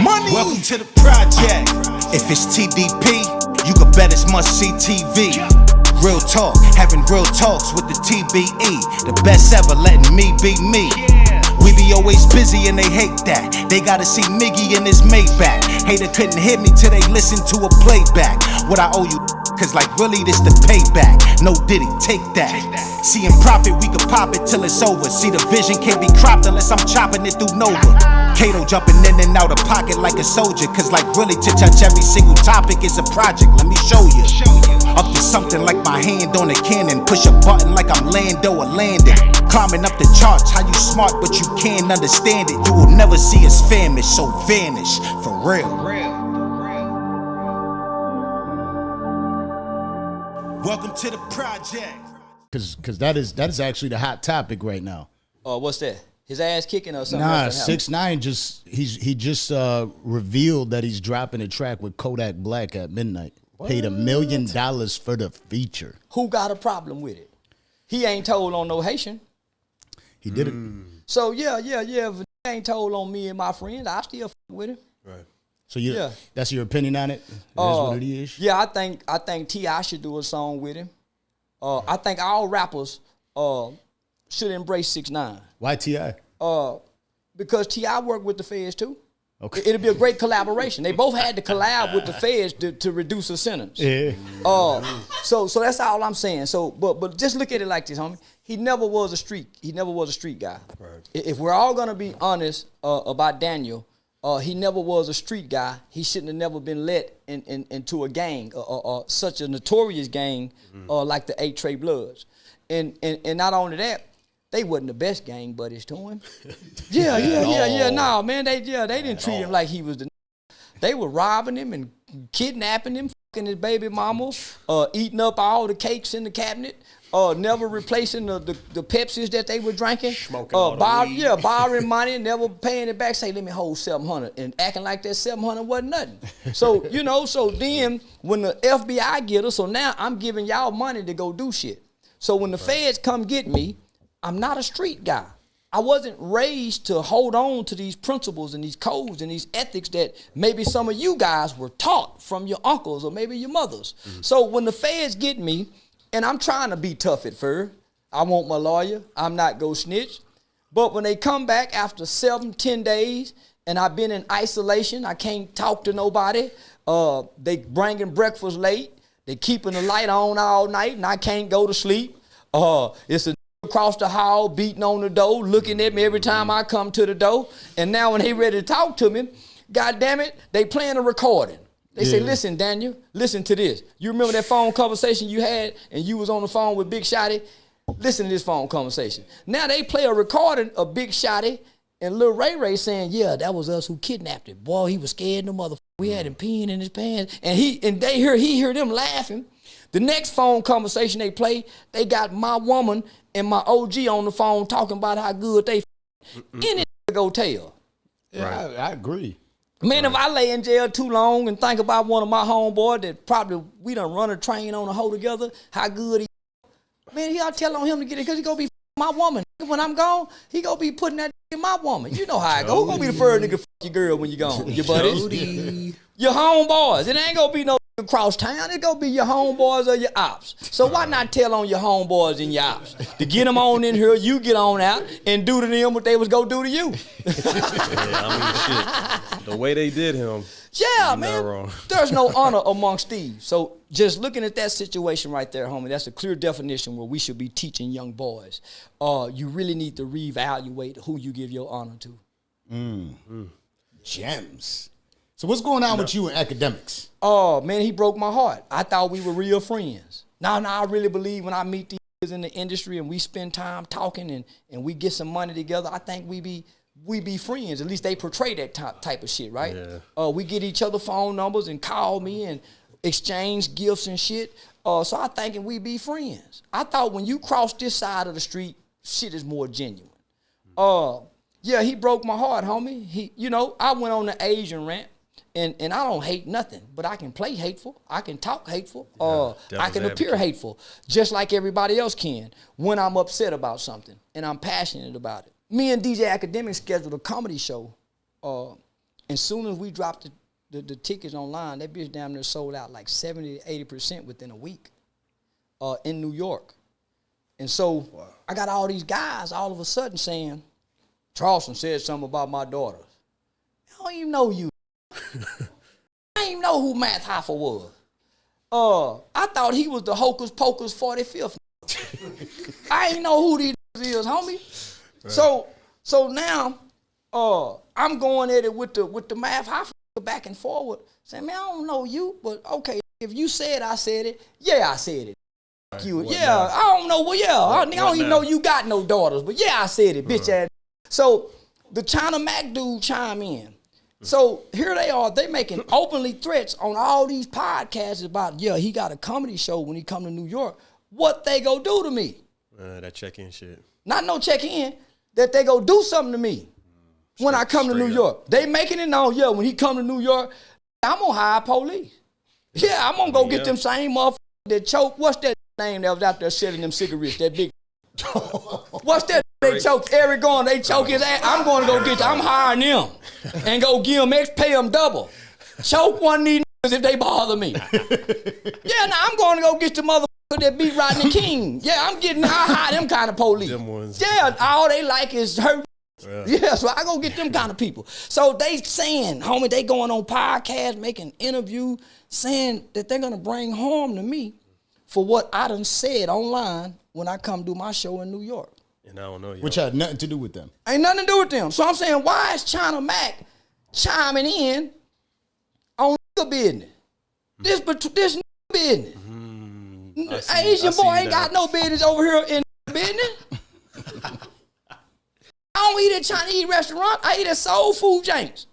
Money. Welcome to the project. If it's TDP, you can bet it's must-see TV. Real talk, having real talks with the TBE. The best ever, letting me be me. We be always busy and they hate that. They gotta see Miggy in his Maybach. Hater couldn't hit me till they listen to a playback. What I owe you, cause like really this the payback. No Diddy, take that. See in profit, we could pop it till it's over. See the vision can't be cropped unless I'm chopping it through Nova. Kato jumping in and out of pocket like a soldier. Cause like really to touch every single topic is a project. Let me show you. Up to something like my hand on a cannon. Push a button like I'm Lando or Landon. Climbing up the charts, how you smart but you can't understand it. You will never see us famished, so vanish, for real. Welcome to the project. Cause that is actually the hot topic right now. What's that? His ass kicking or something? Nah, 6ix9ine he just revealed that he's dropping a track with Kodak Black at midnight. What? Paid $1 million for the feature. Who got a problem with it? He ain't told on no Haitian. He did it. So yeah. If he ain't told on me and my friends, I still fuck with him. Right. So that's your opinion on it? It is what it is? Yeah, I think T.I. should do a song with him. I think all rappers should embrace 6ix9ine. Why T.I.? Because T.I. worked with the Feds too. Okay. It'll be a great collaboration. They both had to collab with the Feds to reduce a sentence. Yeah. So that's all I'm saying. So, but just look at it like this, homie. He never was a street guy. Right. If we're all gonna be honest about Daniel, he never was a street guy. He shouldn't have never been let into a gang or such a notorious gang like the 8 Trey Bloods. And not only that, they wasn't the best gang buddies to him. Yeah. Nah, man, they didn't treat him like he was the. They were robbing him and kidnapping him, fucking his baby mama, eating up all the cakes in the cabinet, never replacing the Pepsis that they were drinking, borrowing money, never paying it back. Say, let me hold 700, and acting like that 700 wasn't nothing. So so then when the FBI get us, so now I'm giving y'all money to go do shit. So when the feds come get me, I'm not a street guy. I wasn't raised to hold on to these principles and these codes and these ethics that maybe some of you guys were taught from your uncles or maybe your mothers. So when the feds get me, and I'm trying to be tough at first, I want my lawyer, I'm not go snitch. But when they come back after 7-10 days and I've been in isolation, I can't talk to nobody, they bringing breakfast late, they keeping the light on all night and I can't go to sleep. It's a across the hall, beating on the door, looking at me every time I come to the door. And now when they ready to talk to me, God damn it, they playing a recording. They say, listen, Daniel, listen to this. You remember that phone conversation you had and you was on the phone with Big Shotty? Listen to this phone conversation. Now they play a recording of Big Shotty and Lil Ray Ray saying, yeah, that was us who kidnapped him. Boy, he was scared of the motherfucker. We had him peeing in his pants. And he hear them laughing. The next phone conversation they play, they got my woman and my OG on the phone talking about how good they any go tell. Yeah, right. I agree. Man, if I lay in jail too long and think about one of my homeboys that probably we done run a train on a hoe together, how good he, man, I'll tell on him to get it because he gonna be my woman. When I'm gone, he gonna be putting that in my woman. You know how I go. Who gonna be the first nigga your girl when you gone? Your buddies? Your homeboys. It ain't gonna be no across town. It gonna be your homeboys or your ops. So why not tell on your homeboys and your ops? To get them on in here, you get on out and do to them what they was gonna do to you. Shit. The way they did him. Yeah, man. There's no honor amongst thieves. So just looking at that situation right there, homie, that's a clear definition where we should be teaching young boys. You really need to reevaluate who you give your honor to. Gems. So what's going on with you in academics? Oh, man, he broke my heart. I thought we were real friends. Now, I really believe when I meet these kids in the industry and we spend time talking and we get some money together, I think we be friends. At least they portray that type of shit, right? Yeah. We get each other phone numbers and call me and exchange gifts and shit. So I thinking we be friends. I thought when you cross this side of the street, shit is more genuine. Yeah, he broke my heart, homie. I went on the Asian rant. And I don't hate nothing, but I can play hateful. I can talk hateful. I can appear hateful, just like everybody else can when I'm upset about something and I'm passionate about it. Me and DJ Academic scheduled a comedy show And soon as we dropped the tickets online, that bitch down there sold out like 70 to 80% within a week in New York. And so I got all these guys all of a sudden saying, Charleston said something about my daughters. I don't even know you. I didn't even know who Matt Hussle was. I thought he was the Hocus Pocus 45th. I ain't know who these is, homie. Right. So now I'm going at it with the Matt Hussle back and forward, saying, man, I don't know you, but okay, if you said I said it, yeah, I said it. Right. You, yeah, now? I don't know, well, yeah, I don't even know you got no daughters, but yeah, I said it, bitch ass. So the China Mac dude chime in. So here they are, they making openly threats on all these podcasts about, yeah, he got a comedy show when he come to New York. What they go do to me? That check-in shit. Not no check-in, that they go do something to me when I come to New York. They making it known, yeah, when he come to New York, I'm gonna hire police. Yeah, I'm gonna go get them same motherfuckers that choke. What's that name that was out there selling them cigarettes, that big? What's that? They choke Eric Gordon, they choke his ass. I'm going to go get I'm hiring them and go give them X, pay them double. Choke one of these niggas if they bother me. Yeah, now I'm going to go get the motherfucker that beat Rodney King. Yeah, I hire them kind of police. Them ones. Yeah, all they like is hurt. Yeah, so I go get them kind of people. So they saying, homie, they going on podcasts, making interviews, saying that they're going to bring harm to me for what I done said online when I come do my show in New York. And I don't know. Which had nothing to do with them. Ain't nothing to do with them. So I'm saying, why is China Mac chiming in on nigga business? This nigga business. Asian boy ain't got no business over here in business. I don't eat at Chinese restaurant. I eat at soul food janks.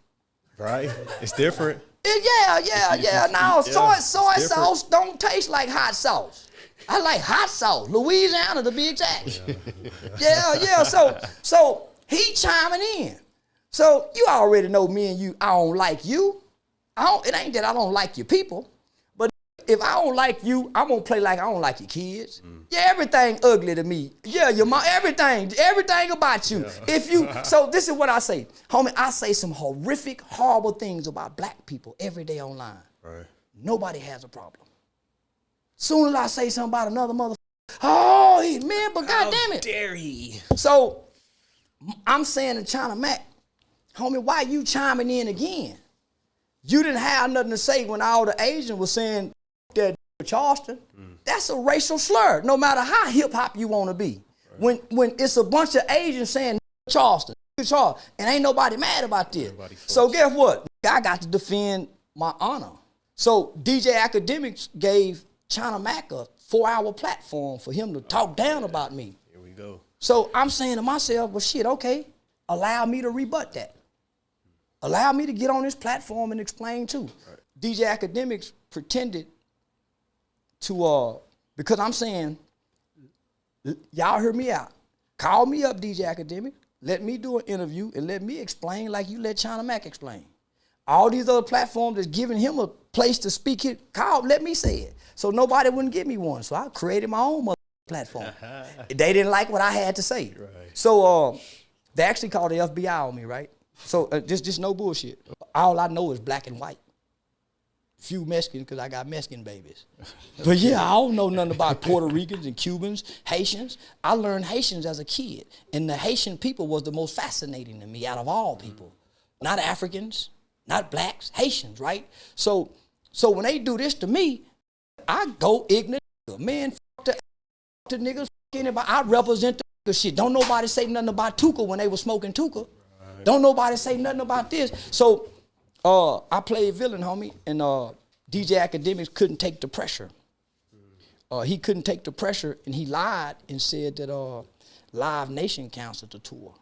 Right? It's different. Yeah. Now, soy sauce don't taste like hot sauce. I like hot sauce, Louisiana to be exact. Yeah. So he chiming in. So you already know me and you, I don't like you. It ain't that I don't like your people, but if I don't like you, I'm gonna play like I don't like your kids. Yeah, everything ugly to me. Yeah, your mom, everything about you. Yeah. So this is what I say. Homie, I say some horrific, horrible things about black people every day online. Right. Nobody has a problem. Soon as I say something about another motherfucker, but goddamn it. How dare he? So I'm saying to China Mac, homie, why you chiming in again? You didn't have nothing to say when all the Asians were saying that Charleston. That's a racial slur, no matter how hip hop you want to be. Right. When it's a bunch of Asians saying Charleston, and ain't nobody mad about this. So guess what? I got to defend my honor. So DJ Academics gave China Mac a 4-hour platform for him to talk down about me. Here we go. So I'm saying to myself, well, shit, okay, allow me to rebut that. Allow me to get on this platform and explain too. Right. DJ Academics pretended to, because I'm saying, y'all hear me out. Call me up, DJ Academic. Let me do an interview and let me explain like you let China Mac explain. All these other platforms that's giving him a place to speak it, let me say it. So nobody wouldn't give me one. So I created my own platform. They didn't like what I had to say. Right. So they actually called the FBI on me, right? So just no bullshit. All I know is black and white. Few Mexicans because I got Mexican babies. But yeah, I don't know nothing about Puerto Ricans and Cubans, Haitians. I learned Haitians as a kid. And the Haitian people was the most fascinating to me out of all people. Not Africans, not blacks, Haitians, right? So when they do this to me, I go ignorant. Man, fuck the niggas, anybody. I represent the shit. Don't nobody say nothing about Tuka when they was smoking Tuka. Right. Don't nobody say nothing about this. So I played villain, homie, and DJ Academics couldn't take the pressure. He couldn't take the pressure, and he lied and said that Live Nation canceled the tour.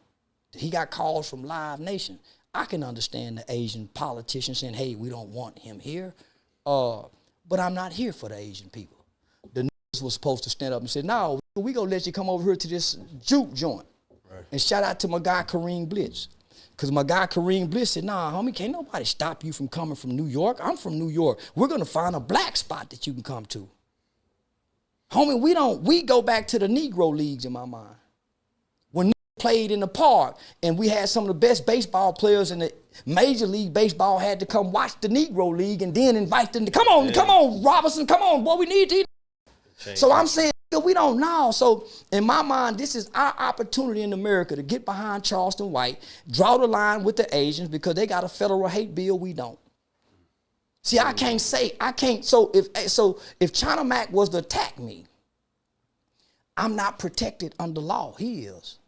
He got calls from Live Nation. I can understand the Asian politicians saying, hey, we don't want him here. But I'm not here for the Asian people. The niggas was supposed to stand up and say, no, we gonna let you come over here to this juke joint. Right. And shout out to my guy Kareem Blitz. Because my guy Kareem Blitz said, nah, homie, can't nobody stop you from coming from New York. I'm from New York. We're gonna find a black spot that you can come to. Homie, we go back to the Negro leagues in my mind. When played in the park and we had some of the best baseball players in the Major League Baseball had to come watch the Negro League and then invite them to come on, Robinson, come on, boy, we need to. So I'm saying, we don't know. So in my mind, this is our opportunity in America to get behind Charleston White, draw the line with the Asians because they got a federal hate bill, we don't. See, I can't. So if China Mac was to attack me, I'm not protected under law. He is.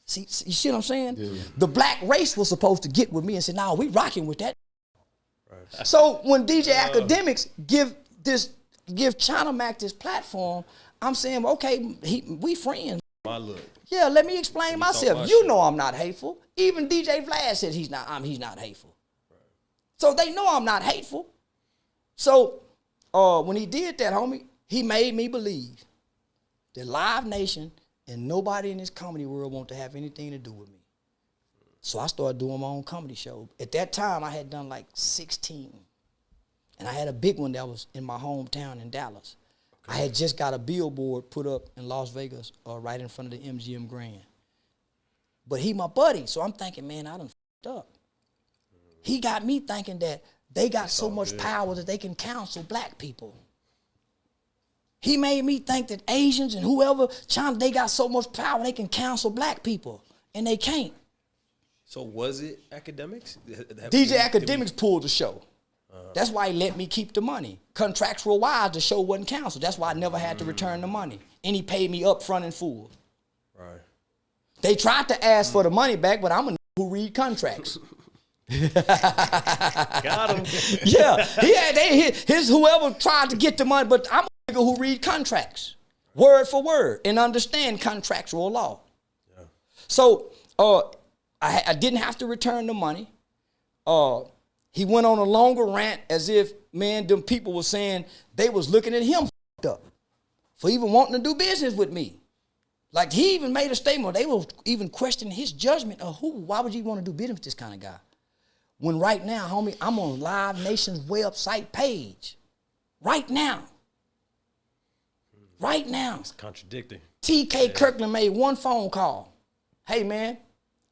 See, you see what I'm saying? Yeah. The black race was supposed to get with me and say, "No, we rocking with that." Right. So when DJ Academics give China Mac this platform, I'm saying, okay, we friends. My look. Yeah, let me explain myself. You know I'm not hateful. Even DJ Vlad said he's not hateful. Right. So they know I'm not hateful. So when he did that, homie, he made me believe that Live Nation and nobody in this comedy world want to have anything to do with me. So I started doing my own comedy show. At that time, I had done like 16. And I had a big one that was in my hometown in Dallas. Okay. I had just got a billboard put up in Las Vegas right in front of the MGM Grand. But he my buddy, so I'm thinking, man, I done f***ed up. He got me thinking that they got so much power that they can counsel black people. He made me think that Asians and whoever, China, they got so much power they can counsel black people, and they can't. So was it Academics? DJ Academics pulled the show. That's why he let me keep the money. Contractual wise, the show wasn't canceled. That's why I never had to return the money. And he paid me up front and full. Right. They tried to ask for the money back, but I'm a who read contracts. Got him. Yeah, his whoever tried to get the money, but I'm a nigga who read contracts, word for word, and understand contractual law. Yeah. So I didn't have to return the money. He went on a longer rant as if, man, them people were saying they was looking at him f***ed up for even wanting to do business with me. Like he even made a statement. They were even questioning his judgment of why would you want to do business with this kind of guy? When right now, homie, I'm on Live Nation's website page. Right now. Right now. It's contradicting. TK Kirkland made one phone call. Hey, man,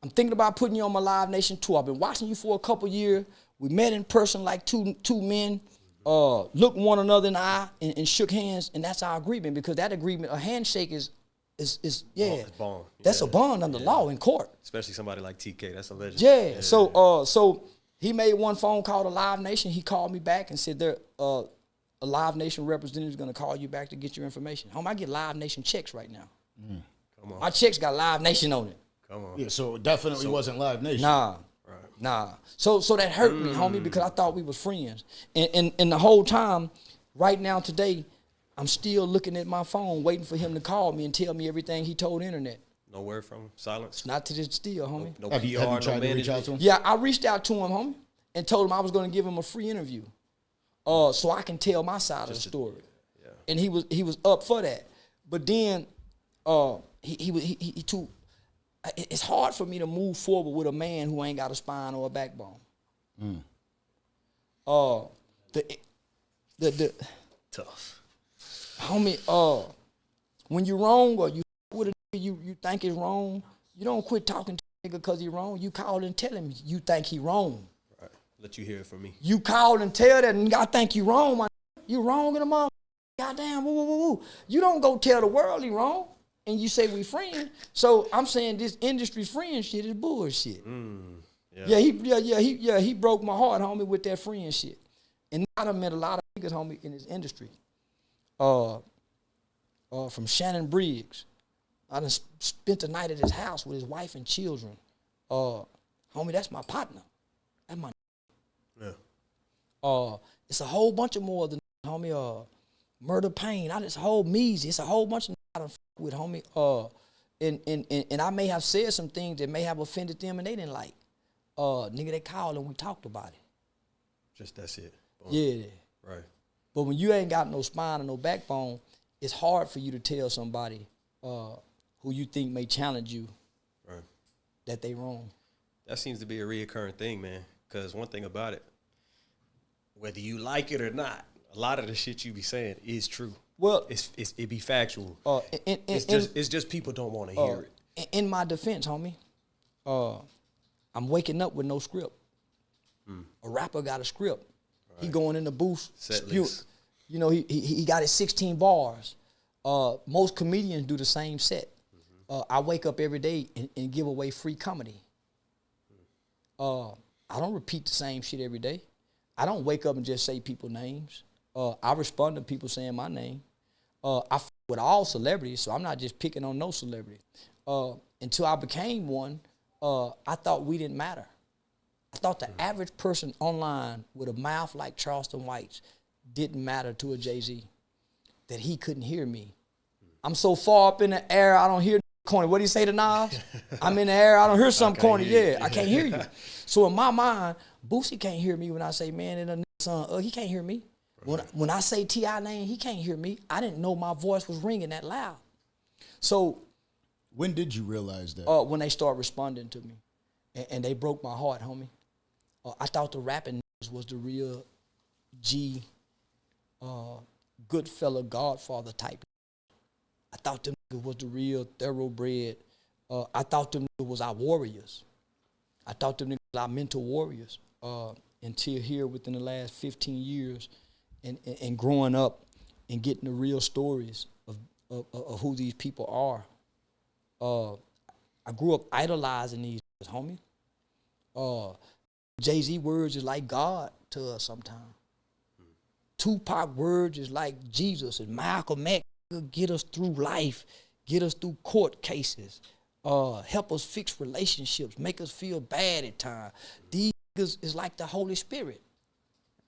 I'm thinking about putting you on my Live Nation tour. I've been watching you for a couple years. We met in person like two men, looked one another in the eye and shook hands, and that's our agreement because that agreement, a handshake is bond. That's a bond under law in court. Especially somebody like TK, that's a legend. Yeah. So he made one phone call to Live Nation. He called me back and said a Live Nation representative is going to call you back to get your information. I get Live Nation checks right now. Come on. My checks got Live Nation on it. Come on. Yeah, so it definitely wasn't Live Nation. Nah. Right. Nah. So that hurt me, homie, because I thought we was friends. And the whole time, right now today, I'm still looking at my phone waiting for him to call me and tell me everything he told the internet. No word from him? Silence? Not to this still, homie. No have PR, you no tried to reach out to him? Yeah, I reached out to him, homie, and told him I was going to give him a free interview so I can tell my side of the story. Yeah. And he was up for that. But then he too. It's hard for me to move forward with a man who ain't got a spine or a backbone. The tough, homie. When you're wrong or you with a nigga you think is wrong, you don't quit talking to a nigga because he wrong. You call and tell him you think he wrong. Right. Let you hear it from me. You call and tell that nigga I think you wrong. You wrong in the mother. Goddamn, woo, woo, woo, woo. You don't go tell the world he wrong. And you say we friends, so I'm saying this industry friend shit is bullshit. He broke my heart, homie, with that friend shit. And I done met a lot of niggas, homie, in this industry. From Shannon Briggs, I done spent the night at his house with his wife and children. Homie, that's my partner. That's my. Yeah. It's a whole bunch of more than homie. Murder Pain. It's a whole Measy. It's a whole bunch of I done with homie. And I may have said some things that may have offended them and they didn't like. Nigga, they called and we talked about it. Just that's it. Boom. Yeah. Right. But when you ain't got no spine or no backbone, it's hard for you to tell somebody who you think may challenge you that they wrong. That seems to be a reoccurring thing, man. Because one thing about it, whether you like it or not, a lot of the shit you be saying is true. Well, it be factual. It's just people don't want to hear it. In my defense, homie, I'm waking up with no script. A rapper got a script. Right. He going in the booth, you know, he got his 16 bars. Most comedians do the same set. I wake up every day and give away free comedy. I don't repeat the same shit every day. I don't wake up and just say people's names. I respond to people saying my name. I f with all celebrities, so I'm not just picking on no celebrity. Until I became one, I thought we didn't matter. I thought the average person online with a mouth like Charleston White's didn't matter to a Jay-Z, that he couldn't hear me. I'm so far up in the air, I don't hear corny. What do you say to Nas? I'm in the air, I don't hear something corny. Yeah, I can't hear you. So in my mind, Boosie can't hear me when I say, man, in a song, he can't hear me. When I say T.I. name, he can't hear me. I didn't know my voice was ringing that loud. So when did you realize that? When they start responding to me. And they broke my heart, homie. I thought the rapping was the real G, good fella, Godfather type. I thought them was the real thoroughbred. I thought them was our warriors. I thought them was our mental warriors. Until here within the last 15 years and growing up and getting the real stories of who these people are. I grew up idolizing these homie. Jay-Z words is like God to us sometimes. Tupac words is like Jesus, and Malcolm X get us through life, get us through court cases, help us fix relationships, make us feel bad at times. These niggas is like the Holy Spirit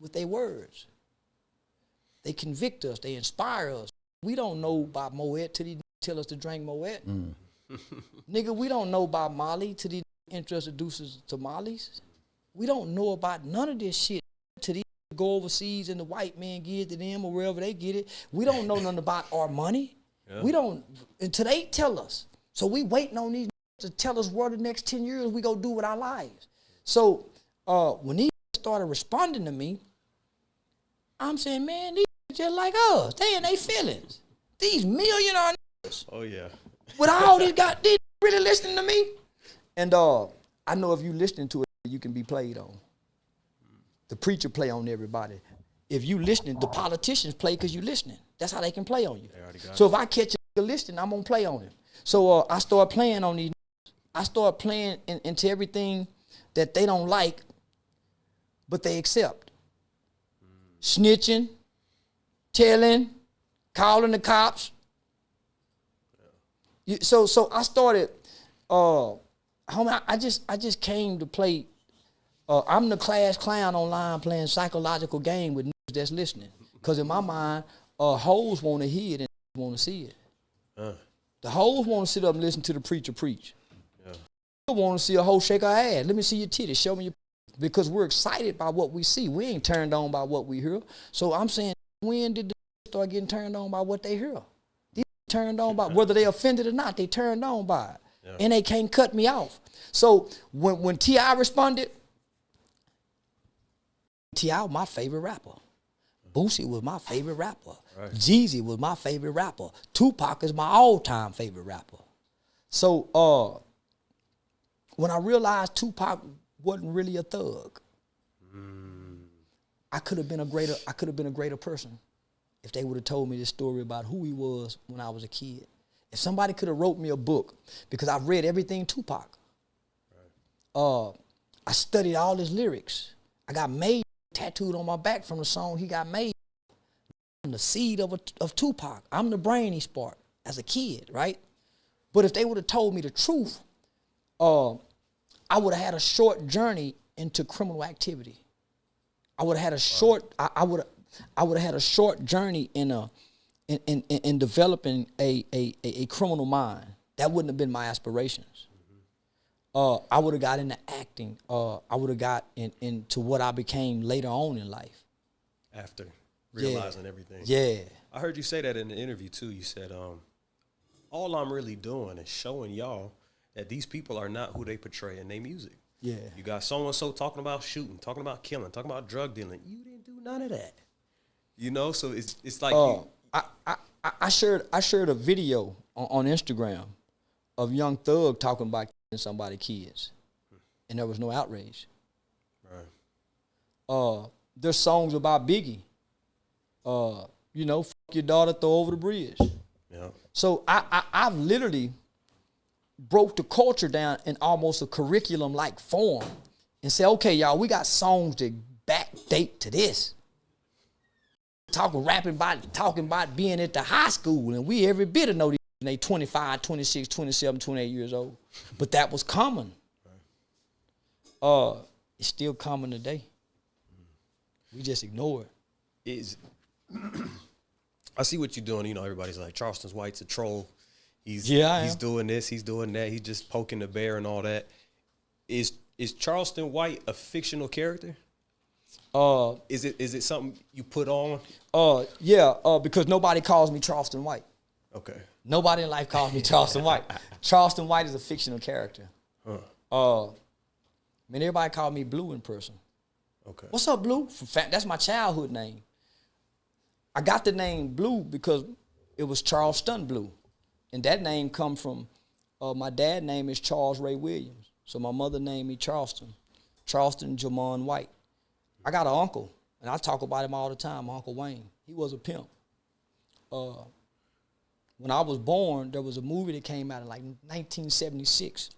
with their words. They convict us, they inspire us. We don't know about Moet till they tell us to drink Moet. Nigga, we don't know about Molly till they introduce us to Molly's. We don't know about none of this shit till they go overseas and the white man give it to them or wherever they get it. We don't know nothing about our money. Yeah. We don't, until they tell us. So we waiting on these to tell us what the next 10 years we go do with our lives. So when these started responding to me, I'm saying, man, these just like us. They in their feelings. These millionaire niggas. Oh, yeah. With all these guys, they really listening to me. And I know if you listening to it, you can be played on. The preacher play on everybody. If you listening, the politicians play because you listening. That's how they can play on you. So if I catch a listening, I'm going to play on him. So I start playing on these. I start playing into everything that they don't like, but they accept. Snitching, telling, calling the cops. So I started, homie, I just came to play. I'm the class clown online playing psychological game with niggas that's listening. Because in my mind, hoes want to hear it and want to see it. The hoes want to sit up and listen to the preacher preach. I want to see a hoe shake her ass. Let me see your titties. Show me your. Because we're excited by what we see. We ain't turned on by what we hear. So I'm saying, when did they start getting turned on by what they hear? They turned on by whether they offended or not. They turned on by it. Yeah. And they can't cut me off. So when T.I. responded, T.I. was my favorite rapper. Boosie was my favorite rapper. Right. Jeezy was my favorite rapper. Tupac is my all-time favorite rapper. So when I realized Tupac wasn't really a thug, I could have been a greater person if they would have told me this story about who he was when I was a kid. If somebody could have wrote me a book, because I've read everything Tupac. Right. I studied all his lyrics. I got made tattooed on my back from the song he got made. I'm the seed of Tupac. I'm the brain he sparked as a kid, right? But if they would have told me the truth, I would have had a short journey into criminal activity. I would have had a short. I would have had a short journey in developing a criminal mind. That wouldn't have been my aspirations. I would have got into acting. I would have got into what I became later on in life. After realizing everything. Yeah. I heard you say that in the interview too. You said, all I'm really doing is showing y'all that these people are not who they portray in their music. Yeah. You got so-and-so talking about shooting, talking about killing, talking about drug dealing. You didn't do none of that. You know, so it's like I shared a video on Instagram of Young Thug talking about killing somebody's kids. and there was no outrage. Right. There's songs about Biggie. You know, fuck your daughter, throw over the bridge. Yeah. So I've literally broke the culture down in almost a curriculum-like form and say, okay, y'all, we got songs that backdate to this. Talking about being at the high school, and we every bit of know these, and they 25, 26, 27, 28 years old. But that was common. It's still common today. We just ignore it. I see what you're doing. You know, everybody's like, Charleston White's a troll. He's doing this, he's doing that. He's just poking the bear and all that. Is Charleston White a fictional character? Is it something you put on? Yeah, because nobody calls me Charleston White. Okay. Nobody in life calls me Charleston White. Charleston White is a fictional character. Everybody called me Blue in person. Okay. What's up, Blue? That's my childhood name. I got the name Blue because it was Charleston Blue. And that name come from, my dad's name is Charles Ray Williams. So my mother named me Charleston Jamon White. I got an uncle, and I talk about him all the time, my Uncle Wayne. He was a pimp. When I was born, there was a movie that came out in like 1976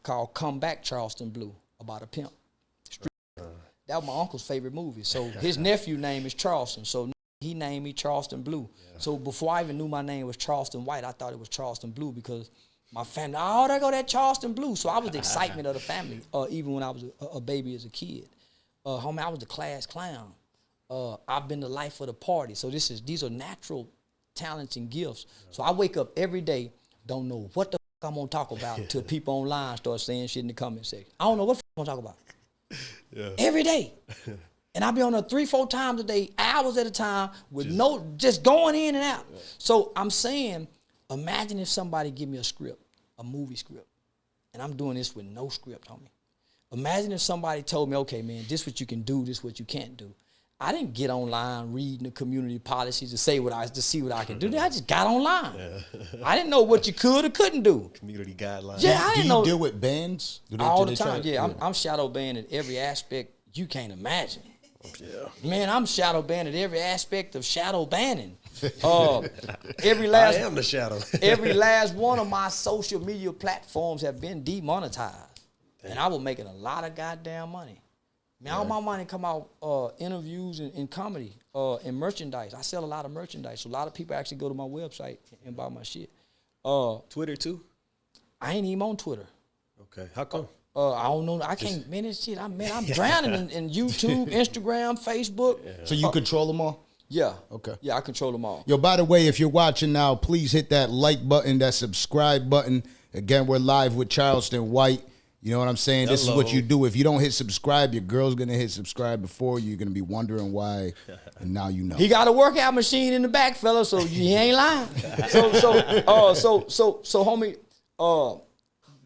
called Come Back Charleston Blue, about a pimp. That was my uncle's favorite movie. So his nephew name is Charleston. So he named me Charleston Blue. Yeah. So before I even knew my name was Charleston White, I thought it was Charleston Blue because my family, oh, there go that Charleston Blue. So I was the excitement of the family, even when I was a baby as a kid. Homie, I was the class clown. I've been the life of the party. So these are natural talents and gifts. Yeah. So I wake up every day, don't know what the fuck I'm gonna talk about till people online start saying shit in the comment section. I don't know what the fuck I'm gonna talk about. Yeah. Every day. And I'll be on there 3-4 times a day, hours at a time, with just going in and out. Yeah. So I'm saying, imagine if somebody give me a script, a movie script, and I'm doing this with no script, homie. Imagine if somebody told me, okay, man, this what you can do, this what you can't do. I didn't get online reading the community policies to see what I can do. I just got online. Yeah. I didn't know what you could or couldn't do. Community guidelines. Yeah, I didn't know. Do you deal with bans? All the time, yeah. I'm shadow banned in every aspect you can't imagine. Yeah. Man, I'm shadow banned at every aspect of shadow banning. I am the shadow. Every last one of my social media platforms have been demonetized. Damn. And I was making a lot of goddamn money. Man, all my money come out interviews and comedy and merchandise. I sell a lot of merchandise. So a lot of people actually go to my website and buy my shit. Twitter too? I ain't even on Twitter. Okay, how come? I don't know. I can't manage shit. I'm drowning in YouTube, Instagram, Facebook. Yeah. So you control them all? Yeah. Okay. Yeah, I control them all. Yo, by the way, if you're watching now, please hit that like button, that subscribe button. Again, we're live with Charleston White. You know what I'm saying? Hello. This is what you do. If you don't hit subscribe, your girl's going to hit subscribe before you. You're going to be wondering why, and now you know. He got a workout machine in the back, fella, so you ain't lying. So, homie,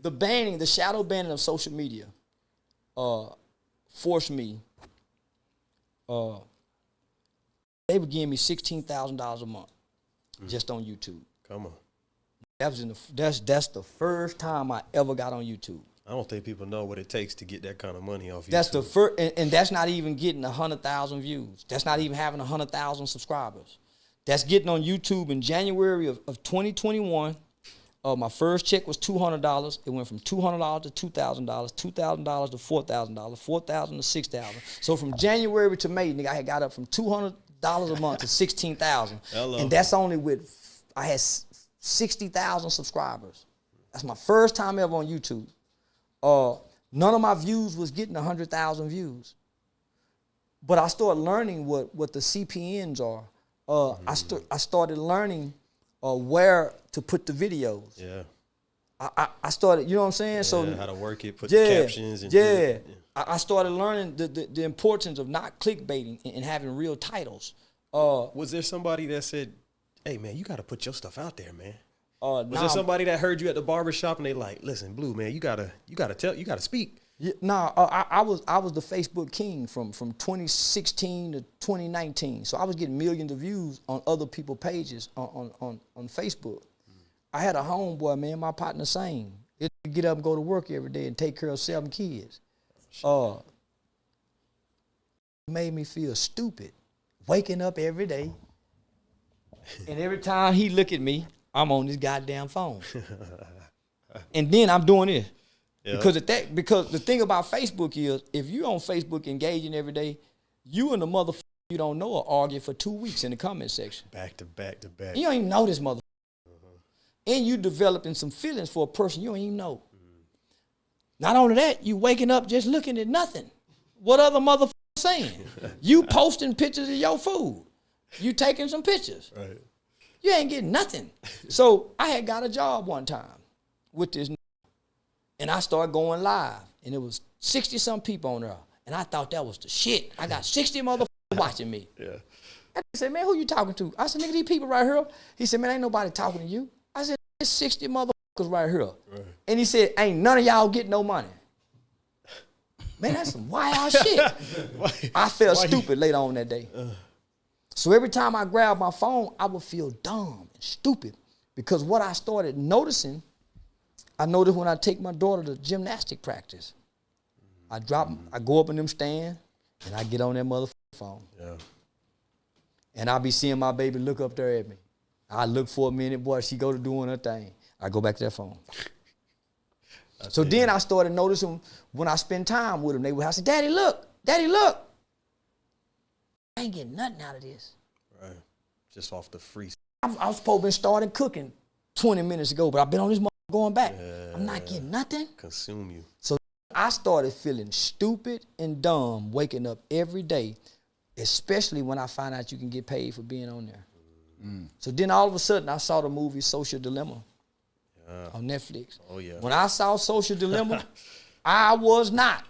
the shadow banning of social media forced me, they were giving me $16,000 a month just on YouTube. Come on. That's the first time I ever got on YouTube. I don't think people know what it takes to get that kind of money off YouTube. That's the first, and that's not even getting 100,000 views. That's not even having 100,000 subscribers. That's getting on YouTube in January of 2021. My first check was $200. It went from $200 to $2,000, $2,000 to $4,000, $4,000 to $6,000. So from January to May, nigga, I had got up from $200 a month to $16,000. And that's only with, I had 60,000 subscribers. That's my first time ever on YouTube. None of my views was getting 100,000 views. But I started learning what the CPNs are. I started learning where to put the videos. Yeah. I started, you know what I'm saying? Yeah, so how to work it, put the captions. And I started learning the importance of not clickbaiting and having real titles. Was there somebody that said, hey, man, you got to put your stuff out there, man? Was there somebody that heard you at the barbershop and they like, listen, Blue, man, you gotta speak? Yeah, I was the Facebook king from 2016 to 2019. So I was getting millions of views on other people's pages on Facebook. I had a homeboy, man, my partner Sane. It get up and go to work every day and take care of 7 kids. Made me feel stupid, waking up every day. And every time he look at me, I'm on this goddamn phone. And then I'm doing this. Yep. Because the thing about Facebook is, if you on Facebook engaging every day, you and the motherfucker you don't know will argue for 2 weeks in the comment section. Back to back to back. You don't even know this motherfucker. And you developing some feelings for a person you don't even know. Not only that, you waking up just looking at nothing. What other motherfucker saying? You posting pictures of your food. You taking some pictures. Right. You ain't getting nothing. So I had got a job one time with this, and I started going live, and it was 60-some people on there, and I thought that was the shit. I got 60 motherfuckers watching me. Yeah. And he said, man, who you talking to? I said, nigga, these people right here. He said, man, ain't nobody talking to you. I said, there's 60 motherfuckers right here. Right. And he said, ain't none of y'all get no money. Man, that's some wild shit. I felt stupid later on that day. So every time I grabbed my phone, I would feel dumb and stupid because what I started noticing, I noticed when I take my daughter to gymnastic practice, I go up in them stand, and I get on that motherfucking phone. Yeah. And I be seeing my baby look up there at me. I look for a minute, boy, she go to doing her thing. I go back to that phone. So then I started noticing when I spend time with them, they would say, Daddy, look. I ain't getting nothing out of this. Right. Just off the free. I was supposed to be starting cooking 20 minutes ago, but I've been on this motherfucker going back. Yeah. I'm not getting nothing. Consume you. So I started feeling stupid and dumb waking up every day, especially when I find out you can get paid for being on there. So then all of a sudden I saw the movie Social Dilemma on Netflix. Oh, yeah. When I saw Social Dilemma, I was not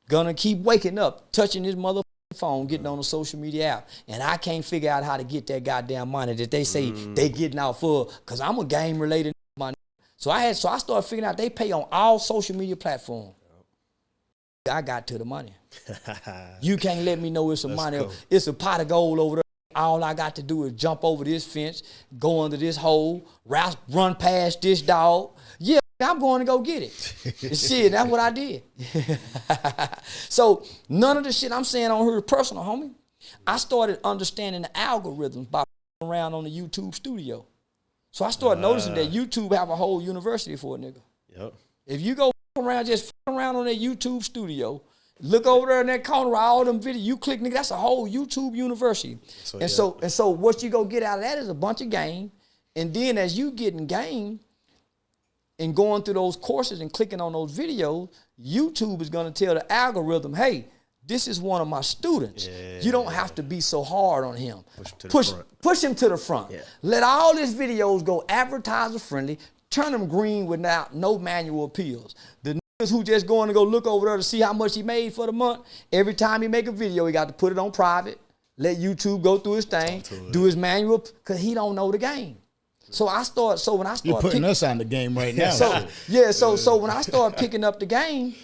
gonna keep waking up, touching this motherfucking phone, getting on a social media app, and I can't figure out how to get that goddamn money that they say they getting out for, because I'm a game-related money. So I started figuring out they pay on all social media platforms. I got to the money. You can't let me know it's some money. Cool. It's a pot of gold over there. All I got to do is jump over this fence, go under this hole, run past this dog. Yeah, I'm going to go get it. Shit, that's what I did. So none of the shit I'm saying on here is personal, homie. I started understanding the algorithms by around on the YouTube studio. So I started noticing that YouTube have a whole university for a nigga. Yep. If you go around, just around on that YouTube studio, look over there in that corner, all them videos, you click, nigga, that's a whole YouTube university. So what you go get out of that is a bunch of game. And then as you getting game and going through those courses and clicking on those videos, YouTube is gonna tell the algorithm, hey, this is one of my students. Yeah. You don't have to be so hard on him. Push him to the front. Yeah. Let all his videos go advertiser friendly, turn them green without no manual appeals. The who just going to go look over there to see how much he made for the month, every time he make a video, he got to put it on private, let YouTube go through his thing, do his manual, because he don't know the game. So when I start You're putting us on the game right now. So when I started picking up the game,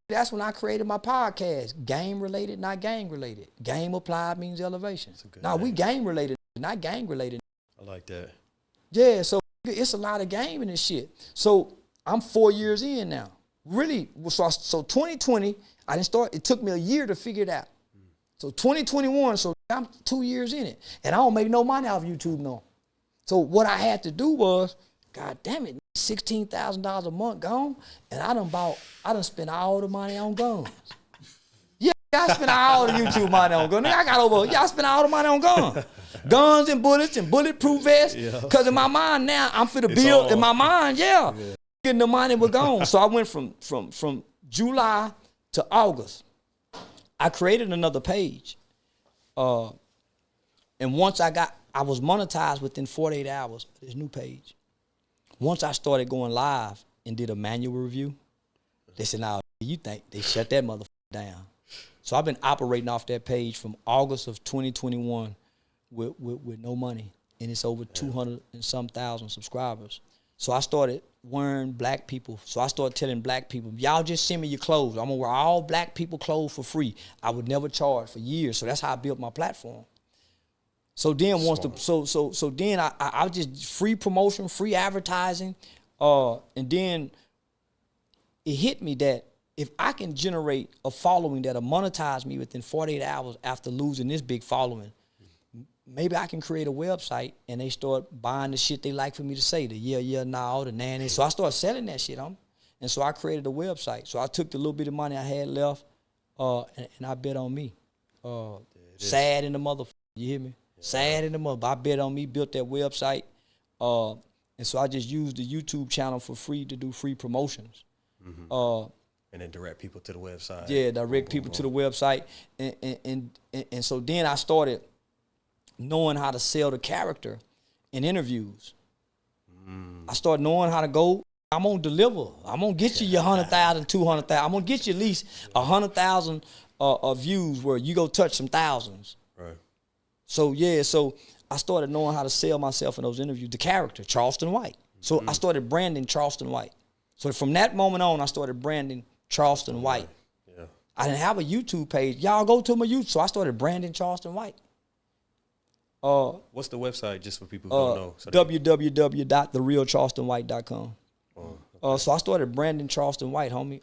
that's when I created my podcast, Game Related, Not Gang Related. Game applied means elevation. Now we game related, not gang related. I like that. Yeah, so it's a lot of game in this shit. So I'm 4 years in now. Really, so 2020, I didn't start, it took me a year to figure it out. So 2021, so I'm 2 years in it. And I don't make no money off YouTube no. So what I had to do was, God damn it, $16,000 a month gone, and I done spent all the money on guns. Yeah, I spent all the YouTube money on guns. I spent all the money on guns. Guns and bullets and bulletproof vests. Because in my mind now, I'm for the build. In my mind, getting the money was gone. So I went from July to August. I created another page. And once I was monetized within 48 hours of this new page. Once I started going live and did a manual review, they said, now, you think they shut that motherfucker down. So I've been operating off that page from August of 2021 with no money. And it's over 200 and some thousand subscribers. So I started wearing black people. So I started telling black people, y'all just send me your clothes. I'm gonna wear all black people clothes for free. I would never charge for years. So that's how I built my platform. So then I just free promotion, free advertising. And then it hit me that if I can generate a following that'll monetize me within 48 hours after losing this big following, maybe I can create a website and they start buying the shit they like for me to say, the yeah, nah, the nanny. So I started selling that shit on. And so I created a website. So I took the little bit of money I had left and I bet on me. Sad in the motherfucker, you hear me? Yeah. Sad in the motherfucker. I bet on me, built that website. And so I just used the YouTube channel for free to do free promotions. Mm-hmm. And then direct people to the website. Yeah, direct people to the website. And so then I started knowing how to sell the character in interviews. I started knowing how to go. I'm gonna deliver. I'm gonna get you your 100,000, 200,000. I'm gonna get you at least 100,000 views where you go touch some thousands. Right. So yeah, so I started knowing how to sell myself in those interviews. The character, Charleston White. So I started branding Charleston White. So from that moment on, I started branding Charleston White. Yeah. I didn't have a YouTube page. Y'all go to my YouTube. So I started branding Charleston White. What's the website, just for people who don't know? So www.therealcharlestonwhite.com. So I started branding Charleston White, homie,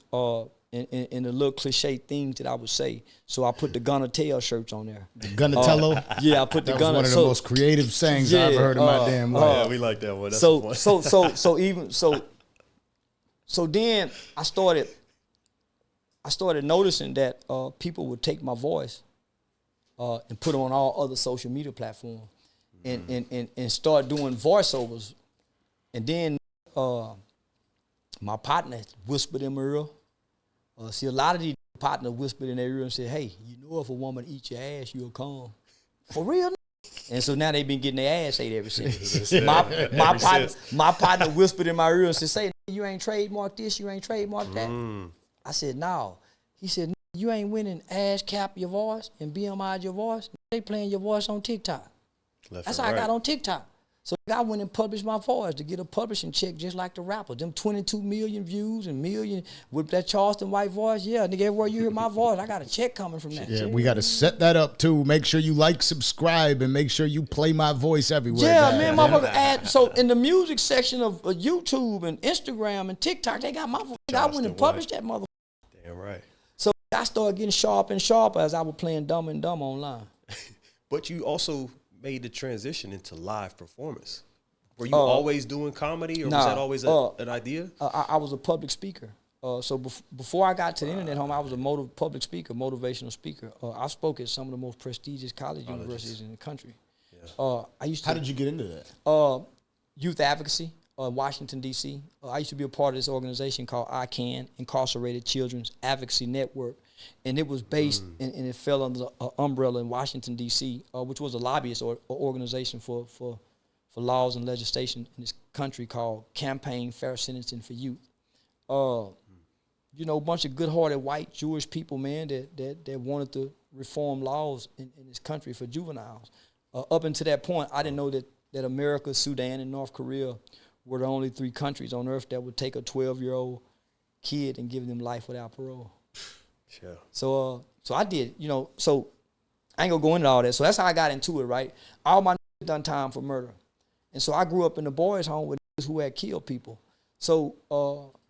in the little cliche things that I would say. So I put the Gunna Tell shirts on there. The Gunnatello? Yeah, I put the Gunna. That was one of the most creative sayings I ever heard in my damn life. Yeah, we like that one. That's So then I started noticing that people would take my voice and put it on all other social media platforms and start doing voiceovers. And then my partner whispered in my ear. See, a lot of these partners whispered in their ear and said, hey, you know if a woman eats your ass, you'll come. For real? And so now they've been getting their ass ate ever since. my partner whispered in my ear and said, say, you ain't trademarked this, you ain't trademarked that. I said, no. He said, you ain't winning ass cap your voice and BMI your voice. They playing your voice on TikTok. That's how I got on TikTok. So I went and published my voice to get a publishing check just like the rapper. Them 22 million views and million with that Charleston White voice. Yeah, nigga, everywhere you hear my voice, I got a check coming from that. Yeah, we got to set that up too. Make sure you like, subscribe, and make sure you play my voice everywhere. Yeah, man, motherfucker. So in the music section of YouTube and Instagram and TikTok, they got my voice. I went and published that motherfucker. Damn right. So I started getting sharper and sharper as I was playing Dumb and Dumb online. But you also made the transition into live performance. Were you always doing comedy, or was that always an idea? I was a public speaker. So before I got to the internet, home, I was a public speaker, motivational speaker. I spoke at some of the most prestigious college universities in the country. Yeah. I used to. How did you get into that? Youth advocacy, Washington, D.C. I used to be a part of this organization called ICANN, Incarcerated Children's Advocacy Network. And it was based, and it fell under the umbrella in Washington, D.C., which was a lobbyist organization for laws and legislation in this country called Campaign Fair Sentencing for Youth. You know, a bunch of good-hearted white Jewish people, man, that wanted to reform laws in this country for juveniles. Up until that point, I didn't know that America, Sudan, and North Korea were the only 3 countries on earth that would take a 12-year-old kid and give them life without parole. Sure. So I did, you know, so I ain't gonna go into all that. So that's how I got into it, right? All my niggas done time for murder. And so I grew up in the boys' home with niggas who had killed people. So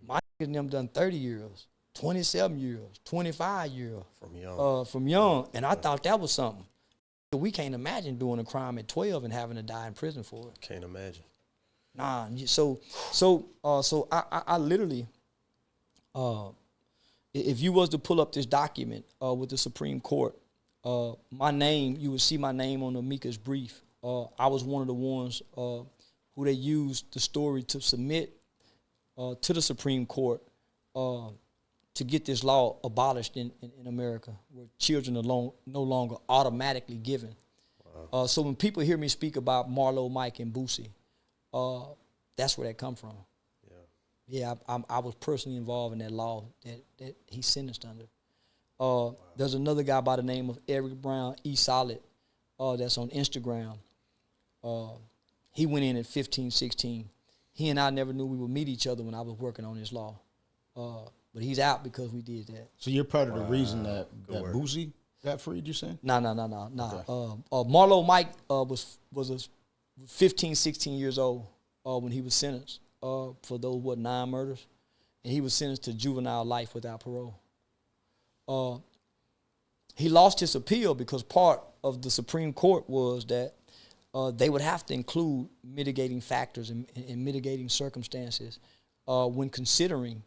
my niggas and them done 30 years, 27 years, 25 years. From young. And I thought that was something. We can't imagine doing a crime at 12 and having to die in prison for it. Can't imagine. Nah, so I literally, if you was to pull up this document with the Supreme Court, my name, you would see my name on the amicus brief. I was one of the ones who they used the story to submit to the Supreme Court to get this law abolished in America, where children are no longer automatically given. Wow. So when people hear me speak about Marlo, Mike, and Boosie, that's where that come from. Yeah, I was personally involved in that law that he sentenced under. Wow. There's another guy by the name of Eric Brown, E-Solid, that's on Instagram. He went in at 15, 16. He and I never knew we would meet each other when I was working on this law. But he's out because we did that. So you're part of the reason that Boosie got freed, you saying? No. Okay. Marlo Mike was 15, 16 years old when he was sentenced. for those, 9 murders. And he was sentenced to juvenile life without parole. He lost his appeal because part of the Supreme Court was that they would have to include mitigating factors and mitigating circumstances when considering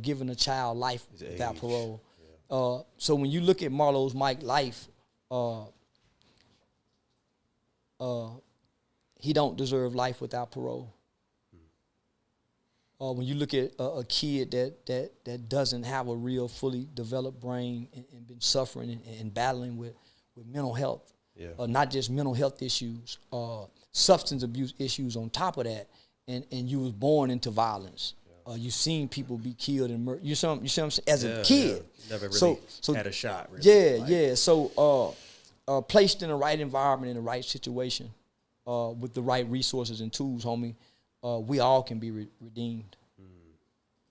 giving a child life without parole. Yeah. So when you look at Marlowe's Mike life, he don't deserve life without parole. When you look at a kid that doesn't have a real fully developed brain and been suffering and battling with mental health, not just mental health issues, substance abuse issues on top of that, and you was born into violence. You've seen people be killed and murdered. You see what I'm saying? As a kid. Never really had a shot. Really. So placed in the right environment, in the right situation, with the right resources and tools, homie, we all can be redeemed.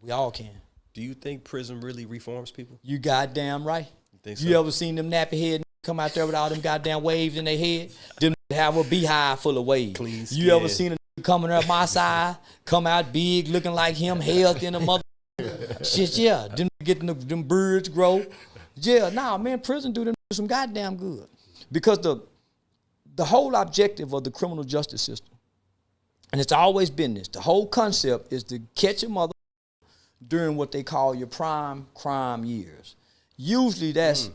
We all can. Do you think prison really reforms people? You goddamn right. You think so? You ever seen them nappy head come out there with all them goddamn waves in their head? Them have a beehive full of waves. Clean skin. You ever seen a coming up my side, come out big, looking like him, healthy in the mother shit, yeah. Them getting them birds grow. Yeah, nah, man, prison do them some goddamn good. Because the whole objective of the criminal justice system, and it's always been this, the whole concept is to catch a mother during what they call your prime crime years. Usually it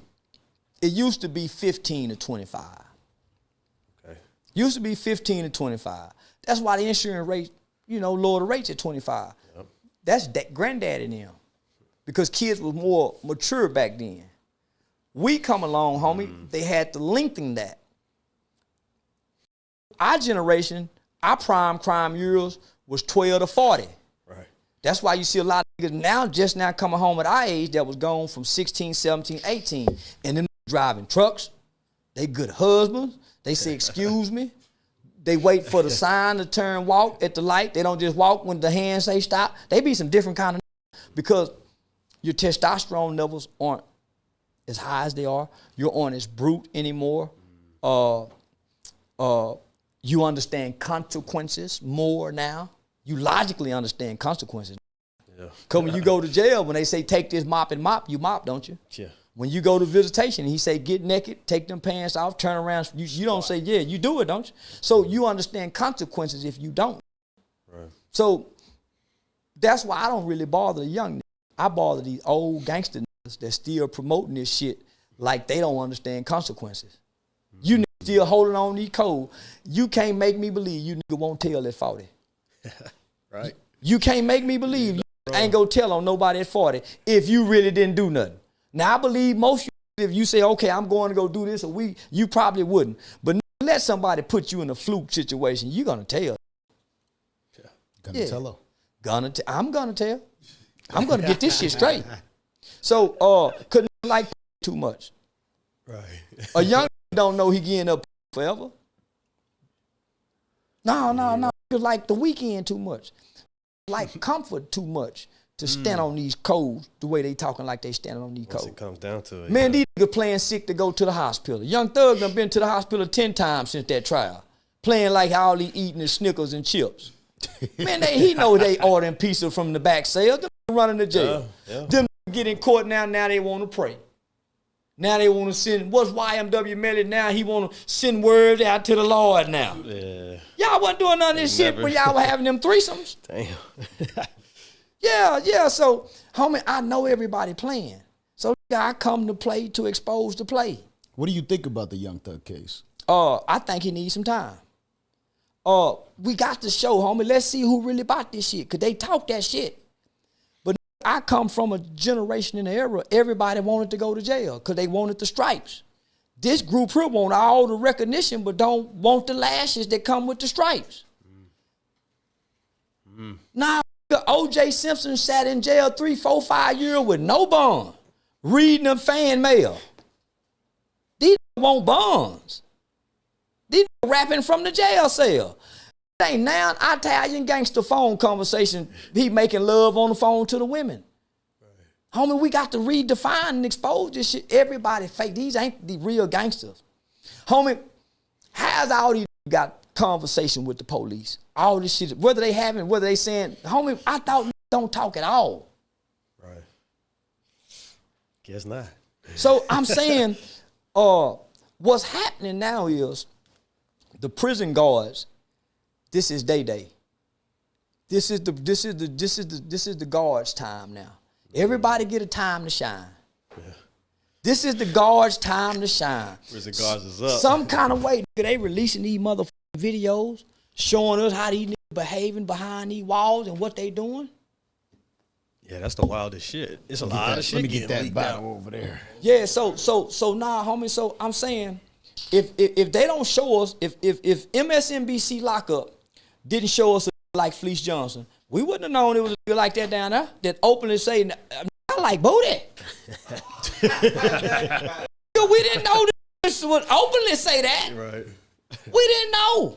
used to be 15 to 25. Okay. Used to be 15 to 25. That's why the insurance rate, lower the rates at 25. Yep. That's granddaddy and them. Because kids were more mature back then. We come along, homie, they had to lengthen that. Our generation, our prime crime years was 12 to 40. Right. That's why you see a lot of niggas just now coming home at our age that was gone from 16, 17, 18. And them driving trucks. They good husbands. They say, excuse me. They wait for the sign to turn walk at the light. They don't just walk when the hands say stop. They be some different kind of because your testosterone levels aren't as high as they are. You aren't as brute anymore. You understand consequences more now. You logically understand consequences. Yeah. Because when you go to jail, when they say take this mop and mop, you mop, don't you? Yeah. When you go to visitation, he say get naked, take them pants off, turn around. You don't say yeah, you do it, don't you? So you understand consequences if you don't. Right. So that's why I don't really bother the young niggas. I bother these old gangster niggas that still promoting this shit like they don't understand consequences. Mm-hmm. You niggas still holding on these codes. You can't make me believe you nigga won't tell at 40. Right. You can't make me believe you ain't gonna tell on nobody at 40 if you really didn't do nothing. Now, I believe most of you, if you say, okay, I'm going to go do this a week, you probably wouldn't. But let somebody put you in a fluke situation, you're going to tell. Yeah. Gonna tell her. I'm going to tell. I'm going to get this shit straight. So, couldn't like too much. Right. A young don't know he getting up forever. No. Like the weekend too much. Like comfort too much. To stand on these codes the way they talking like they standing on these codes. It comes down to it. Man, these niggas playing sick to go to the hospital. Young Thug done been to the hospital 10 times since that trial. Playing like all he eating is Snickers and chips. Man, he know they ordering pizza from the back sales. Them running to jail. Yeah. Them get in court now they want to pray. Now they want to send, what's YMW Melly now? He want to send words out to the Lord now. Yeah. Y'all wasn't doing none of this shit when y'all were having them threesomes. Damn. Yeah. So, homie, I know everybody playing. So, I come to play to expose the play. What do you think about the Young Thug case? I think he needs some time. We got to show, homie. Let's see who really bought this shit, because they talk that shit. But I come from a generation in the era, everybody wanted to go to jail because they wanted the stripes. This group here want all the recognition, but don't want the lashes that come with the stripes. Now, O.J. Simpson sat in jail 3, 4, 5 years with no bond, reading a fan mail. These want bonds. These rapping from the jail cell. It ain't now an Italian gangster phone conversation. He making love on the phone to the women. Right. Homie, we got to redefine and expose this shit. Everybody fake. These ain't the real gangsters. Homie, how's all these got conversation with the police. All this shit, whether they saying, homie, I thought don't talk at all. Right. Guess not. So I'm saying, what's happening now is the prison guards. This is day. This is the guards' time now. Everybody get a time to shine. Yeah. This is the guards' time to shine. Prison guards is up. Some kind of way they releasing these motherfucking videos showing us how these niggas behaving behind these walls and what they doing. Yeah, that's the wildest shit. It's a lot of shit. Let me get that bottle over there. Yeah, so nah, homie. So I'm saying, if they don't show us, if MSNBC lockup didn't show us like Fleece Johnson, we wouldn't have known it was a like that down there that openly say, I like booty. We didn't know this would openly say that. Right. We didn't know.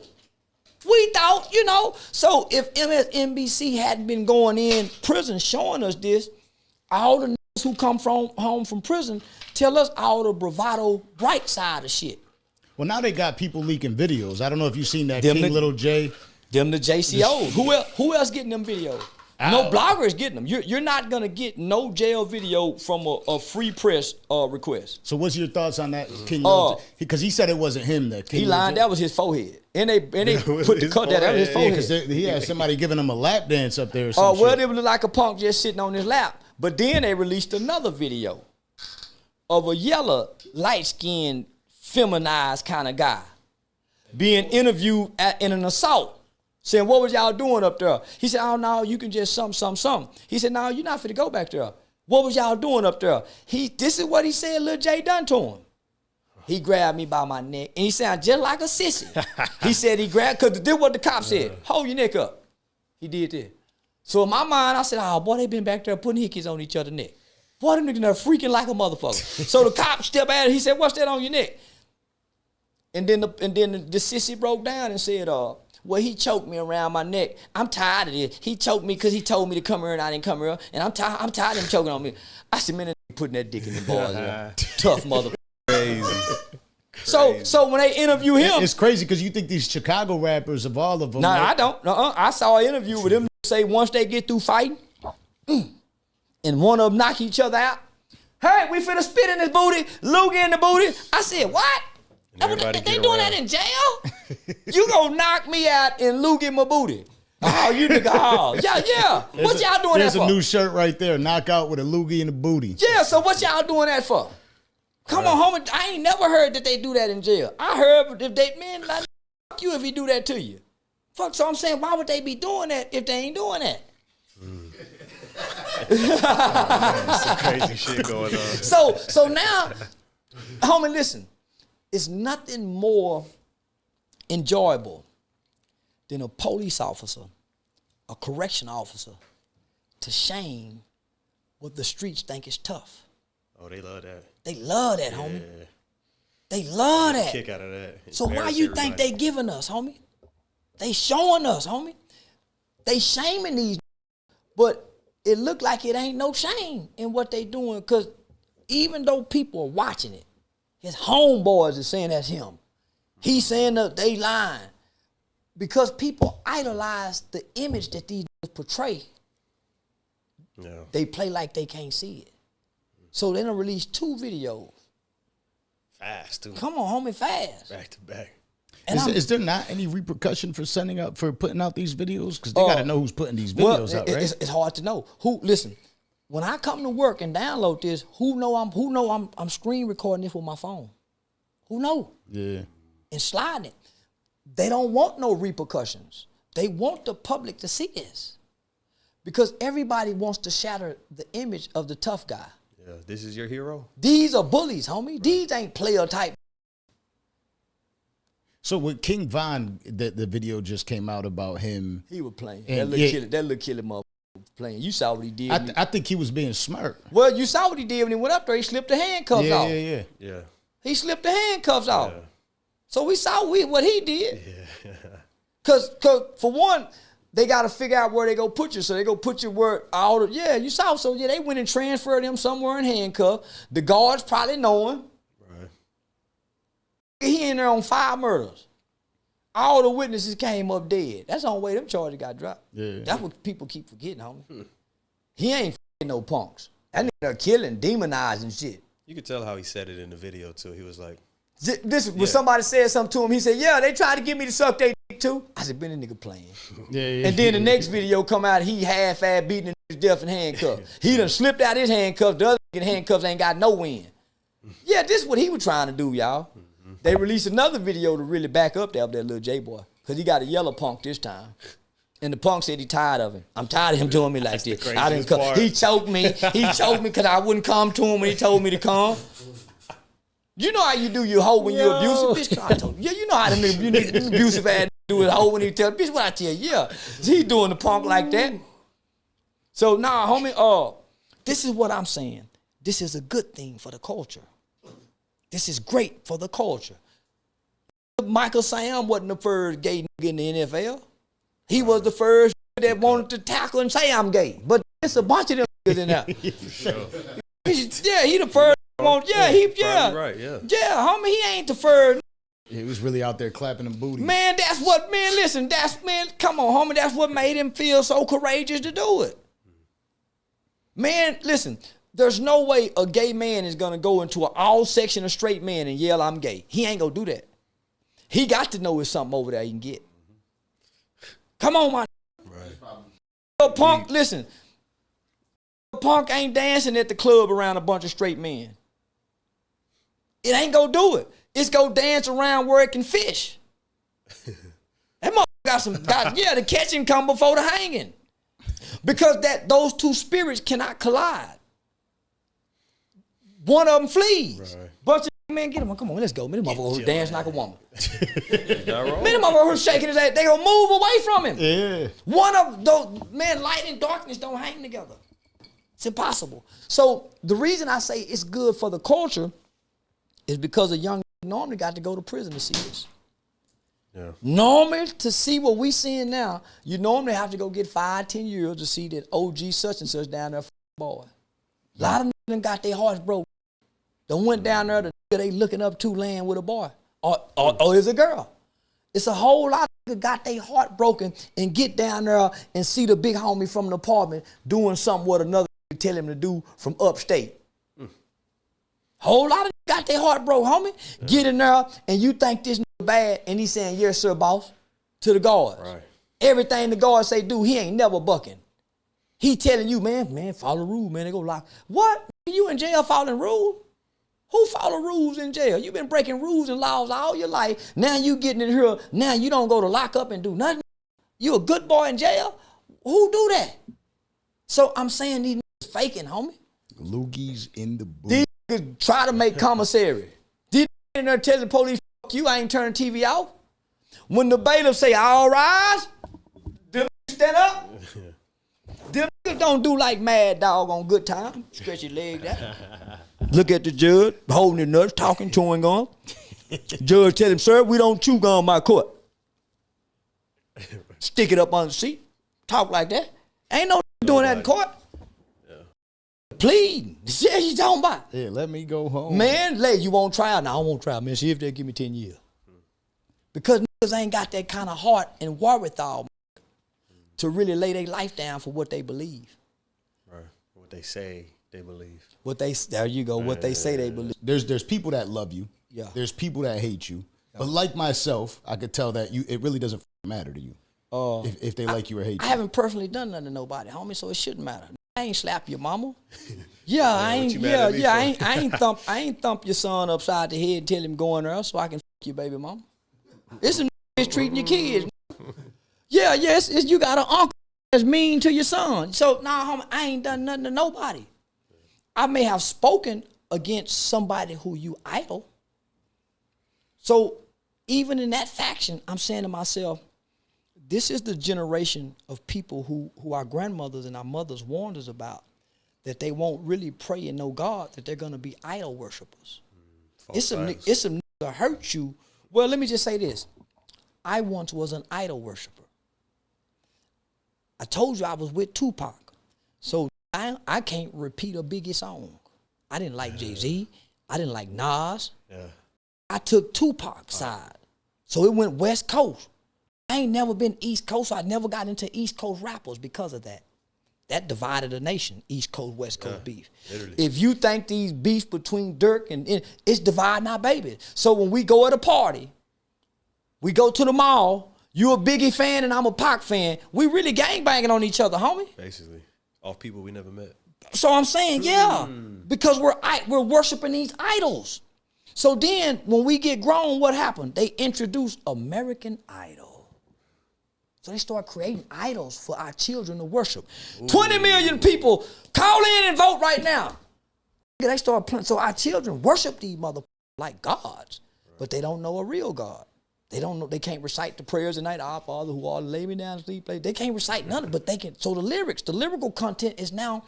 We thought, so if MSNBC hadn't been going in prison showing us this, all the niggas who come home from prison tell us all the bravado bright side of shit. Well, now they got people leaking videos. I don't know if you've seen that King Little J. Them the JCOs. Who else getting them videos? No bloggers getting them. You're not gonna get no jail video from a free press request. So what's your thoughts on that, King Little J? Because he said it wasn't him that King he lied. That was his forehead, and they put the cut that was his forehead. Because he had somebody giving him a lap dance up there. Or some well, shit. it looked like a punk just sitting on his lap. But then they released another video of a yellow, light-skinned, feminized kind of guy being interviewed in an assault. Saying, what was y'all doing up there? He said, oh, no, you can just something. He said, no, you're not fit to go back there. What was y'all doing up there? This is what he said Lil J done to him. He grabbed me by my neck, and he sounded just like a sissy. He said he grabbed, because this is what the cop said. Hold your neck up. He did that. So in my mind, I said, oh, boy, they been back there putting hickeys on each other's neck. Boy, them niggas are freaking like a motherfucker. So the cop stepped at it. He said, what's that on your neck? And then the sissy broke down and said, well, he choked me around my neck. I'm tired of this. He choked me because he told me to come here and I didn't come here. And I'm tired of him choking on me. I said, man, that putting that dick in the balls. Tough motherfucker. Crazy. So when they interview him. It's crazy because you think these Chicago rappers, of all of them. Nah, I don't. I saw an interview with them say once they get through fighting and one of them knock each other out. Hey, we finna spit in his booty, loogie in the booty. I said, what? They doing that in jail? You gonna knock me out and loogie my booty? Oh, you nigga, oh. Yeah. What y'all doing that for? There's a new shirt right there, knockout with a loogie in the booty. Yeah, so what y'all doing that for? Come on, homie, I ain't never heard that they do that in jail. I heard if they, man, like, fuck you if he do that to you. Fuck, so I'm saying, why would they be doing that if they ain't doing that? Some crazy shit going on. So now, homie, listen. It's nothing more enjoyable than a police officer, a correction officer, to shame what the streets think is tough. Oh, they love that. They love that, homie. They love that. Kick out of that. So why you think they giving us, homie? They showing us, homie. They shaming these, but it look like it ain't no shame in what they doing, because even though people are watching it, his homeboys are saying that's him. He's saying that they lying. Because people idolize the image that these portray. Yeah. They play like they can't see it. So they done released 2 videos. Fast, too. Come on, homie, fast. Back to back. Is there not any repercussion for putting out these videos? Because they got to know who's putting these videos out, right? It's hard to know. Listen, when I come to work and download this, who know I'm screen recording this with my phone? Who know? Yeah. And sliding it. They don't want no repercussions. They want the public to see this. Because everybody wants to shatter the image of the tough guy. Yeah, this is your hero? These are bullies, homie. Right. These ain't player type. So with King Von, the video just came out about him. He was playing. That little killer motherfucker playing. You saw what he did. I think he was being smart. Well, you saw what he did when he went up there. He slipped the handcuffs off. Yeah. He slipped the handcuffs off. So we saw what he did. Yeah. Cause for one, they got to figure out where they go put you. So they go put you where you saw. So they went and transferred him somewhere in handcuffs. The guards probably knowing. Right. He in there on 5 murders. All the witnesses came up dead. That's the only way them charges got dropped. Yeah. That's what people keep forgetting, homie. He ain't f***ing no punks. That nigga killing, demonizing shit. You could tell how he said it in the video too. He was like, When somebody said something to him, he said, yeah, they tried to get me to suck their dick too. I said, been a nigga playing. Yeah. And then the next video come out, he half-ass beating the niggas death in handcuffs. He done slipped out his handcuffs. The other nigga handcuffs ain't got no wind. Yeah, this is what he was trying to do, y'all. They released another video to really back up that little J-boy. Because he got a yellow punk this time. And the punk said he tired of him. I'm tired of him doing me like this. I didn't come. He choked me. He choked me because I wouldn't come to him when he told me to come. You know how you do your hoe when you're abusive? Bitch, I told you. Yeah, you know how the abusive ass do his hoe when he tell bitch what I tell you. Yeah. He doing the punk like that. So nah, homie, this is what I'm saying. This is a good thing for the culture. This is great for the culture. Michael Sam wasn't the first gay nigga in the NFL. He was the first that wanted to tackle and say I'm gay. But it's a bunch of them niggas in there. Yeah, he the first. Right, yeah, homie, he ain't the first. He was really out there clapping them booties. Man, listen, come on, homie, that's what made him feel so courageous to do it. Man, listen, there's no way a gay man is gonna go into an all section of straight men and yell, I'm gay. He ain't gonna do that. He got to know there's something over there he can get. Come on, my right. Punk, listen. Punk ain't dancing at the club around a bunch of straight men. It ain't gonna do it. It's gonna dance around where it can fish. That motherfucker got the catching come before the hanging. Because those two spirits cannot collide. One of them flees. Right. Bunch of men, get him. Come on, let's go. Man, this motherfucker dance like a woman. Man, the motherfucker shaking his ass. They gonna move away from him. Yeah. One of those, man, light and darkness don't hang together. It's impossible. So the reason I say it's good for the culture is because a young normally got to go to prison to see this. Yeah. Normally, to see what we seeing now, you normally have to go get 5-10 years to see that OG such and such down there boy. A lot of them got their hearts broke. They went down there, they looking up to laying with a boy. Or is a girl. It's a whole lot of niggas got their heart broken and get down there and see the big homie from the apartment doing something what another tell him to do from upstate. Whole lot of got their heart broke, homie. Yeah. Get in there and you think this nigga bad and he's saying, yes, sir, boss, to the guards. Right. Everything the guards say do, he ain't never bucking. He telling you, man, follow the rule, man. They go lock. What? You in jail following rules? Who follow rules in jail? You been breaking rules and laws all your life. Now you getting in here. Now you don't go to lock up and do nothing. You a good boy in jail? Who do that? So I'm saying these niggas faking, homie. Loogies in the booth. These niggas try to make commissary. These niggas in there tell the police, fuck you, I ain't turning TV off. When the bailiff say, all rise, them niggas stand up. Them niggas don't do like Mad Dog on Good Time. Stretch your legs out. Look at the judge, holding his nuts, talking, chewing gum. Judge tell him, sir, we don't chew gum in my court. Stick it up on the seat. Talk like that. Ain't no doing that in court. Yeah. Pleading. Yeah, you talking about? Yeah, let me go home. Man, you won't trial? No, I won't trial, man. See if they give me 10 years. Because niggas ain't got that kind of heart and wherewithal to really lay their life down for what they believe. Right. What they say they believe. There you go. What they say they believe. There's people that love you. Yeah. There's people that hate you. Yeah. But like myself, I could tell that it really doesn't matter to you. If they like you or hate you. I haven't personally done nothing to nobody, homie, so it shouldn't matter. I ain't slap your mama. Yeah, I ain't thump your son upside the head and tell him go in there so I can fuck your baby mama. It's some treating your kids. Yes, you got an uncle that's mean to your son. So homie, I ain't done nothing to nobody. I may have spoken against somebody who you idol. So even in that faction, I'm saying to myself, this is the generation of people who our grandmothers and our mothers warned us about, that they won't really pray and know God, that they're going to be idol worshipers. It's some niggas that hurt you. Well, let me just say this. I once was an idol worshiper. I told you I was with Tupac. So I can't repeat a Biggie song. I didn't like Jay-Z. I didn't like Nas. Yeah. I took Tupac's side. So it went West Coast. I ain't never been East Coast, so I never got into East Coast rappers because of that. That divided the nation, East Coast, West Coast beef. Literally. If you think these beefs between Dirk and it's dividing our babies. So when we go at a party, we go to the mall, you a Biggie fan and I'm a Pac fan, we really gangbanging on each other, homie. Basically, off people we never met. So I'm saying, yeah, because we're worshiping these idols. So then when we get grown, what happened? They introduced American Idol. So they start creating idols for our children to worship. Ooh. 20 million people call in and vote right now. They start playing. So our children worship these motherfuckers like gods, but they don't know a real God. They don't know. They can't recite the prayers at night. Our Father who art, lay me down to sleep. They can't recite none of it, but they can. So the lyrical content is now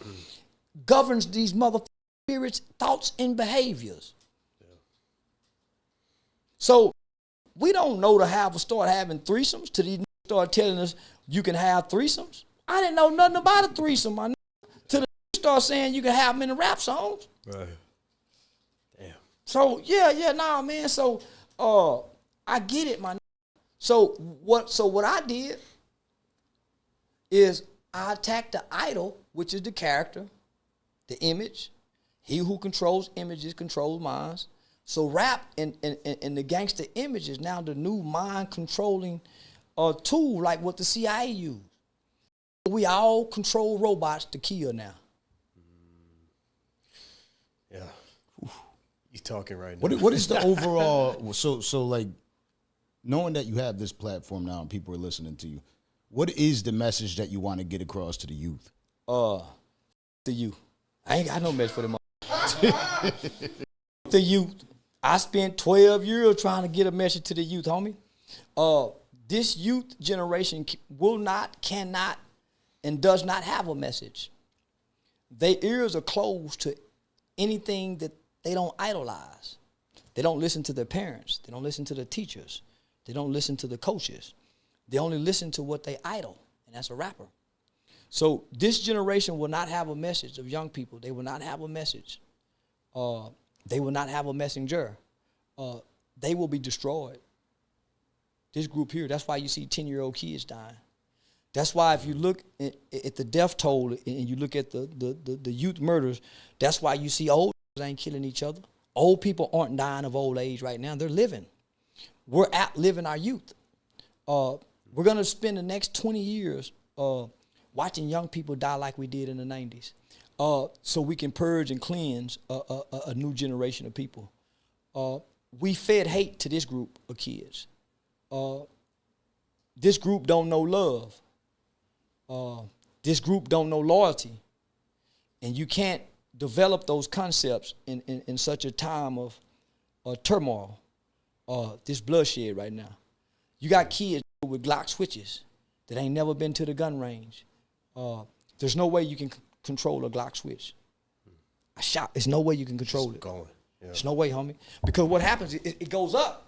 governs these motherfuckers' spirits, thoughts, and behaviors. Yeah. So we don't know to start having threesomes to these. Start telling us you can have threesomes. I didn't know nothing about a threesome. I till the start saying you can have them in the rap songs. Right. Damn. So nah, man. So I get it, man. So what I did is I attacked the idol, which is the character, the image. He who controls images controls minds. So rap and the gangster image is now the new mind controlling tool, like what the CIA used. We all control robots to kill now. Yeah. You're talking right now. What is the overall, so like, knowing that you have this platform now and people are listening to you, what is the message that you want to get across to the youth? The youth. I ain't got no message for them. The youth. I spent 12 years trying to get a message to the youth, homie. This youth generation will not, cannot, and does not have a message. Their ears are closed to anything that they don't idolize. They don't listen to their parents. They don't listen to the teachers. They don't listen to the coaches. They only listen to what they idol, and that's a rapper. So this generation will not have a message of young people. They will not have a message. They will not have a messenger. They will be destroyed. This group here, that's why you see 10-year-old kids dying. That's why if you look at the death toll and you look at the youth murders, that's why you see old people ain't killing each other. Old people aren't dying of old age right now. They're living. We're outliving our youth. We're going to spend the next 20 years watching young people die like we did in the 90s so we can purge and cleanse a new generation of people. We fed hate to this group of kids. This group don't know love. This group don't know loyalty. And you can't develop those concepts in such a time of turmoil, this bloodshed right now. You got kids with Glock switches that ain't never been to the gun range. There's no way you can control a Glock switch. I shot. There's no way you can control it. Going. Yeah. There's no way, homie. Because what happens, it goes up.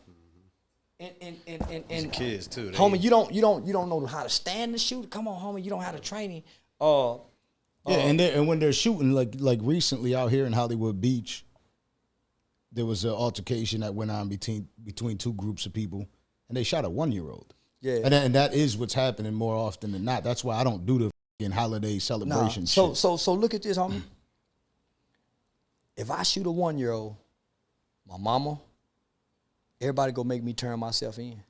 And kids too. Homie, you don't know how to stand and shoot. Come on, homie, you don't have the training. And when they're shooting, like recently out here in Hollywood Beach, there was an altercation that went on between two groups of people, and they shot a 1-year-old. Yeah, and that is what's happening more often than not. That's why I don't do the fucking holiday celebration shit. So look at this, homie. If I shoot a 1-year-old, my mama, everybody gonna make me turn myself in.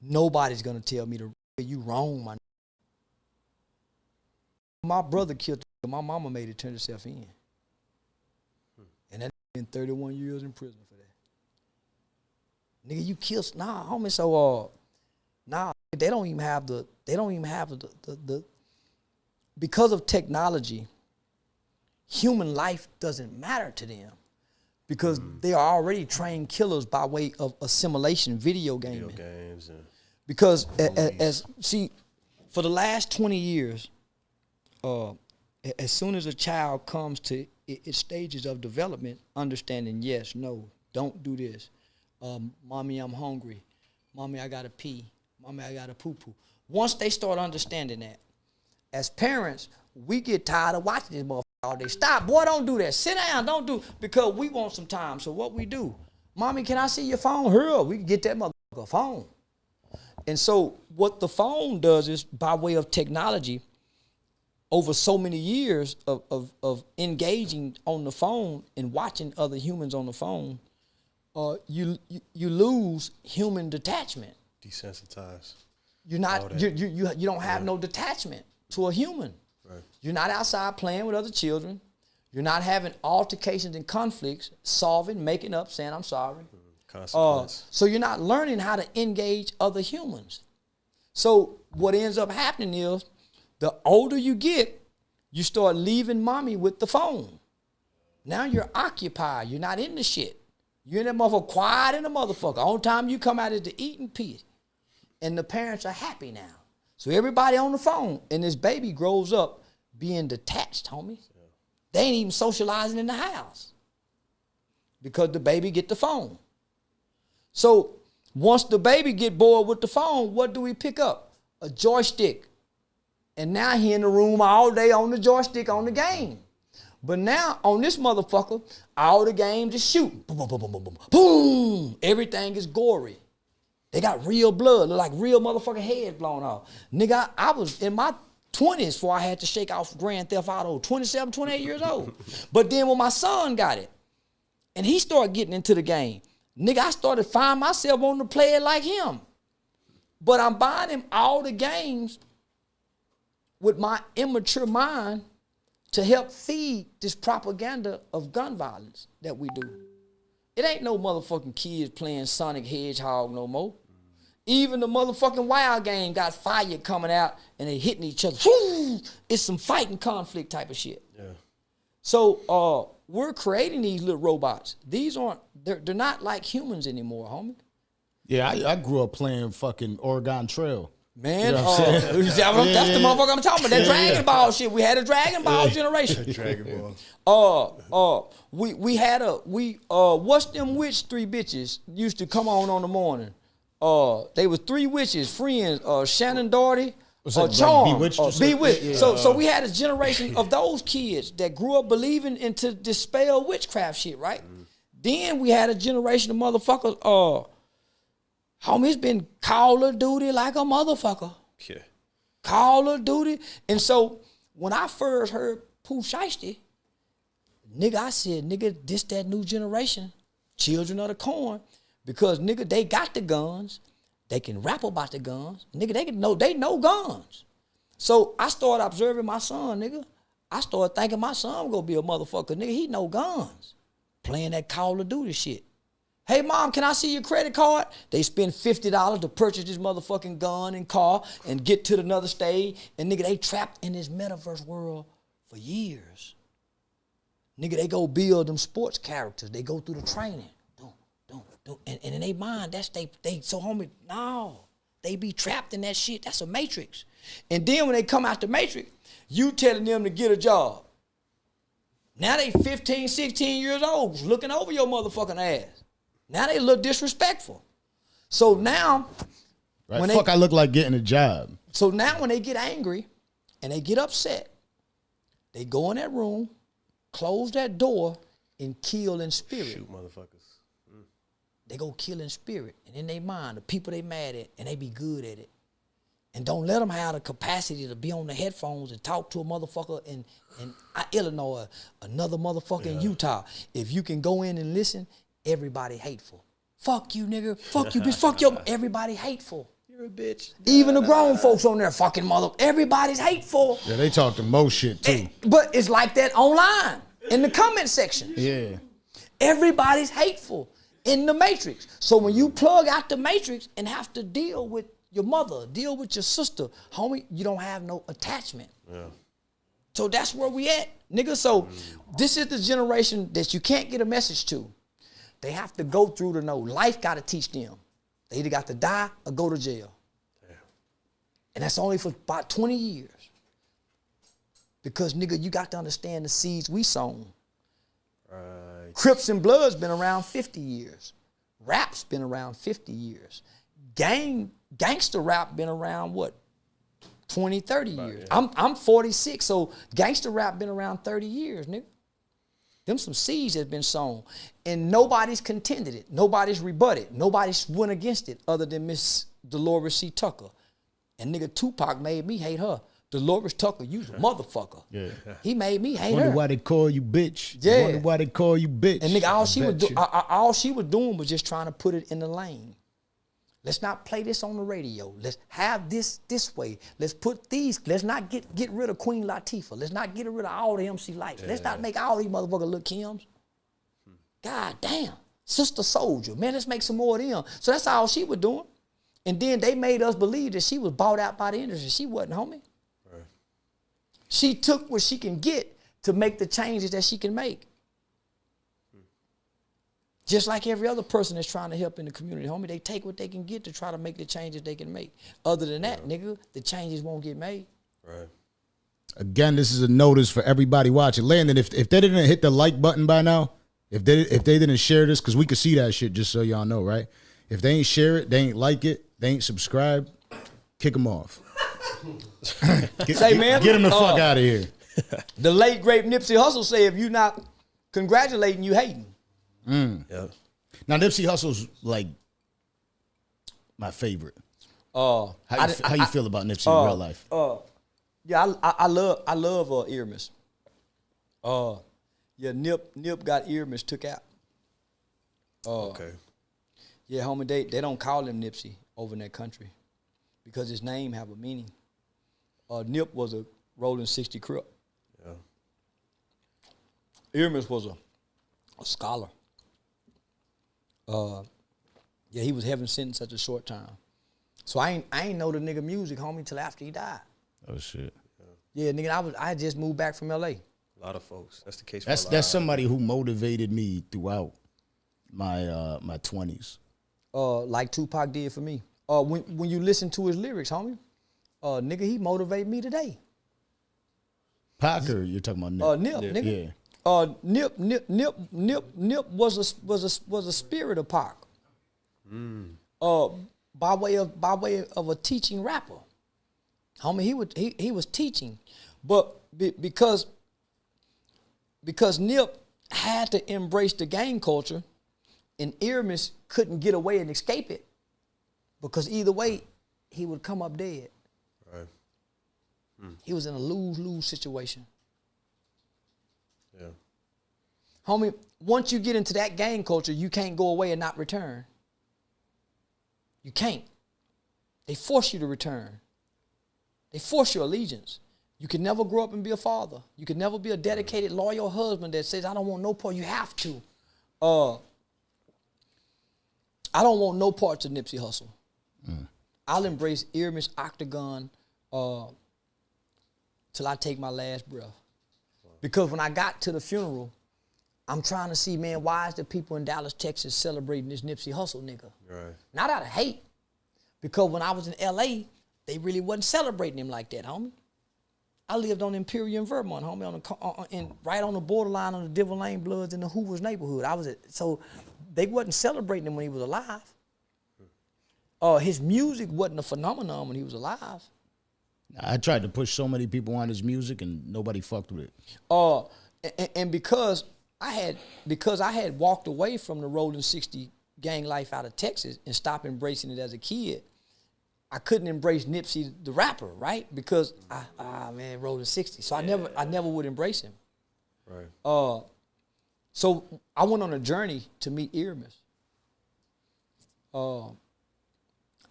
Nobody's gonna tell me you wrong, my. My brother killed. My mama made it turn herself in, and that been 31 years in prison for that. Nigga, you killed. Nah, homie. So nah, they don't even have the. Because of technology, human life doesn't matter to them. Because they are already trained killers by way of assimilation, video gaming. Video games. And because for the last 20 years, as soon as a child comes to its stages of development, understanding yes, no, don't do this. Mommy, I'm hungry. Mommy, I gotta pee. Mommy, I gotta poo-poo. Once they start understanding that, as parents, we get tired of watching this motherfucker all day. Stop, boy, don't do that. Sit down, don't do, because we want some time. So what we do, Mommy, can I see your phone? Hurry, we can get that mother a phone. And so what the phone does is, by way of technology, over so many years of engaging on the phone and watching other humans on the phone, you lose human detachment. Desensitized. You're not you don't have no detachment to a human. Right. You're not outside playing with other children. You're not having altercations and conflicts, solving, making up, saying I'm sorry. Consequence. So you're not learning how to engage other humans. So what ends up happening is, the older you get, you start leaving mommy with the phone. Now you're occupied. You're not in the shit. You're in that motherfucker, quiet in the motherfucker. Only time you come out is to eat and pee. And the parents are happy now. So everybody on the phone, and this baby grows up being detached, homie. Yeah. They ain't even socializing in the house because the baby get the phone. So once the baby get bored with the phone, what do we pick up? A joystick. And now he in the room all day on the joystick on the game. But now on this motherfucker, all the games is shooting. Boom, boom, boom, boom, boom, boom. Boom. Everything is gory. They got real blood, look like real motherfucking heads blown off. Nigga, I was in my 20s before I had to shake off Grand Theft Auto, 27, 28 years old. But then when my son got it, and he started getting into the game, nigga, I started finding myself wanting to play it like him. But I'm buying him all the games with my immature mind to help feed this propaganda of gun violence that we do. It ain't no motherfucking kids playing Sonic Hedgehog no more. Even the motherfucking Wild game got fire coming out and they hitting each other. It's some fighting conflict type of shit. Yeah. So we're creating these little robots. These aren't, they're not like humans anymore, homie. Yeah, I grew up playing fucking Oregon Trail. Man, you know that's the motherfucker I'm talking about. That Dragon Ball shit. We had a Dragon Ball generation. Dragon Ball. We had what's them witch three bitches used to come on the morning. They was three witches, friends, Shannon Doherty, Charm, Bewitched. Yeah. So we had a generation of those kids that grew up believing into dispel witchcraft shit, right? Then we had a generation of motherfuckers, homie, it's been Call of Duty like a motherfucker. Yeah. Call of Duty. And so when I first heard Pooh Shiesty, nigga, I said, nigga, this that new generation, children of the corn, because nigga, they got the guns. They can rap about the guns. Nigga, they know guns. So I started observing my son, nigga. I started thinking my son gonna be a motherfucker. Nigga, he know guns. Playing that Call of Duty shit. Hey, mom, can I see your credit card? They spend $50 to purchase this motherfucking gun and car and get to another stage. And nigga, they trapped in this metaverse world for years. Nigga, they go build them sports characters. They go through the training. And in their mind, that's they so homie, no. They be trapped in that shit. That's a matrix. And then when they come out the matrix, you telling them to get a job. Now they 15, 16 years old looking over your motherfucking ass. Now they look disrespectful. So now, right, when I look like getting a job. So now when they get angry and they get upset, they go in that room, close that door, and kill in spirit. Shoot motherfuckers. They go kill in spirit. And in their mind, the people they mad at, and they be good at it. And don't let them have the capacity to be on the headphones and talk to a motherfucker in Illinois, another motherfucker in Utah. If you can go in and listen, everybody hateful. Fuck you, nigga. Fuck you, bitch. Fuck your. Everybody hateful. You're a bitch. Even the grown folks on there, fucking mother. Everybody's hateful. Yeah, they talk the most shit too. But it's like that online in the comment section. Yeah. Everybody's hateful in the matrix. So when you plug out the matrix and have to deal with your mother, deal with your sister, homie, you don't have no attachment. Yeah. So that's where we at, nigga. So this is the generation that you can't get a message to. They have to go through to know. Life got to teach them. They either got to die or go to jail. Damn. And that's only for about 20 years. Because, nigga, you got to understand the seeds we sown. Right. Crips and Bloods been around 50 years. Rap's been around 50 years. Gangster rap been around, what, 20, 30 years. Yeah. I'm 46, so gangster rap been around 30 years, nigga. Them some seeds that's been sown. And nobody's contended it. Nobody's rebutted. Nobody's went against it other than Miss Dolores C. Tucker. And nigga Tupac made me hate her. Dolores Tucker, you a motherfucker. Yeah. He made me hate her. Wonder why they call you bitch. Yeah. Wonder why they call you bitch. And nigga, all she was doing was just trying to put it in the lane. Let's not play this on the radio. Let's have this way. Let's put these. Let's not get rid of Queen Latifah. Let's not get rid of all the MC Lights. Let's not make all these motherfuckers look Kims. God damn. Sister Soldier. Man, let's make some more of them. So that's all she was doing. And then they made us believe that she was bought out by the industry. She wasn't, homie. Right. She took what she can get to make the changes that she can make. Just like every other person that's trying to help in the community, homie, they take what they can get to try to make the changes they can make. Other than that, nigga, the changes won't get made. Right. Again, this is a notice for everybody watching. Landon, if they didn't hit the like button by now, if they didn't share this, because we could see that shit, just so y'all know, right? If they ain't share it, they ain't like it, they ain't subscribe, kick them off. Get them the fuck out of here. The late, great Nipsey Hussle say, if you not congratulating, you hating. Yeah. Now Nipsey Hussle's like my favorite. How you feel about Nipsey in real life? Yeah, I love Earmus. Yeah, Nip got Earmus took out. Okay. Yeah, homie, they don't call him Nipsey over in that country because his name have a meaning. Nip was a Rolling 60 Crip. Yeah. Earmus was a scholar. Yeah, he was heaven sent in such a short time. So I ain't know the nigga music, homie, till after he died. Oh shit. Yeah, nigga, I just moved back from LA. A lot of folks. That's the case. That's somebody who motivated me throughout my my 20s. Like Tupac did for me. When you listen to his lyrics, homie, nigga, he motivated me today. Pac, or you're talking about Nip? Nip, nigga. Yeah. Nip was a spirit of Pac. By way of a teaching rapper. Homie, he was teaching, but because Nip had to embrace the gang culture, and Earmus couldn't get away and escape it, because either way he would come up dead. Right. He was in a lose-lose situation. Yeah. Homie, once you get into that gang culture, you can't go away and not return. You can't. They force you to return. They force your allegiance. You can never grow up and be a father. You can never be a dedicated, loyal husband that says, I don't want no part. You have to. I don't want no parts of Nipsey Hussle. I'll embrace Earmus Octagon till I take my last breath. Because when I got to the funeral, I'm trying to see, man, why is the people in Dallas, Texas celebrating this Nipsey Hussle nigga? Right. Not out of hate. Because when I was in LA, they really wasn't celebrating him like that, homie. I lived on Imperial, Vermont, homie, right on the borderline of the Devil Lane Bloods in the Hoover's neighborhood. So they wasn't celebrating him when he was alive. His music wasn't a phenomenon when he was alive. I tried to push so many people on his music and nobody fucked with it. And because I had walked away from the Rolling 60 gang life out of Texas and stopped embracing it as a kid, I couldn't embrace Nipsey the rapper, right? Because man, Rolling 60. So I never would embrace him. Right. So I went on a journey to meet Earmus.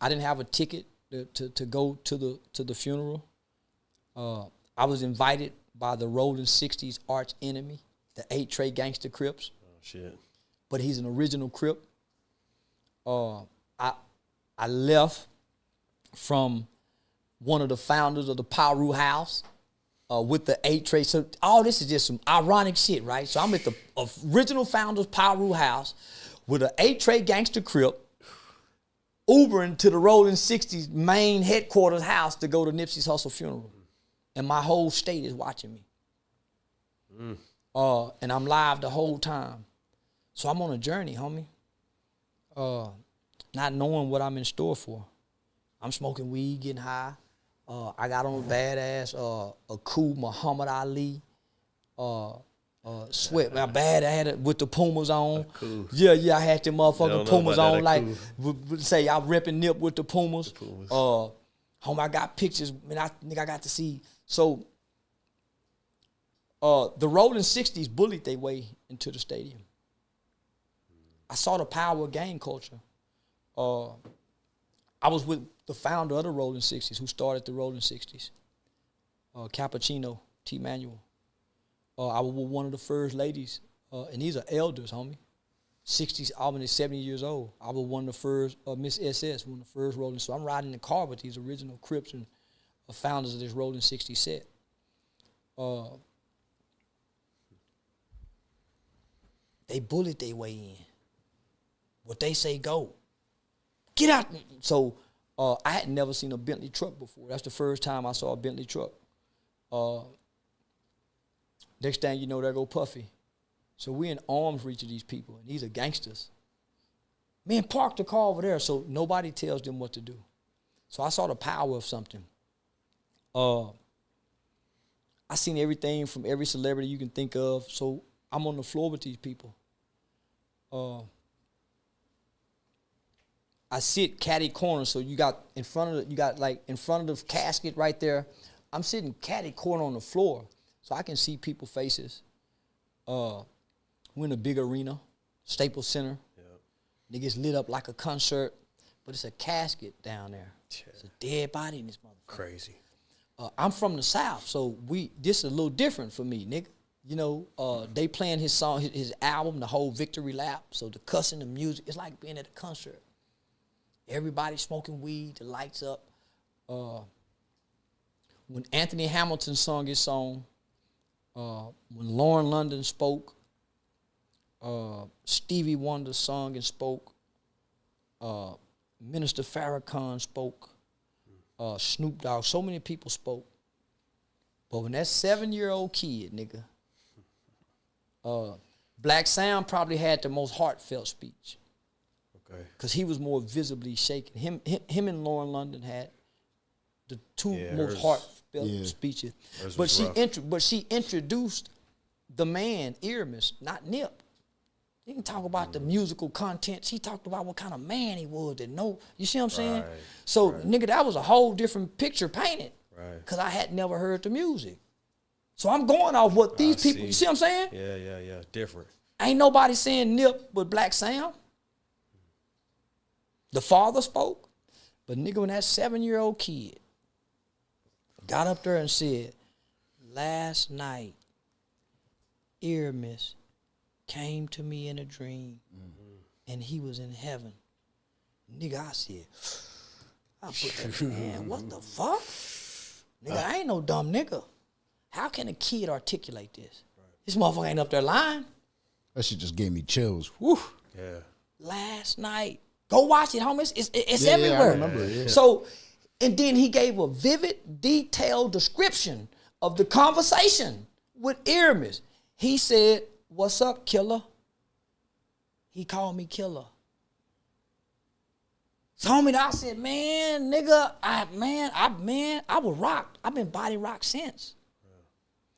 I didn't have a ticket to go to the funeral. I was invited by the Rolling 60s arch enemy, the 8 Trey Gangster Crips. Oh shit. But he's an original Crip. I left from one of the founders of the Paru House with the 8 Trey. So all this is just some ironic shit, right? So I'm at the original founders Paru House with an 8 Trey Gangster Crip, Ubering to the Rolling 60s main headquarters house to go to Nipsey's Hussle funeral. And my whole state is watching me. And I'm live the whole time. So I'm on a journey, homie. Not knowing what I'm in store for. I'm smoking weed, getting high. I got on a badass, a cool Muhammad Ali Sweat, man, bad. I had it with the Pumas on. Cool. Yeah, I had them motherfucking Pumas on. Like, cool. say I repping Nip with the Pumas. Home, I got pictures. Man, I got to see. So, the Rolling 60s bullied their way into the stadium. I saw the power of gang culture. I was with the founder of the Rolling 60s, who started the Rolling 60s, Cappuccino T. Manuel. I was with one of the first ladies, and these are elders, homie. 60s, Albany, 70 years old. I was one of the first, Miss SS, one of the first Rolling. So I'm riding in the car with these original Crips and founders of this Rolling 60 set. They bullied their way in. What they say, go. Get out. So I had never seen a Bentley truck before. That's the first time I saw a Bentley truck. Next thing you know, there go Puffy. So we in arm's reach of these people, and these are gangsters. Man, park the car over there so nobody tells them what to do. So I saw the power of something. I seen everything from every celebrity you can think of. So I'm on the floor with these people. I sit catty corner, so you got in front of the casket right there. I'm sitting catty corner on the floor, so I can see people's faces. We're in a big arena, Staples Center. Yep. Niggas lit up like a concert, but it's a casket down there. Yeah. It's a dead body in this motherfucker. Crazy. I'm from the South, so this is a little different for me, nigga. You know, they playing his song, his album, the whole Victory Lap. So the cussing, the music, it's like being at a concert. Everybody smoking weed, the lights up. When Anthony Hamilton sung his song, when Lauren London spoke, Stevie Wonder sung and spoke, Minister Farrakhan spoke, Snoop Dogg, so many people spoke. But when that 7-year-old kid, nigga, Black Sam probably had the most heartfelt speech. Okay. Because he was more visibly shaken. Him and Lauren London had the two most heartfelt speeches. But she introduced the man, Earmus, not Nip. He can talk about the musical content. She talked about what kind of man he was that you see what I'm saying? Right. So, nigga, that was a whole different picture painted. Right. Because I had never heard the music. So I'm going off what these people, you see what I'm saying? Yeah, different. Ain't nobody saying Nip but Black Sam. The father spoke. But nigga, when that 7-year-old kid got up there and said, last night, Earmus came to me in a dream, and he was in heaven. Nigga, I said, I put that, man, what the fuck? Nigga, I ain't no dumb nigga. How can a kid articulate this? Right. This motherfucker ain't up there lying. That shit just gave me chills. Woo. Yeah. Last night. Go watch it, homies. It's everywhere. I remember it, yeah. So, and then he gave a vivid, detailed description of the conversation with Earmus. He said, what's up, killer? He called me killer. Told me that. I said, man, nigga, I was rocked. I've been body rocked since.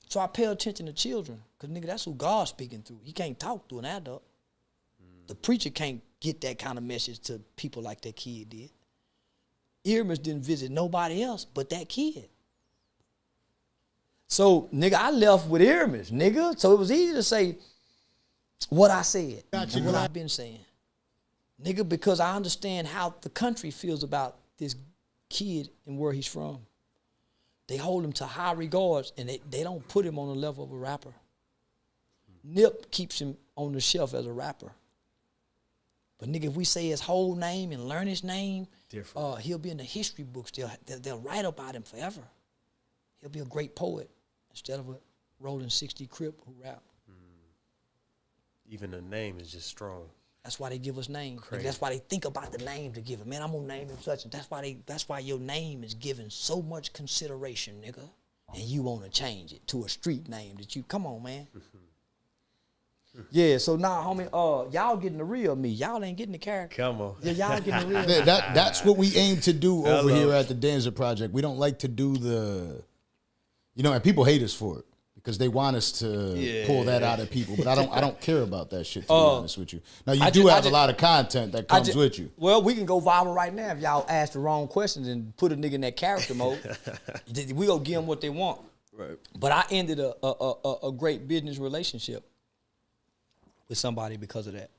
So I pay attention to children, because, nigga, that's who God's speaking through. He can't talk to an adult. The preacher can't get that kind of message to people like that kid did. Earmus didn't visit nobody else but that kid. So, nigga, I left with Earmus, nigga. So it was easy to say what I said and what I've been saying. Nigga, because I understand how the country feels about this kid and where he's from. They hold him to high regards, and they don't put him on the level of a rapper. Nip keeps him on the shelf as a rapper. But nigga, if we say his whole name and learn his name, he'll be in the history books. They'll write about him forever. He'll be a great poet instead of a Rolling 60 Crip who rap. Even the name is just strong. That's why they give us names. That's why they think about the name to give it. Man, I'm gonna name him such. And that's why your name is given so much consideration, nigga. And you wanna change it to a street name that you, come on, man. Yeah, so now, homie, y'all getting the real me. Y'all ain't getting the character. Come on. Yeah, y'all getting the real me. That's what we aim to do over here at the Danza Project. We don't like to do the, and people hate us for it. Because they want us to pull that out of people, but I don't care about that shit, to be honest with you. Now, you have a lot of content that comes with you. Well, we can go viral right now if y'all ask the wrong questions and put a nigga in that character mode. We gonna give them what they want. Right. But I ended a great business relationship with somebody because of that.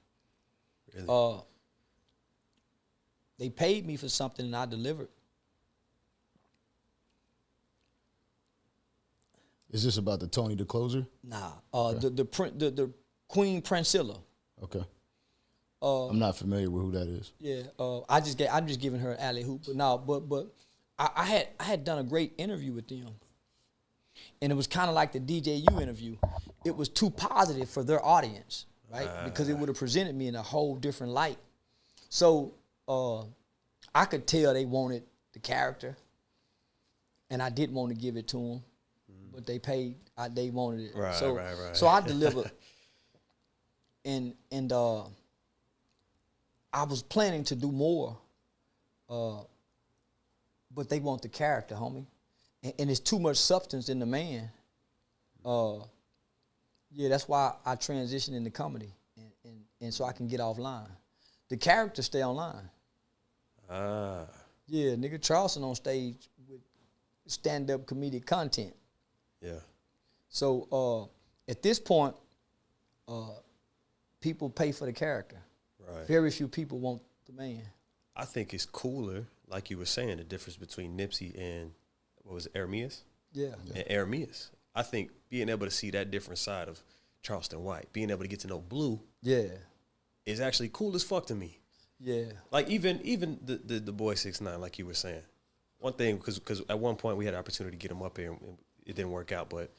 Really? They paid me for something and I delivered. Is this about the Tony the Closer? Nah, the Queen Priscilla. Okay. I'm not familiar with who that is. Yeah, I'm just giving her an alley hoop, but no, but I had done a great interview with them, and it was kind of like the DJU interview. It was too positive for their audience, right? Because it would have presented me in a whole different light. So I could tell they wanted the character, and I didn't want to give it to them. But they paid. They wanted it. Right, so, right. So I delivered, and I was planning to do more, but they want the character, homie, and it's too much substance in the man. Yeah, that's why I transitioned into comedy, and so I can get offline. The character stay online. Yeah, nigga, Charleston on stage with stand-up comedic content. Yeah. So at this point, people pay for the character. Right. Very few people want the man. I think it's cooler, like you were saying, the difference between Nipsey and what was it, Ermias? Yeah. And Ermias. I think being able to see that different side of Charleston White, being able to get to know Blue, is actually cool as fuck to me. Yeah. Like even the boy 6ix9ine, like you were saying. One thing, because at one point we had an opportunity to get him up here and it didn't work out, but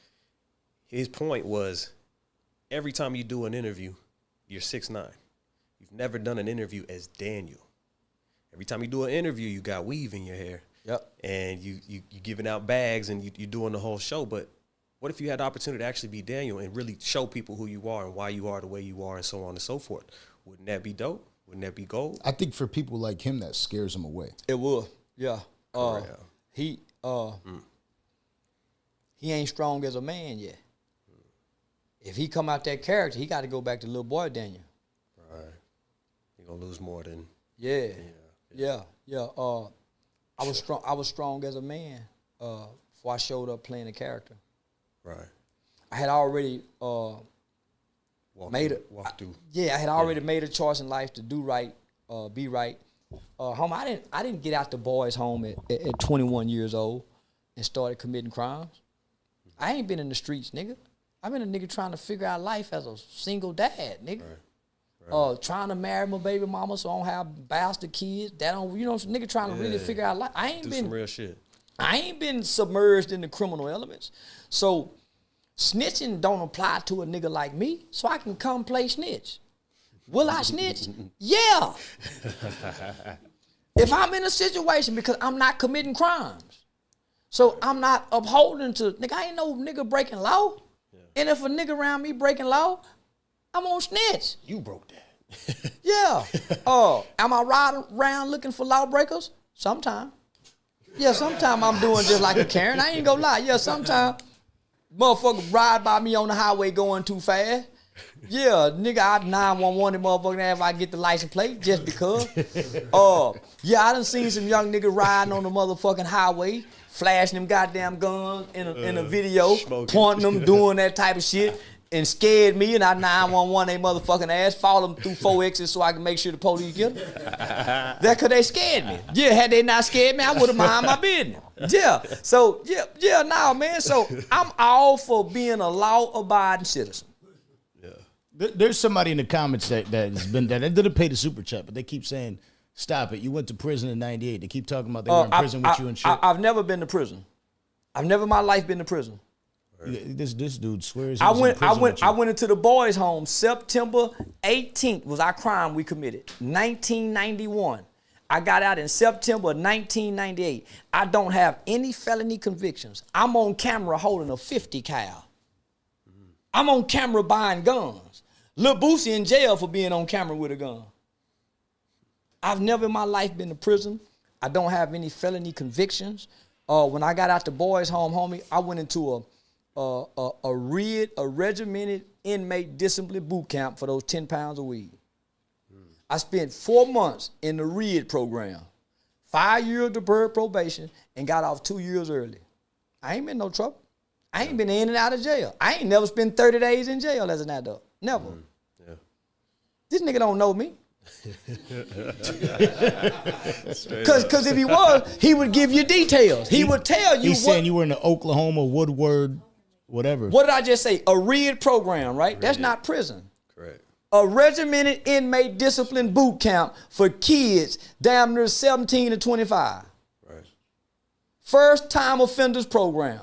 his point was every time you do an interview, you're 6ix9ine. You've never done an interview as Daniel. Every time you do an interview, you got weave in your hair. Yep. And you giving out bags and you doing the whole show. But what if you had the opportunity to actually be Daniel and really show people who you are and why you are the way you are and so on and so forth? Wouldn't that be dope? Wouldn't that be gold? I think for people like him, that scares him away. It would. Yeah. He ain't strong as a man yet. If he come out that character, he got to go back to little boy Daniel. Right. He gonna lose more than. Yeah. I was strong as a man before I showed up playing the character. Right. I had already made a choice in life to do right, be right. Home, I didn't get out the boys' home at 21 years old and started committing crimes. I ain't been in the streets, nigga. I've been a nigga trying to figure out life as a single dad, nigga. Right. Trying to marry my baby mama so I don't have bastard kids. Nigga trying to really figure out life. I ain't been some real shit. I ain't been submerged in the criminal elements. So snitching don't apply to a nigga like me, so I can come play snitch. Will I snitch? Yeah. If I'm in a situation because I'm not committing crimes. So I'm not upholding to, nigga, I ain't no nigga breaking law. Yeah. And if a nigga around me breaking law, I'm on snitch. You broke that. Yeah. Am I riding around looking for lawbreakers? Sometimes. Yeah, sometimes I'm doing just like a Karen. I ain't gonna lie. Yeah, sometimes motherfuckers ride by me on the highway going too fast. Yeah, nigga, I 911 the motherfucking if I get the license plate just because. Yeah, I done seen some young niggas riding on the motherfucking highway, flashing them goddamn guns in a video, pointing them, doing that type of shit, and scared me, and I 911 they motherfucking ass, follow them through 4 exits so I can make sure the police get them. That's because they scared me. Yeah, had they not scared me, I would have mind my business. Yeah, so, man. So I'm all for being a law-abiding citizen. There's somebody in the comments that didn't pay the super chat, but they keep saying, "Stop it! You went to prison in '98." They keep talking about they were in prison with you and shit. I've never been to prison. I've never in my life been to prison. This dude swears. I went into the boys' home September 18th was our crime we committed. 1991. I got out in September 1998. I don't have any felony convictions. I'm on camera holding a 50 cal. I'm on camera buying guns. Lil Boosie in jail for being on camera with a gun. I've never in my life been to prison. I don't have any felony convictions. When I got out the boys' home, homie, I went into a regimented inmate discipline boot camp for those 10 pounds of weed. I spent 4 months in the RID program, 5 years deferred probation, and got off 2 years early. I ain't been in no trouble. I ain't been in and out of jail. I ain't never spent 30 days in jail as an adult. Never. Yeah. This nigga don't know me. Cause if he was, he would give you details. He would tell you. He's saying you were in the Oklahoma Woodward, whatever. What did I just say? A RID program, right? That's not prison. Correct. A regimented inmate discipline boot camp for kids damn near 17 to 25. Right. First time offenders program.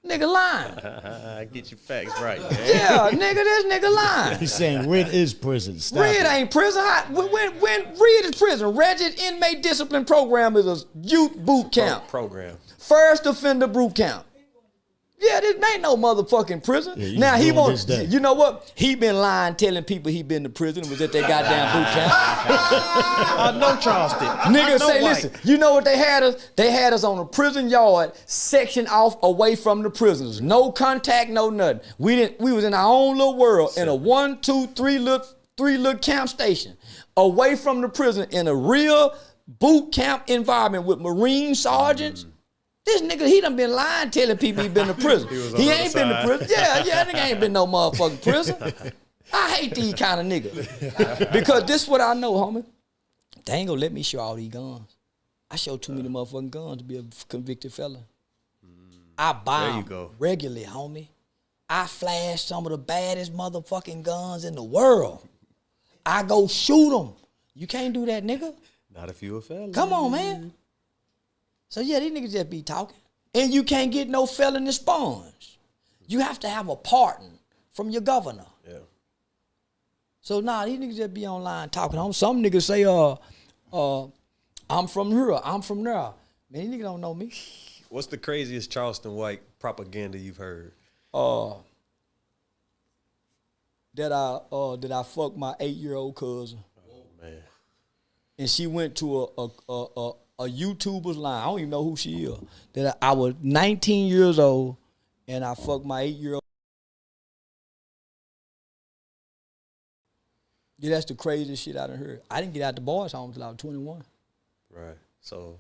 Nigga lying. Get your facts right, man. Yeah, nigga, this nigga lying. He's saying RID is prison. Stop RID it. ain't prison. When RID is prison, Registered Inmate Discipline Program is a youth boot camp. Program. First offender boot camp. Yeah, this ain't no motherfucking prison. Yeah, now he won't. day. You know what? He been lying, telling people he been to prison and was at that goddamn boot camp. I know Charleston. Niggas say, listen, you know what they had us? They had us on a prison yard, section off away from the prisoners. No contact, no nothing. We was in our own little world in a 1, 2, 3 little camp station, away from the prison in a real boot camp environment with Marine sergeants. This nigga, he done been lying, telling people he been to prison. He ain't been to prison. Yeah, nigga ain't been no motherfucking prison. I hate these kind of niggas. Because this is what I know, homie. They ain't gonna let me show all these guns. I show too many motherfucking guns to be a convicted felon. I buy them regularly, homie. I flash some of the baddest motherfucking guns in the world. I go shoot them. You can't do that, nigga. Not if you a felon. Come on, man. So yeah, these niggas just be talking. And you can't get no felony sponge. You have to have a pardon from your governor. Yeah. So nah, these niggas just be online talking. Some niggas say, I'm from here, I'm from there. Man, these niggas don't know me. What's the craziest Charleston White propaganda you've heard? That I fucked my 8-year-old cousin. Oh man. And she went to a YouTuber's line. I don't even know who she is. That I was 19 years old and I fucked my 8-year-old. Yeah, that's the craziest shit I done heard. I didn't get out the boys' home until I was 21. Right. So.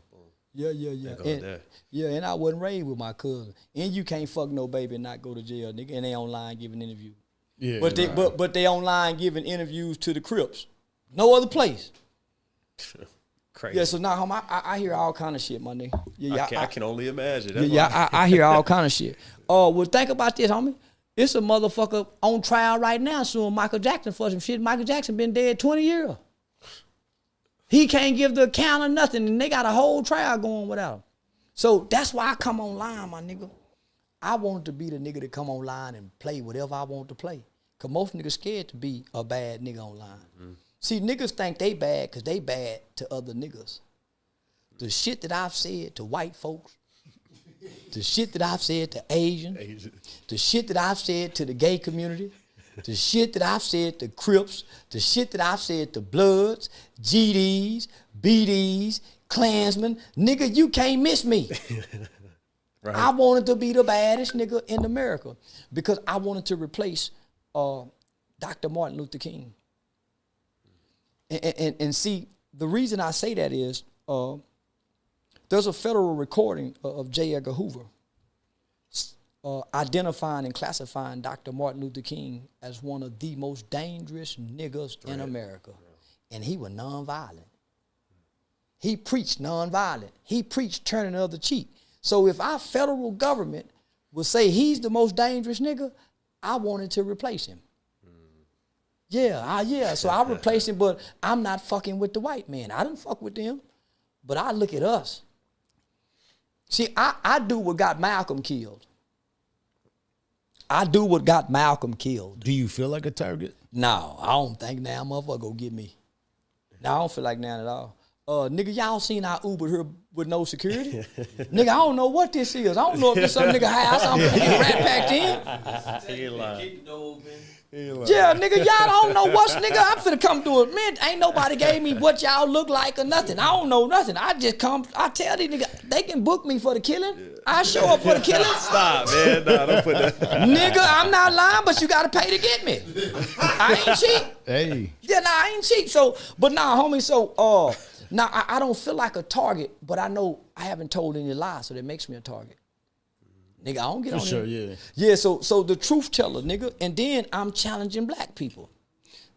Yeah. And I wasn't raised with my cousin. And you can't fuck no baby and not go to jail, nigga. And they online giving interviews. Yeah. But they online giving interviews to the Crips. No other place. Crazy. Yeah, so now, homie, I hear all kind of shit, my nigga. Yeah, I can only imagine. I hear all kind of shit. Well, think about this, homie. It's a motherfucker on trial right now suing Michael Jackson for some shit. Michael Jackson been dead 20 years. He can't give the account or nothing, and they got a whole trial going without him. So that's why I come online, my nigga. I want to be the nigga that come online and play whatever I want to play. Because most niggas scared to be a bad nigga online. Mm. See, niggas think they bad because they bad to other niggas. The shit that I've said to white folks, the shit that I've said to Asians, the shit that I've said to the gay community, the shit that I've said to Crips, the shit that I've said to Bloods, GDs, BDs, Klansmen, nigga, you can't miss me. Right. I wanted to be the baddest nigga in America because I wanted to replace Dr. Martin Luther King. And see, the reason I say that is there's a federal recording of J. Edgar Hoover identifying and classifying Dr. Martin Luther King as one of the most dangerous niggas in America. And he was nonviolent. He preached nonviolent. He preached turning the other cheek. So if our federal government would say he's the most dangerous nigga, I wanted to replace him. Yeah. So I replaced him, but I'm not fucking with the white man. I didn't fuck with them, but I look at us. See, I do what got Malcolm killed. I do what got Malcolm killed. Do you feel like a target? No, I don't think now motherfucker go get me. No, I don't feel like now at all. Nigga, y'all seen our Uber here with no security? Nigga, I don't know what this is. I don't know if it's some nigga house I'm finna get rat packed in. Yeah, nigga, y'all don't know what's, nigga, I'm finna come through it. Man, ain't nobody gave me what y'all look like or nothing. I don't know nothing. I just come, I tell these niggas, they can book me for the killing. I show up for the killing. Stop, man. Nah, don't put that. Nigga, I'm not lying, but you gotta pay to get me. I ain't cheap. Hey. Yeah, nah, I ain't cheap. So, but nah, homie, so now I don't feel like a target, but I know I haven't told any lies, so that makes me a target. Nigga, I don't get on sure, here. yeah. Yeah, so the truth teller, nigga, and then I'm challenging black people.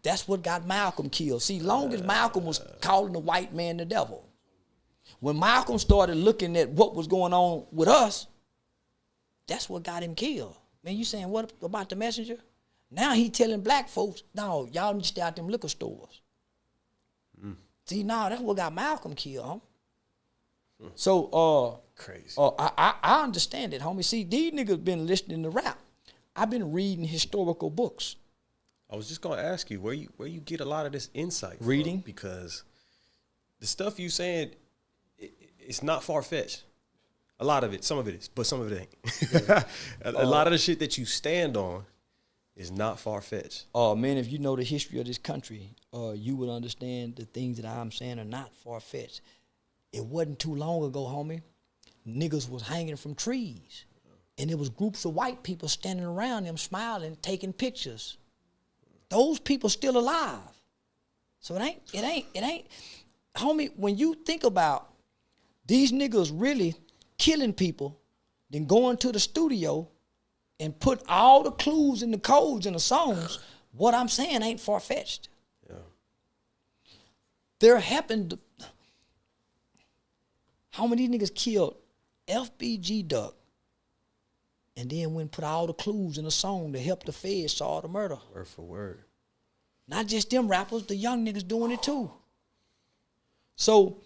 That's what got Malcolm killed. See, long as Malcolm was calling the white man the devil, when Malcolm started looking at what was going on with us, that's what got him killed. Man, you saying what about the messenger? Now he telling black folks, no, y'all need to stay out them liquor stores. See, now that's what got Malcolm killed, huh? So, crazy. I understand it, homie. See, these niggas been listening to rap. I've been reading historical books. I was just gonna ask you where you get a lot of this insight Reading? from, because the stuff you saying, it's not far-fetched. A lot of it, some of it is, but some of it ain't. a lot of the shit that you stand on is not far-fetched. Oh, man, if you know the history of this country, you would understand the things that I'm saying are not far-fetched. It wasn't too long ago, homie. Niggas was hanging from trees. And there was groups of white people standing around them smiling, taking pictures. Those people still alive. So it ain't. Homie, when you think about these niggas really killing people, then going to the studio and put all the clues and the codes in the songs, what I'm saying ain't far-fetched. Yeah. There happened, how many niggas killed FBG Duck and then went and put all the clues in the song to help the feds solve the murder? Word for word. Not just them rappers, the young niggas doing it too. So,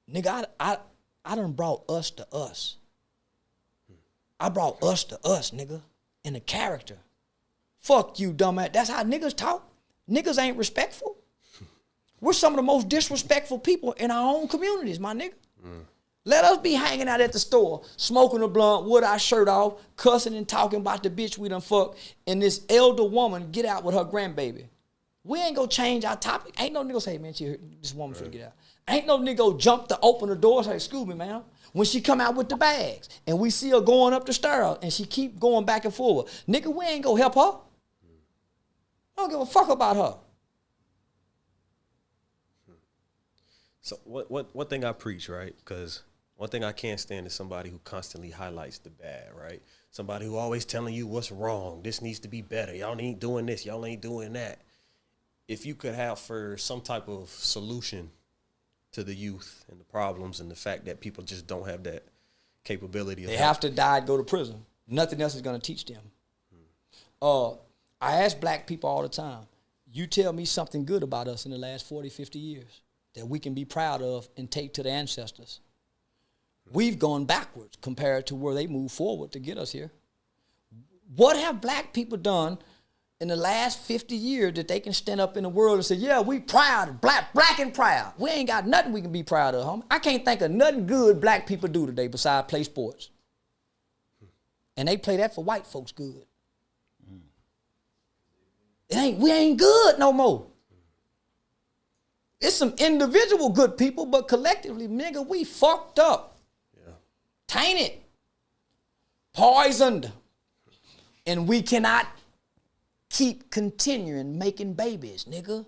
nigga, I done brought us to us. I brought us to us, nigga, in a character. Fuck you, dumbass. That's how niggas talk. Niggas ain't respectful. We're some of the most disrespectful people in our own communities, my nigga. Let us be hanging out at the store, smoking a blunt with our shirt off, cussing and talking about the bitch we done fucked, and this elder woman get out with her grandbaby. We ain't gonna change our topic. Ain't no nigga say, man, this woman finna get out. Ain't no nigga go jump to open the door and say, excuse me, ma'am. When she come out with the bags, and we see her going up the stairs, and she keep going back and forward. Nigga, we ain't gonna help her. I don't give a fuck about her. So one thing I preach, right? Because one thing I can't stand is somebody who constantly highlights the bad, right? Somebody who always telling you what's wrong. This needs to be better. Y'all ain't doing this. Y'all ain't doing that. If you could have for some type of solution to the youth and the problems and the fact that people just don't have that capability. They have to die and go to prison. Nothing else is going to teach them. I ask black people all the time, you tell me something good about us in the last 40, 50 years that we can be proud of and take to the ancestors. We've gone backwards compared to where they moved forward to get us here. What have black people done in the last 50 years that they can stand up in the world and say, yeah, we proud, black and proud. We ain't got nothing we can be proud of, homie. I can't think of nothing good black people do today besides play sports. And they play that for white folks good. We ain't good no more. It's some individual good people, but collectively, nigga, we fucked up. Yeah. Tainted. Poisoned. And we cannot keep continuing making babies, nigga.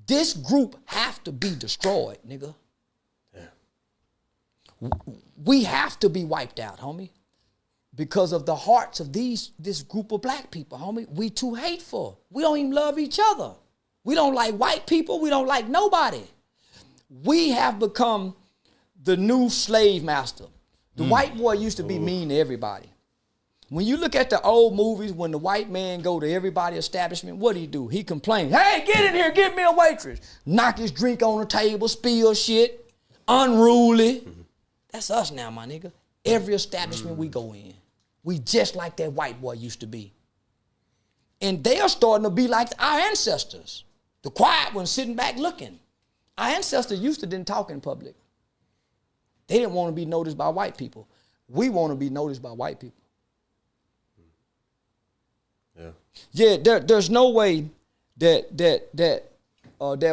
This group have to be destroyed, nigga. Yeah. We have to be wiped out, homie. Because of the hearts of this group of black people, homie. We too hateful. We don't even love each other. We don't like white people. We don't like nobody. We have become the new slave master. The white boy used to be mean to everybody. When you look at the old movies, when the white man go to everybody's establishment, what do? He complains, hey, get in here, get me a waitress. Knock his drink on the table, spill shit, unruly. That's us now, my nigga. Every establishment we go in, we just like that white boy used to be. And they are starting to be like our ancestors. The quiet ones sitting back looking. Our ancestors used to didn't talk in public. They didn't want to be noticed by white people. We want to be noticed by white people. Yeah, there's no way that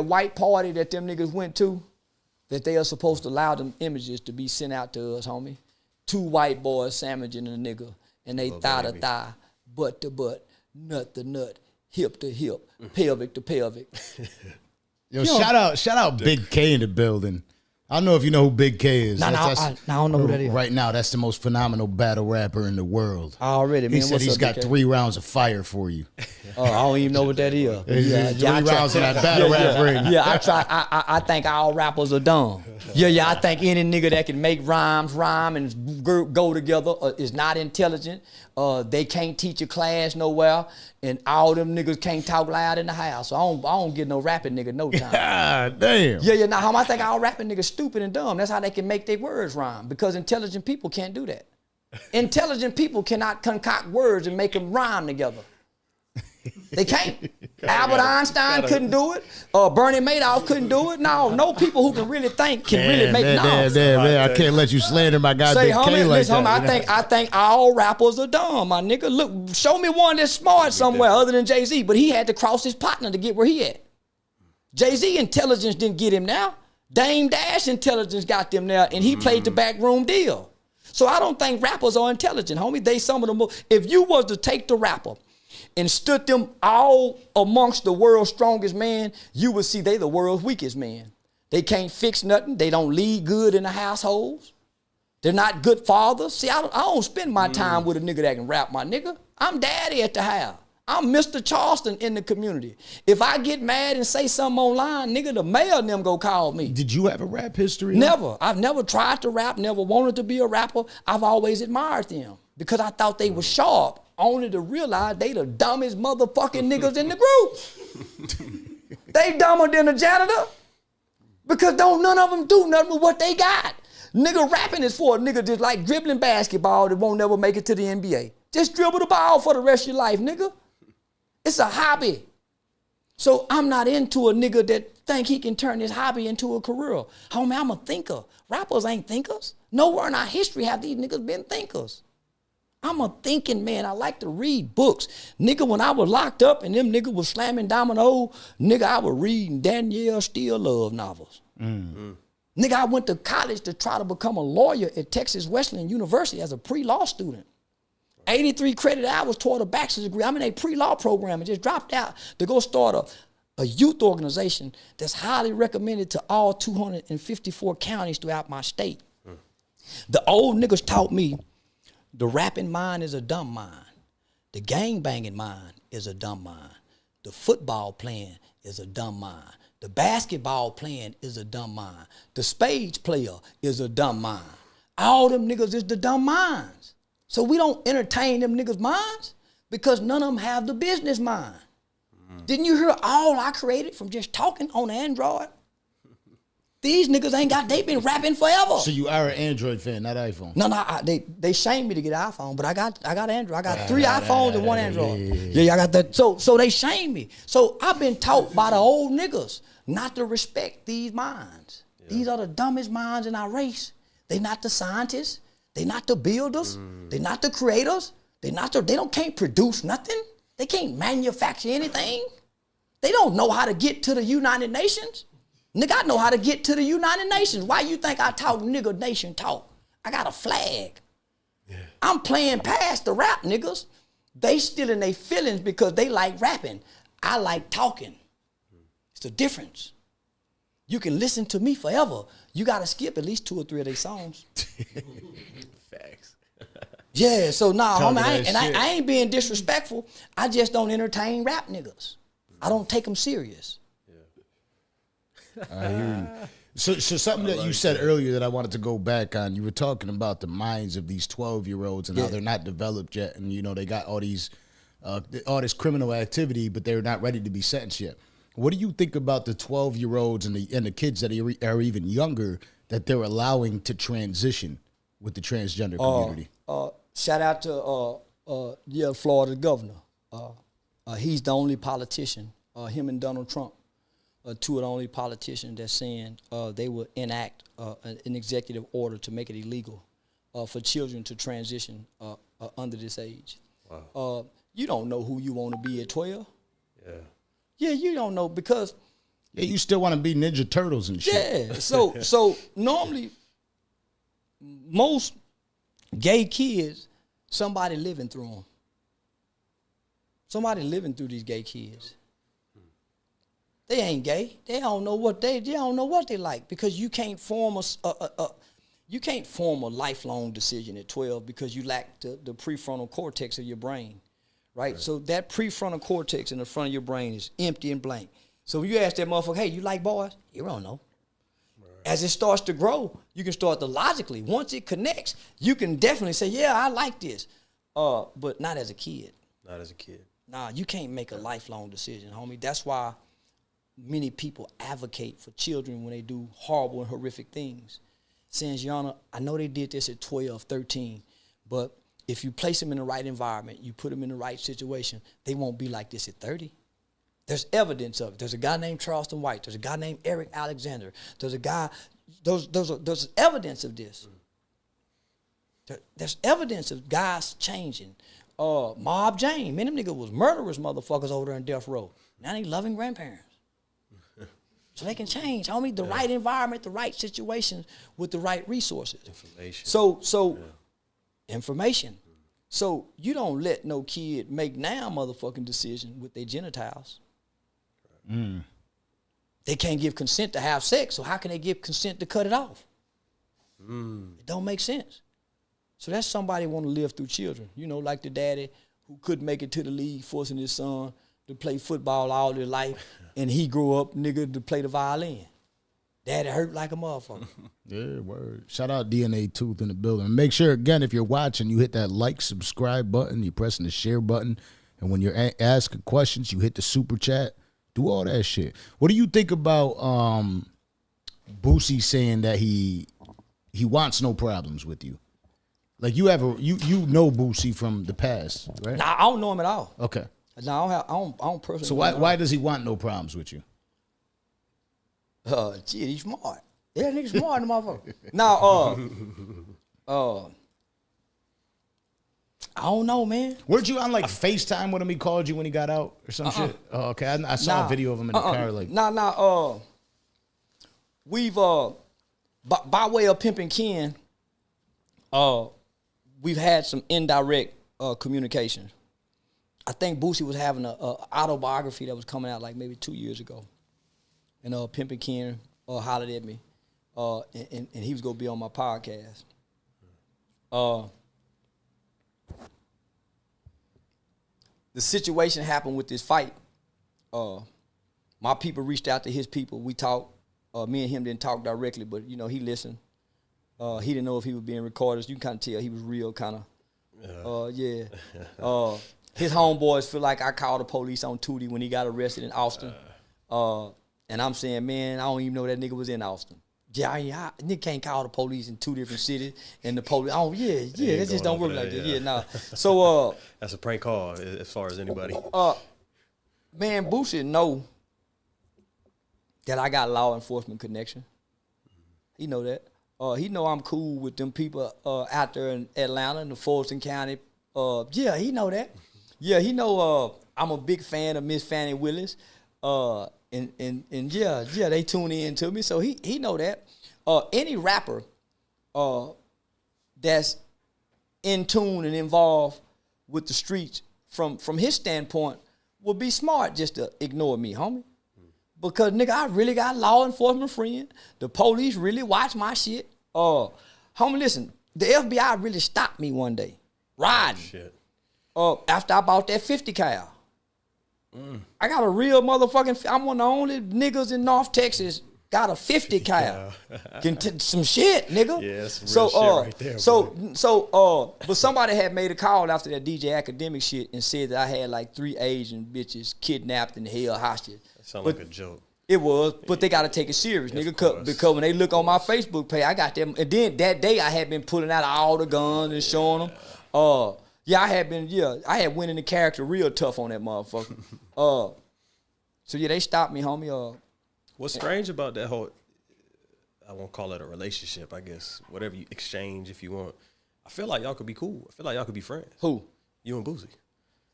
white party that them niggas went to that they are supposed to allow them images to be sent out to us, homie. 2 white boys sandwiching a nigga, and they thigh to thigh, butt to butt, nut to nut, hip to hip, pelvic to pelvic. Yo, shout out Big K in the building. I don't know if you know who Big K is. I don't know who that is. Right now, that's the most phenomenal battle rapper in the world. Already, man. He said he's got 3 rounds of fire for you. Oh, I don't even know what that is. 3 rounds of that battle rap ring. Yeah, I think all rappers are dumb. Yeah, I think any nigga that can make rhyme and go together is not intelligent. They can't teach a class nowhere, and all them niggas can't talk loud in the house. So I don't get no rapping nigga no time. God damn. Yeah, now I think all rapping niggas stupid and dumb. That's how they can make their words rhyme, because intelligent people can't do that. Intelligent people cannot concoct words and make them rhyme together. They can't. Albert Einstein couldn't do it. Bernie Madoff couldn't do it. No people who can really think can really make noise. I can't let you slander my goddamn K like that. I think all rappers are dumb, my nigga. Look, show me one that's smart somewhere other than Jay-Z, but he had to cross his partner to get where he at. Jay-Z intelligence didn't get him now. Dame Dash intelligence got them there, and he played the backroom deal. So I don't think rappers are intelligent, homie. They some of the most. If you was to take the rapper and stood them all amongst the world's strongest man, you would see they the world's weakest man. They can't fix nothing. They don't lead good in the households. They're not good fathers. See, I don't spend my time with a nigga that can rap, my nigga. I'm daddy at the house. I'm Mr. Charleston in the community. If I get mad and say something online, nigga, the mayor and them go call me. Did you have a rap history? Never. I've never tried to rap, never wanted to be a rapper. I've always admired them because I thought they were sharp, only to realize they the dumbest motherfucking niggas in the group. They dumber than the janitor because none of them do nothing with what they got. Nigga, rapping is for a nigga just like dribbling basketball that won't never make it to the NBA. Just dribble the ball for the rest of your life, nigga. It's a hobby. So I'm not into a nigga that think he can turn his hobby into a career. Homie, I'm a thinker. Rappers ain't thinkers. Nowhere in our history have these niggas been thinkers. I'm a thinking man. I like to read books. Nigga, when I was locked up and them niggas was slamming domino, nigga, I was reading Danielle Steele love novels. Nigga, I went to college to try to become a lawyer at Texas Wesleyan University as a pre-law student. 83 credit hours toward a bachelor's degree. I'm in a pre-law program and just dropped out to go start a youth organization that's highly recommended to all 254 counties throughout my state. The old niggas taught me the rapping mind is a dumb mind. The gang banging mind is a dumb mind. The football playing is a dumb mind. The basketball playing is a dumb mind. The spades player is a dumb mind. All them niggas is the dumb minds. So we don't entertain them niggas' minds because none of them have the business mind. Didn't you hear all I created from just talking on Android? These niggas ain't got, they been rapping forever. So you are an Android fan, not iPhone? No, they shamed me to get an iPhone, but I got Android. I got 3 iPhones and 1 Android. Yeah, I got that. So they shamed me. So I've been taught by the old niggas not to respect these minds. Yeah. These are the dumbest minds in our race. They not the scientists. They not the builders. They not the creators. They can't produce nothing. They can't manufacture anything. They don't know how to get to the United Nations. Nigga, I know how to get to the United Nations. Why you think I talk nigga nation talk? I got a flag. Yeah. I'm playing past the rap niggas. They still in their feelings because they like rapping. I like talking. It's the difference. You can listen to me forever. You got to skip at least 2 or 3 of their songs. Facts. Yeah, so I ain't being disrespectful. I just don't entertain rap niggas. I don't take them serious. I hear you. So something that you said earlier that I wanted to go back on, you were talking about the minds of these 12-year-olds and how they're not developed yet, and you know they got all this criminal activity, but they're not ready to be sentenced yet. What do you think about the 12-year-olds and the kids that are even younger that they're allowing to transition with the transgender community? Shout out to Florida governor. He's the only politician. Him and Donald Trump. 2 of the only politicians that's saying they will enact an executive order to make it illegal for children to transition under this age. Wow. You don't know who you want to be at 12. Yeah, you don't know because Yeah, you still want to be Ninja Turtles and shit. Yeah. So normally, most gay kids, somebody living through them. Somebody living through these gay kids. They ain't gay. They don't know what they like, because you can't form a lifelong decision at 12 because you lack the prefrontal cortex of your brain, right? So that prefrontal cortex in the front of your brain is empty and blank. So if you ask that motherfucker, hey, you like boys? You don't know. Right. As it starts to grow, you can start to logically. Once it connects, you can definitely say, yeah, I like this. But not as a kid. Not as a kid. Nah, you can't make a lifelong decision, homie. That's why many people advocate for children when they do horrible and horrific things. Saying, Your Honor, I know they did this at 12, 13, but if you place them in the right environment, you put them in the right situation, they won't be like this at 30. There's evidence of it. There's a guy named Charleston White. There's a guy named Eric Alexander. There's a guy, there's evidence of this. There's evidence of guys changing. Mob Jane, man, them niggas was murderous motherfuckers over there in death row. Now they loving grandparents. So they can change, homie. The right environment, the right situation with the right resources. Information. Information. So you don't let no kid make now motherfucking decision with their genitals. Mm. They can't give consent to have sex, so how can they give consent to cut it off? It don't make sense. So that's somebody want to live through children. You know, like the daddy who couldn't make it to the league, forcing his son to play football all his life, and he grew up, nigga, to play the violin. Daddy hurt like a motherfucker. Yeah, word. Shout out DNA Tooth in the building. Make sure, again, if you're watching, you hit that like, subscribe button, you pressing the share button, and when you're asking questions, you hit the super chat. Do all that shit. What do you think about Boosie saying that he wants no problems with you? Like you know Boosie from the past, right? Nah, I don't know him at all. Okay. No, I don't personally. So why does he want no problems with you? Gee, he's smart. Yeah, nigga smart, motherfucker. Now, I don't know, man. Weren't you on like FaceTime with him? He called you when he got out or some shit. Oh, okay. I saw a video of him in the car. Like, we've by way of pimping Ken, we've had some indirect communication. I think Boosie was having a autobiography that was coming out like maybe 2 years ago. And Pimpin' Ken hollered at me. And he was going to be on my podcast. The situation happened with this fight. My people reached out to his people. We talked. Me and him didn't talk directly, but, you know, he listened. He didn't know if he was being recorded. So you can kind of tell he was real kind of, his homeboys feel like I called the police on Tootie when he got arrested in Austin. And I'm saying, man, I don't even know that nigga was in Austin. Yeah, nigga can't call the police in 2 different cities. And the police, that just don't work like that. Yeah, nah. So, that's a prank call as far as anybody. Man, Boosie know that I got law enforcement connection. He know that. He know I'm cool with them people out there in Atlanta in the Fulton County. He know that. Yeah, he know I'm a big fan of Miss Fannie Willis. And they tune in to me. So he know that. Any rapper that's in tune and involved with the streets from his standpoint would be smart just to ignore me, homie. Because, nigga, I really got law enforcement friend. The police really watch my shit. Homie, listen, the FBI really stopped me one day riding. Shit. After I bought that 50 cal. I got a real motherfucking, I'm one of the only niggas in North Texas got a 50 cal. Some shit, nigga. Yeah, that's some real shit right there. But somebody had made a call after that DJ Academic shit and said that I had like 3 Asian bitches kidnapped and held hostage. That sound like a joke. It was, but they got to take it serious, nigga, because when they look on my Facebook page, I got them. And then that day I had been pulling out all the guns and showing them. I had went into character real tough on that motherfucker. They stopped me, homie. What's strange about that whole, I won't call it a relationship, I guess, whatever you exchange if you want. I feel like y'all could be cool. I feel like y'all could be friends. Who? You and Boosie.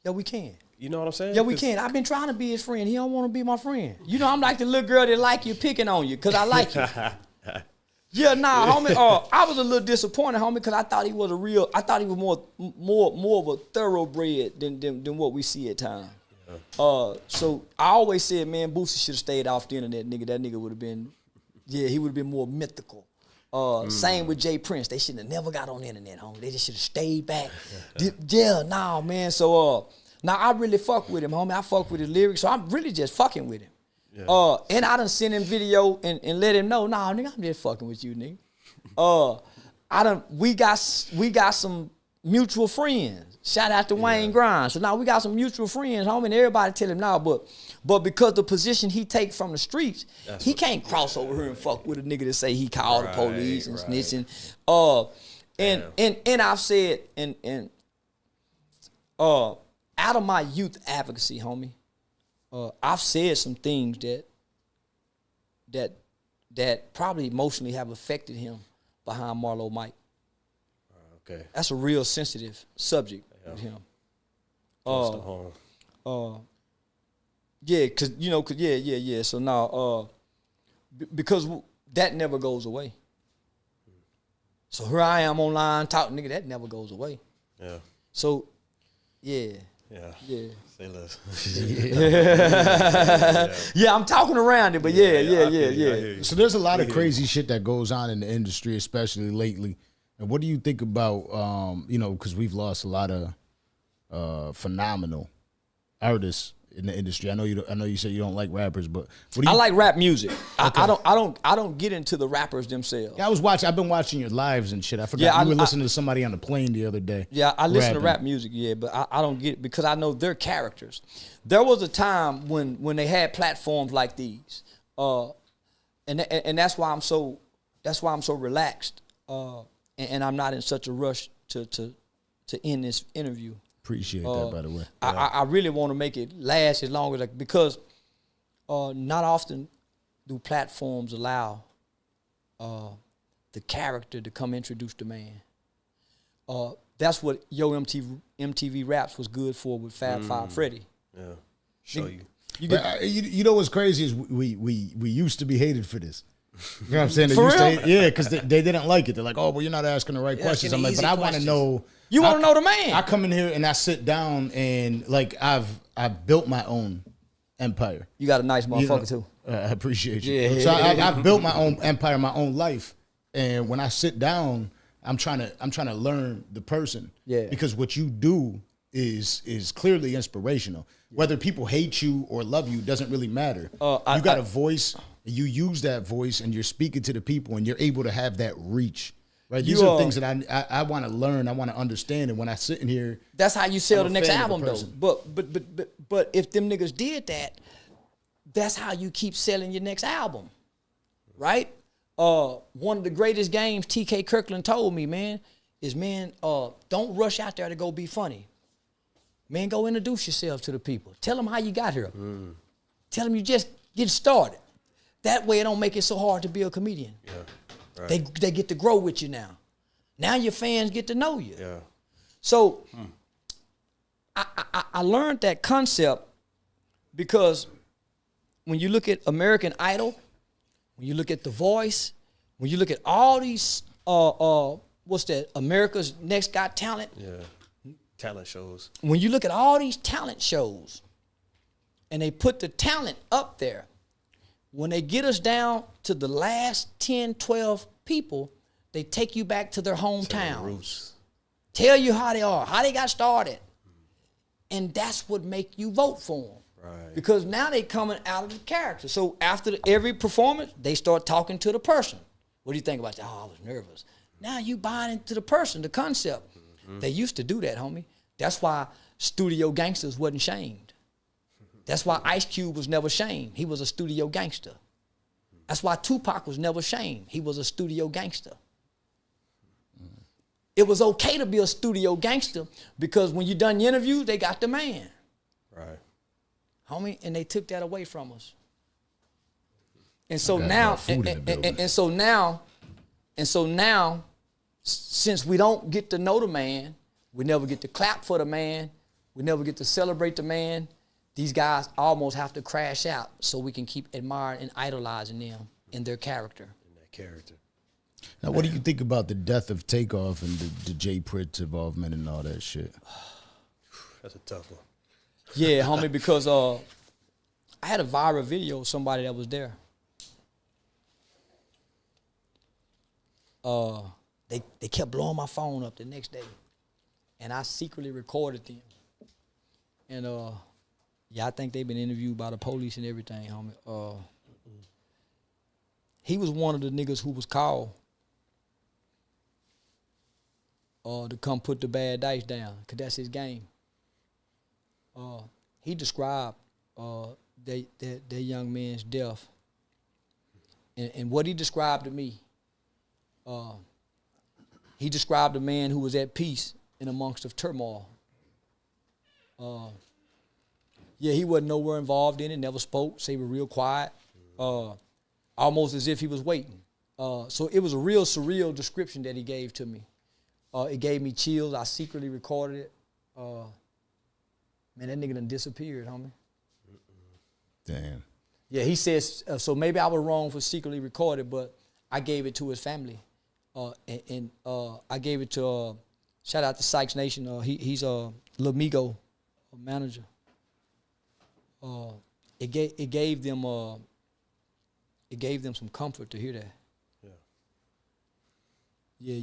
Yeah, we can. You know what I'm saying? Yeah, we can. I've been trying to be his friend. He don't want to be my friend. You know, I'm like the little girl that like you picking on you because I like you. Yeah, nah, homie. I was a little disappointed, homie, because I thought he was more of a thoroughbred than what we see at times. Yeah. So I always said, man, Boosie should have stayed off the internet, nigga. That nigga would have been, he would have been more mythical. Same with J Prince. They should have never got on the internet, homie. They just should have stayed back. Nah, man. So now I really fuck with him, homie. I fuck with his lyrics, so I'm really just fucking with him. Yeah. And I done sent him video and let him know, nah, nigga, I'm just fucking with you, nigga. We got some mutual friends. Shout out to Wayne Grimes. So now we got some mutual friends, homie, and everybody tell him now, but because the position he take from the streets, he can't cross over here and fuck with a nigga that say he called the police and snitching. And I've said, out of my youth advocacy, homie, I've said some things that probably emotionally have affected him behind Marlo Mike. Okay. That's a real sensitive subject with him. Yeah, cause So now, because that never goes away. So here I am online talking, nigga. That never goes away. Yeah. So, yeah. Yeah. Say less. Yeah, I'm talking around it, but yeah. So there's a lot of crazy shit that goes on in the industry, especially lately. And what do you think about, because we've lost a lot of phenomenal artists in the industry. I know you say you don't like rappers, but what do you? I like rap music. Okay. I don't get into the rappers themselves. Yeah, I've been watching your lives and shit. I forgot you were listening to somebody on the plane the other day. Yeah, I listen to rap music, but I don't get it because I know their characters. There was a time when they had platforms like these. And that's why I'm so relaxed. And I'm not in such a rush to end this interview. Appreciate that, by the way. I really want to make it last as long as because not often do platforms allow the character to come introduce the man. That's what Yo MTV Raps was good for with Fab Five Freddy. Yeah, show you. You know what's crazy is we used to be hated for this. You know what I'm saying? For real? Yeah, because they didn't like it. They're like, oh, well, you're not asking the right questions. I'm like, but I want to know. You want to know the man. I come in here and I sit down and like I've built my own empire. You got a nice motherfucker too. I appreciate you. Yeah. So I've built my own empire, my own life, and when I sit down, I'm trying to learn the person. Yeah. Because what you do is clearly inspirational. Whether people hate you or love you doesn't really matter. You got a voice. You use that voice and you're speaking to the people and you're able to have that reach, right? These are things that I want to learn, I want to understand. And when I sit in here, that's how you sell the next album, though. But if them niggas did that, that's how you keep selling your next album, right? One of the greatest games T.K. Kirkland told me, man, is don't rush out there to go be funny. Man, go introduce yourself to the people. Tell them how you got here. Tell them you just get started. That way it don't make it so hard to be a comedian. Yeah, right. They get to grow with you now. Now your fans get to know you. Yeah. So I learned that concept because when you look at American Idol, when you look at The Voice, when you look at all these America's Next Got Talent. Yeah. Talent shows. When you look at all these talent shows and they put the talent up there, when they get us down to the last 10, 12 people, they take you back to their hometowns. Tell you how they are, how they got started. And that's what make you vote for them. Right. Because now they coming out of the character. So after every performance, they start talking to the person. What do you think about that? Oh, I was nervous. Now you buying into the person, the concept. They used to do that, homie. That's why studio gangsters wasn't shamed. That's why Ice Cube was never shamed. He was a studio gangster. That's why Tupac was never shamed. He was a studio gangster. It was okay to be a studio gangster because when you done your interview, they got the man. Right. Homie, and they took that away from us. And so now, since we don't get to know the man, we never get to clap for the man, We never get to celebrate the man. These guys almost have to crash out so we can keep admiring and idolizing them in their character. In that character. Now, what do you think about the death of Takeoff and the J Prince involvement and all that shit? That's a tough one. Yeah, homie, because I had a viral video of somebody that was there. They kept blowing my phone up the next day, and I secretly recorded them. And yeah, I think they've been interviewed by the police and everything, homie. He was one of the niggas who was called to come put the bad dice down, cause that's his game. He described that young man's death, and what he described to me. He described a man who was at peace in amongst of turmoil. Yeah, he wasn't nowhere involved in it, never spoke, so he was real quiet, almost as if he was waiting. So it was a real surreal description that he gave to me. It gave me chills. I secretly recorded it. Man, that nigga done disappeared, homie. Damn. Yeah, he says, so maybe I was wrong for secretly recording, but I gave it to his family. And I gave it to, shout out to Sykes Nation. He's a Lamigo manager. It gave them some comfort to hear that. Yeah.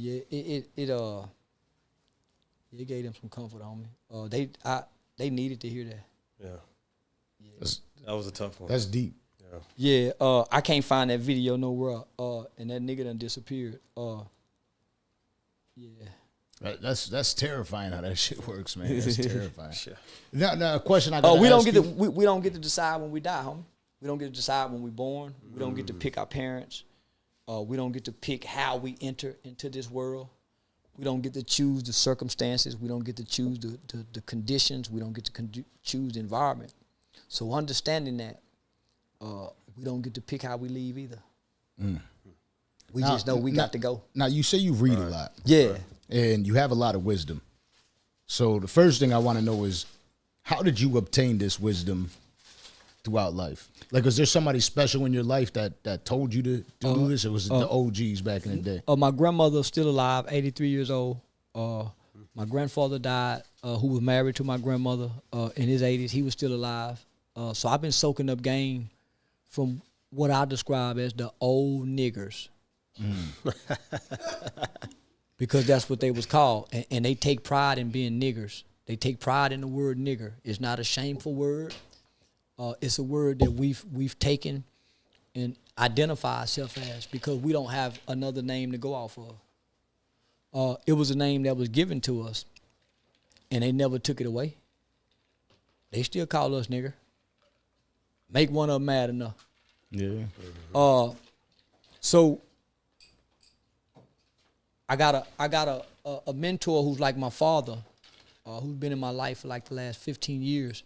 It gave them some comfort, homie. They needed to hear that. Yeah. That was a tough one. That's deep. Yeah, I can't find that video nowhere, and that nigga done disappeared. Yeah. That's terrifying how that shit works, man. That's terrifying. Sure. Now, a question I got. We don't get to decide when we die, homie. We don't get to decide when we're born. We don't get to pick our parents. We don't get to pick how we enter into this world. We don't get to choose the circumstances. We don't get to choose the conditions. We don't get to choose the environment. So understanding that, we don't get to pick how we leave either. We just know we got to go. Now, you say you read a lot. Yeah. And you have a lot of wisdom. So the first thing I want to know is, how did you obtain this wisdom throughout life? Like, was there somebody special in your life that told you to do this, or was it the OGs back in the day? My grandmother's still alive, 83 years old. My grandfather died, who was married to my grandmother in his 80s. He was still alive. So I've been soaking up game from what I describe as the old niggers. Because that's what they was called. And they take pride in being niggers. They take pride in the word nigger. It's not a shameful word. It's a word that we've taken and identify ourselves as, because we don't have another name to go off of. It was a name that was given to us, and they never took it away. They still call us nigger. Make one of them mad enough. Yeah. So I got a mentor who's like my father, who's been in my life for like the last 15 years.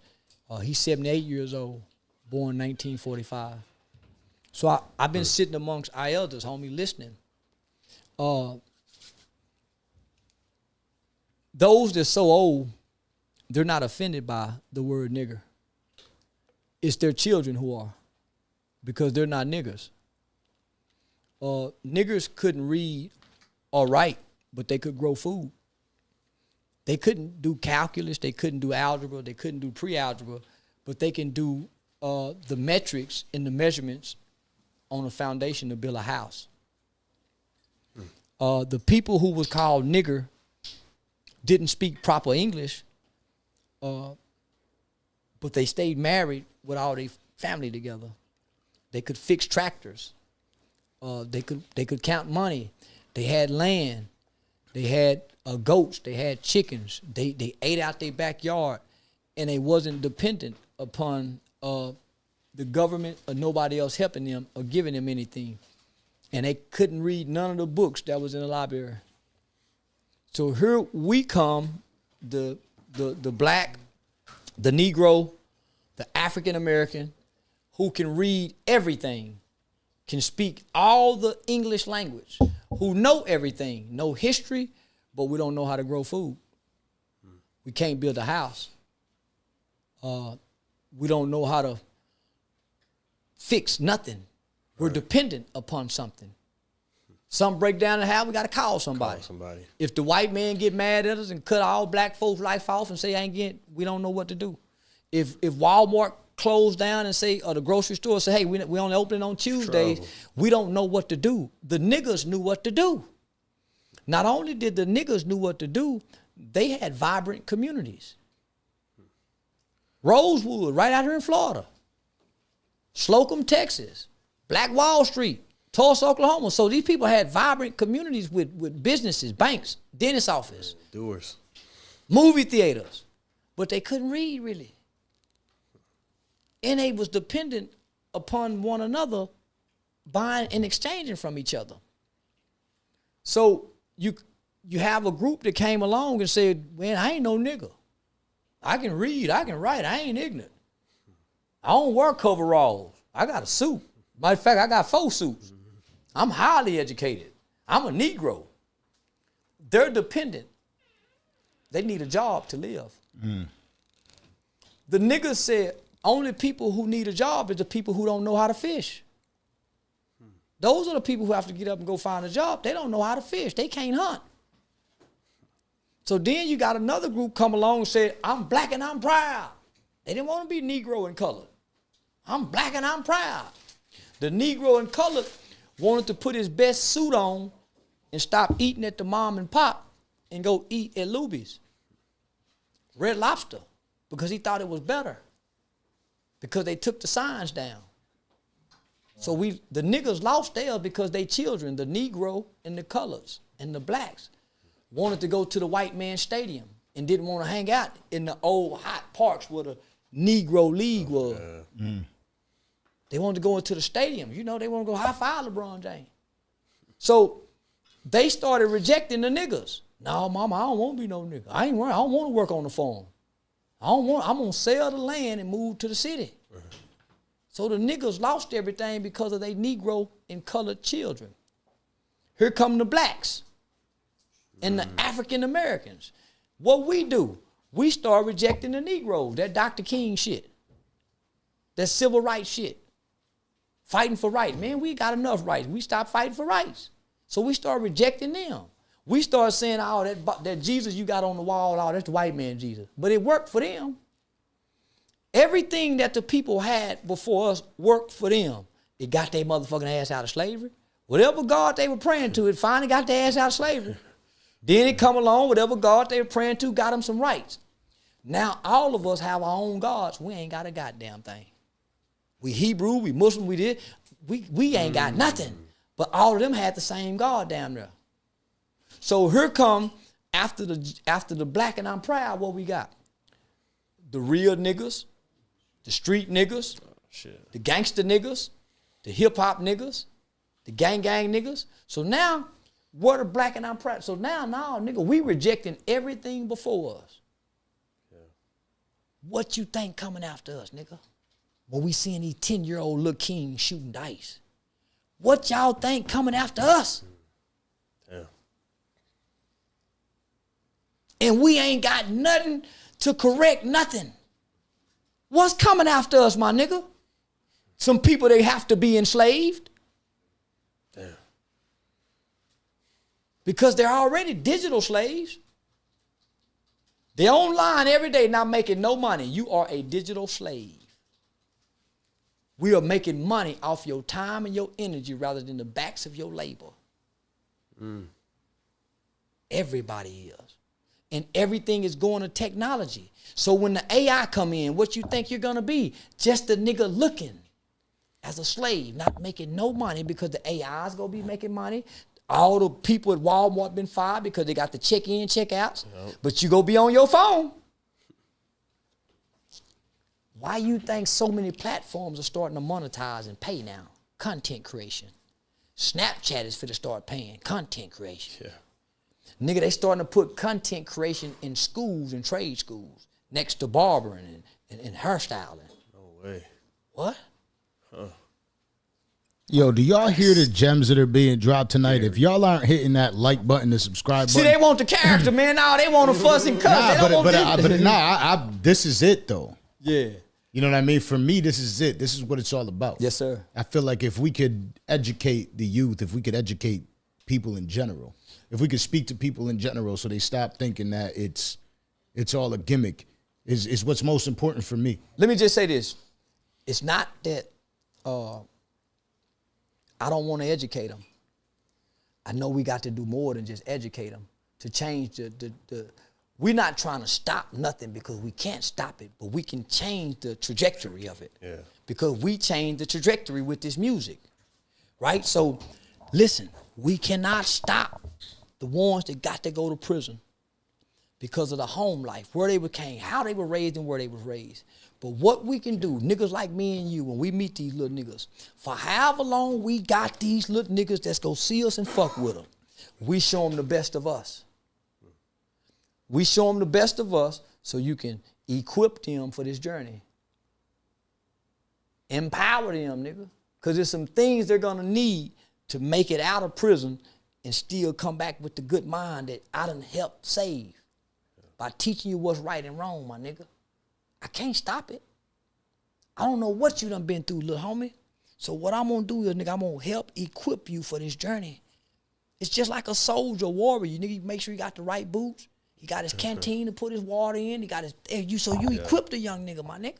He's 78 years old, born 1945. So I've been sitting amongst our elders, homie, listening. Those that's so old, they're not offended by the word nigger. It's their children who are, because they're not niggers. Niggers couldn't read or write, but they could grow food. They couldn't do calculus, they couldn't do algebra, they couldn't do pre-algebra, but they can do the metrics and the measurements on a foundation to build a house. The people who was called nigger didn't speak proper English, but they stayed married with all their family together. They could fix tractors. They could count money. They had land. They had goats. They had chickens. They ate out their backyard, and they wasn't dependent upon the government or nobody else helping them or giving them anything. And they couldn't read none of the books that was in the library. So here we come, the black, the Negro, the African American, who can read everything, can speak all the English language, who know everything, know history, but we don't know how to grow food. We can't build a house. We don't know how to fix nothing. We're dependent upon something. Something break down in the house, we got to call somebody. If the white man get mad at us and cut all black folks' life off and say, we don't know what to do. If Walmart closed down and say, or the grocery store say, hey, we only open on Tuesdays, we don't know what to do. The niggas knew what to do. Not only did the niggas knew what to do, they had vibrant communities. Rosewood, right out here in Florida. Slocum, Texas. Black Wall Street. Tulsa, Oklahoma. So these people had vibrant communities with businesses, banks, dentist office. Doers. Movie theaters. But they couldn't read, really. And they was dependent upon one another, buying and exchanging from each other. So you have a group that came along and said, man, I ain't no nigga. I can read, I can write, I ain't ignorant. I don't wear coveralls. I got a suit. Matter of fact, I got 4 suits. I'm highly educated. I'm a Negro. They're dependent. They need a job to live. The niggas said, only people who need a job is the people who don't know how to fish. Those are the people who have to get up and go find a job. They don't know how to fish. They can't hunt. So then you got another group come along and say, I'm black and I'm proud. They didn't want to be Negro and colored. I'm black and I'm proud. The Negro and colored wanted to put his best suit on and stop eating at the mom and pop and go eat at Luby's. Red Lobster, because he thought it was better. Because they took the signs down. So the niggas lost theirs because they children, the Negro and the colors and the blacks, wanted to go to the white man's stadium and didn't want to hang out in the old hot parks where the Negro League was. They wanted to go into the stadium. You know, they want to go high-five LeBron James. So they started rejecting the niggas. No, mama, I don't want to be no nigga. I don't want to work on the farm. I'm going to sell the land and move to the city. So the niggas lost everything because of their Negro and colored children. Here come the blacks and the African Americans. What we do, we start rejecting the Negroes, that Dr. King shit, that civil rights shit, fighting for rights. Man, we got enough rights. We stopped fighting for rights. So we start rejecting them. We start saying, oh, that Jesus you got on the wall, oh, that's the white man Jesus. But it worked for them. Everything that the people had before us worked for them. It got their motherfucking ass out of slavery. Whatever God they were praying to, it finally got their ass out of slavery. Then it come along, whatever God they were praying to got them some rights. Now all of us have our own gods. We ain't got a goddamn thing. We Hebrew, we Muslim, we did. We ain't got nothing. But all of them had the same God down there. So here come, after the black and I'm proud, what we got? The real niggas, the street niggas, the gangster niggas, the hip hop niggas, the gang niggas. So now, what are black and I'm proud? So now, nigga, we rejecting everything before us. Yeah. What you think coming after us, nigga? When we seeing these 10-year-old little kings shooting dice. What y'all think coming after us? Yeah. And we ain't got nothing to correct nothing. What's coming after us, my nigga? Some people, they have to be enslaved. Damn. Because they're already digital slaves. They're online every day not making no money. You are a digital slave. We are making money off your time and your energy rather than the backs of your labor. Everybody is. And everything is going to technology. So when the AI come in, what you think you're going to be? Just a nigga looking as a slave, not making no money because the AI is going to be making money. All the people at Walmart been fired because they got the check-in, check-outs. Yep. But you go be on your phone. Why you think so many platforms are starting to monetize and pay now? Content creation. Snapchat is finna start paying content creation. Yeah. Nigga, they starting to put content creation in schools and trade schools next to barbering and hairstyling. No way. What? Huh. Yo, do y'all hear the gems that are being dropped tonight? If y'all aren't hitting that like button, the subscribe button. See, they want the character, man. No, they want to fuss and cuss. This is it though. Yeah. You know what I mean? For me, this is it. This is what it's all about. Yes, sir. I feel like if we could educate the youth, if we could educate people in general, if we could speak to people in general so they stop thinking that it's all a gimmick, is what's most important for me. Let me just say this. It's not that I don't want to educate them. I know we got to do more than just educate them to change the we're not trying to stop nothing because we can't stop it, but we can change the trajectory of it. Yeah. Because we changed the trajectory with this music, right? So, listen, we cannot stop the ones that got to go to prison because of the home life, where they became, how they were raised and where they was raised. But what we can do, niggas like me and you, when we meet these little niggas, for however long we got these little niggas that's gonna see us and fuck with them, we show them the best of us. We show them the best of us so you can equip them for this journey. Empower them, nigga. Because there's some things they're going to need to make it out of prison and still come back with the good mind that I done helped save by teaching you what's right and wrong, my nigga. I can't stop it. I don't know what you done been through, little homie. So what I'm going to do is, nigga, I'm going to help equip you for this journey. It's just like a soldier, warrior. You nigga, make sure you got the right boots. He got his canteen to put his water in. He got his equip the young nigga, my nigga.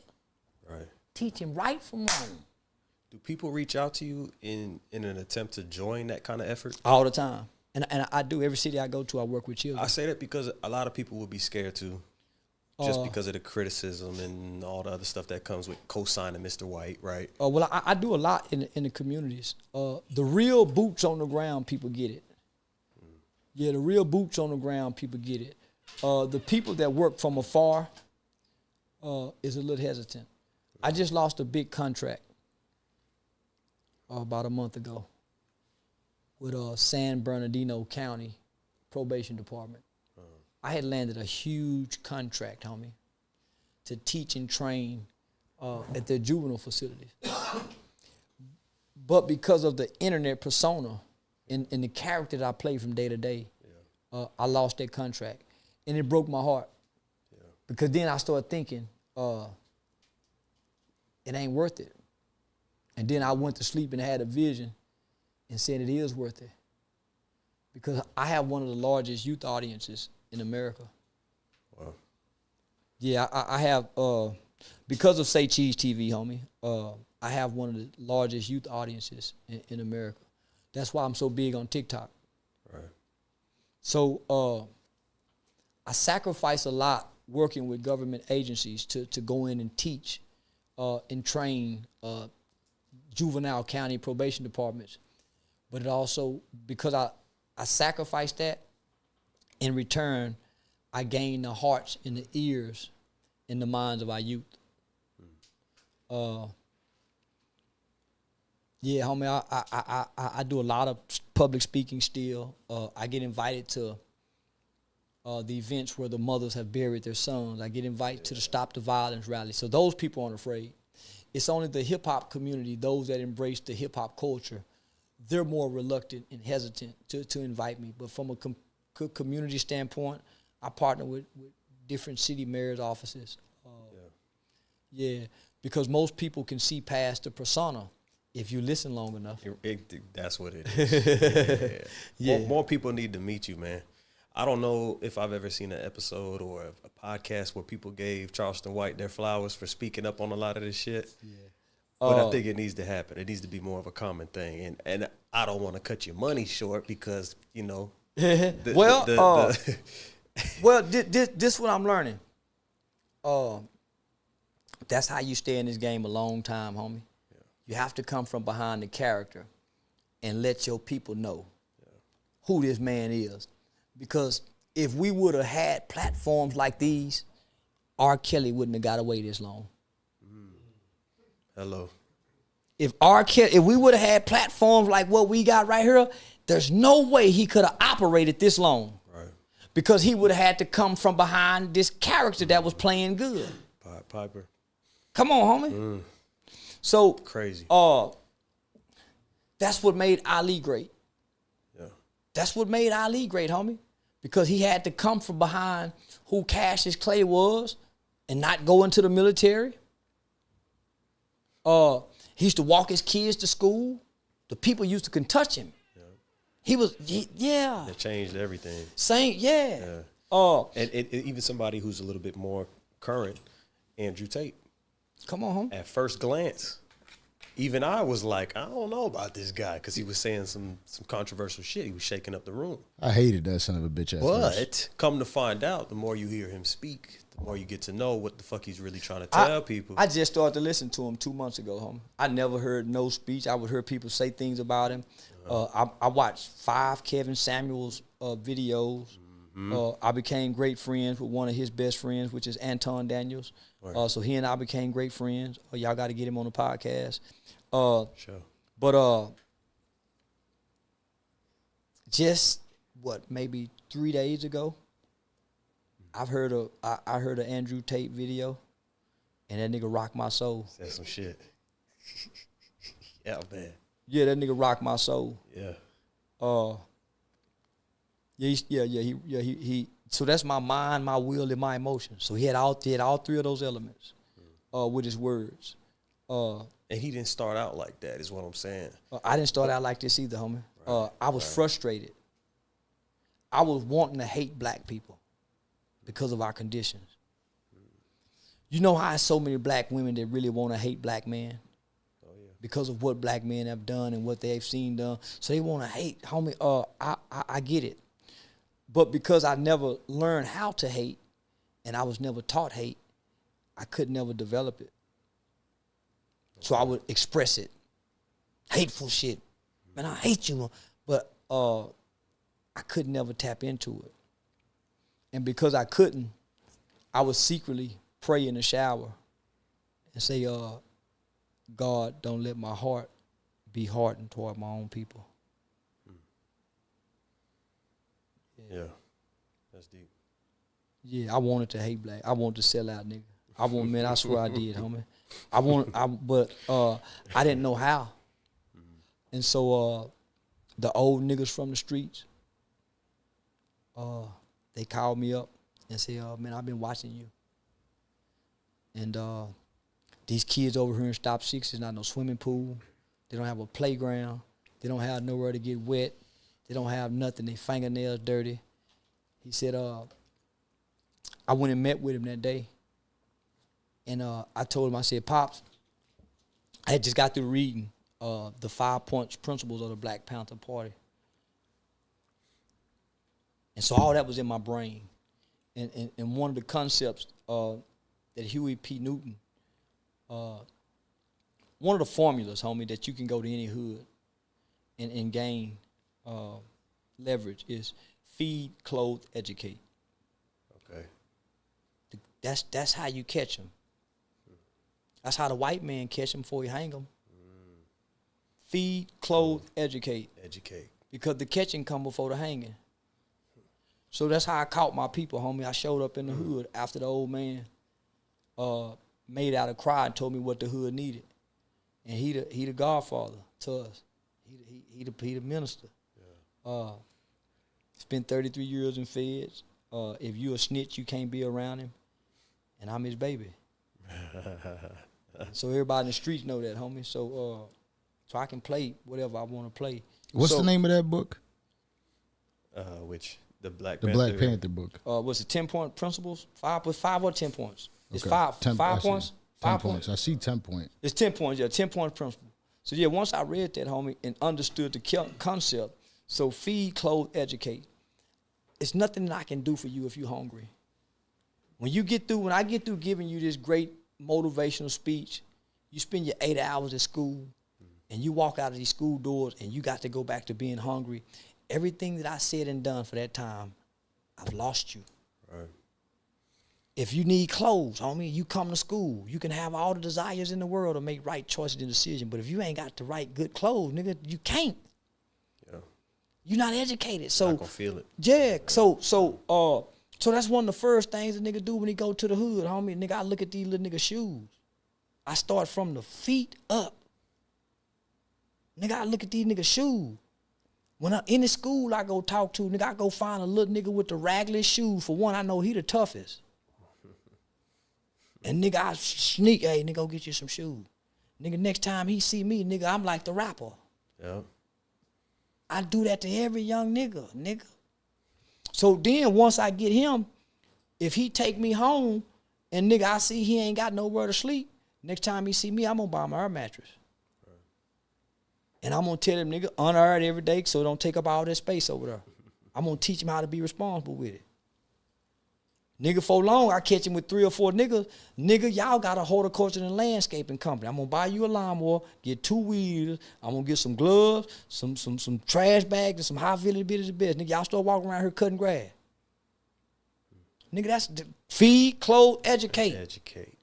Right. Teach him right from wrong. Do people reach out to you in an attempt to join that kind of effort? All the time. And I do. Every city I go to, I work with children. I say that because a lot of people would be scared to, just because of the criticism and all the other stuff that comes with co-signing Mr. White, right? Well, I do a lot in the communities. The real boots on the ground, people get it. Yeah, the real boots on the ground, people get it. The people that work from afar is a little hesitant. I just lost a big contract about a month ago with San Bernardino County Probation Department. I had landed a huge contract, homie, to teach and train at their juvenile facilities. But because of the internet persona and the character that I play from day to day, I lost that contract. And it broke my heart. Yeah. Because then I started thinking, it ain't worth it. And then I went to sleep and had a vision and said it is worth it. Because I have one of the largest youth audiences in America. Wow. Yeah, I have, because of Say Cheese TV, homie, I have one of the largest youth audiences in America. That's why I'm so big on TikTok. Right. So, I sacrifice a lot working with government agencies to go in and teach and train juvenile county probation departments. But it also, because I sacrificed that, in return, I gain the hearts and the ears and the minds of our youth. Yeah, homie, I do a lot of public speaking still. I get invited to the events where the mothers have buried their sons. I get invited to the Stop the Violence rally. So those people aren't afraid. It's only the hip-hop community, those that embrace the hip-hop culture, they're more reluctant and hesitant to invite me. But from a community standpoint, I partner with different city mayor's offices. Yeah, because most people can see past the persona if you listen long enough. That's what it is. Yeah. More people need to meet you, man. I don't know if I've ever seen an episode or a podcast where people gave Charleston White their flowers for speaking up on a lot of this shit. Yeah. But I think it needs to happen. It needs to be more of a common thing. And I don't want to cut your money short because, you know. This what I'm learning. That's how you stay in this game a long time, homie. Yeah. You have to come from behind the character and let your people know who this man is. Because if we would have had platforms like these, R. Kelly wouldn't have got away this long. Hello. If we would have had platforms like what we got right here, there's no way he could have operated this long. Right. Because he would have had to come from behind this character that was playing good. Piper. Come on, homie. So crazy. That's what made Ali great. Yeah. That's what made Ali great, homie. Because he had to come from behind who Cassius Clay was and not go into the military. He used to walk his kids to school. The people used to touch him. Yeah. He was, yeah. It changed everything. Yeah. And even somebody who's a little bit more current, Andrew Tate. Come on, home. At first glance, even I was like, I don't know about this guy because he was saying some controversial shit. He was shaking up the room. I hated that son of a bitch. But come to find out, the more you hear him speak, the more you get to know what the fuck he's really trying to tell people. I just started to listen to him 2 months ago, homie. I never heard no speech. I would hear people say things about him. I watched 5 Kevin Samuels videos. I became great friends with one of his best friends, which is Anton Daniels. So he and I became great friends. Y'all got to get him on the podcast. Sure. But just maybe 3 days ago, I heard a Andrew Tate video, and that nigga rocked my soul. Said some shit. Yeah, man. Yeah, that nigga rocked my soul. Yeah. He. So that's my mind, my will, and my emotions. So he had all 3 of those elements with his words. And he didn't start out like that, is what I'm saying. I didn't start out like this either, homie. I was frustrated. I was wanting to hate black people because of our conditions. You know how so many black women that really want to hate black men? Oh, yeah. Because of what black men have done and what they've seen done. So they want to hate, homie. I get it. But because I never learned how to hate and I was never taught hate, I could never develop it. So I would express it. Hateful shit. Man, I hate you. But I could never tap into it. And because I couldn't, I would secretly pray in the shower and say, God, don't let my heart be hardened toward my own people. Yeah, that's deep. Yeah, I wanted to hate black. I wanted to sell out, nigga. I swear I did, homie. But I didn't know how. And so the old niggas from the streets, they called me up and said, man, I've been watching you. And these kids over here in Stop 6 is not no swimming pool. They don't have a playground. They don't have nowhere to get wet. They don't have nothing. Their fingernails dirty. He said, I went and met with him that day. And I told him, I said, Pops, I had just got through reading the 5 principles of the Black Panther Party. And so all that was in my brain. And one of the concepts that Huey P. Newton, one of the formulas, homie, that you can go to any hood and gain leverage is feed, clothe, educate. Okay. That's how you catch them. That's how the white man catch them before you hang them. Feed, clothe, educate. Educate. Because the catching come before the hanging. So that's how I caught my people, homie. I showed up in the hood after the old man made out a cry and told me what the hood needed. And he the godfather to us. He the minister. Yeah. Spent 33 years in feds. If you a snitch, you can't be around him. And I'm his baby. So everybody in the streets know that, homie. So I can play whatever I want to play. What's the name of that book? Which? The Black Panther book. What's it, 10-point principles? 5 or 10 points? It's okay. 5. 10, 5 points? 10 points. I see 10 points. It's 10 points, yeah, 10-point principle. So yeah, once I read that, homie, and understood the concept, so feed, clothe, educate. It's nothing that I can do for you if you're hungry. When I get through giving you this great motivational speech, you spend your 8 hours at school, and you walk out of these school doors, and you got to go back to being hungry. Everything that I said and done for that time, I've lost you. Right. If you need clothes, homie, you come to school. You can have all the desires in the world to make right choices and decisions, but if you ain't got the right good clothes, nigga, you can't. Yeah. You're not educated. So not gonna feel it. Yeah. So that's one of the first things a nigga do when he go to the hood, homie. Nigga, I look at these little nigga shoes. I start from the feet up. Nigga, I look at these nigga shoes. When I'm in the school, I go talk to, nigga, I go find a little nigga with the ragless shoes. For one, I know he the toughest. And nigga, I sneak, hey, nigga, go get you some shoes. Nigga, next time he see me, nigga, I'm like the rapper. Yeah. I do that to every young nigga. So then once I get him, if he take me home and nigga, I see he ain't got nowhere to sleep, next time he see me, I'm gonna buy him an air mattress. Right. And I'm gonna tell him, nigga, unearned every day so don't take up all that space over there. I'm gonna teach him how to be responsible with it. Nigga, for long, I catch him with 3 or 4 niggas. Nigga, y'all got a horticulture and landscaping company. I'm gonna buy you a lawnmower, get 2 weeders. I'm gonna get some gloves, some trash bags, and some high visibility beds. Nigga, y'all start walking around here cutting grass. Nigga, that's feed, clothe, educate. Educate.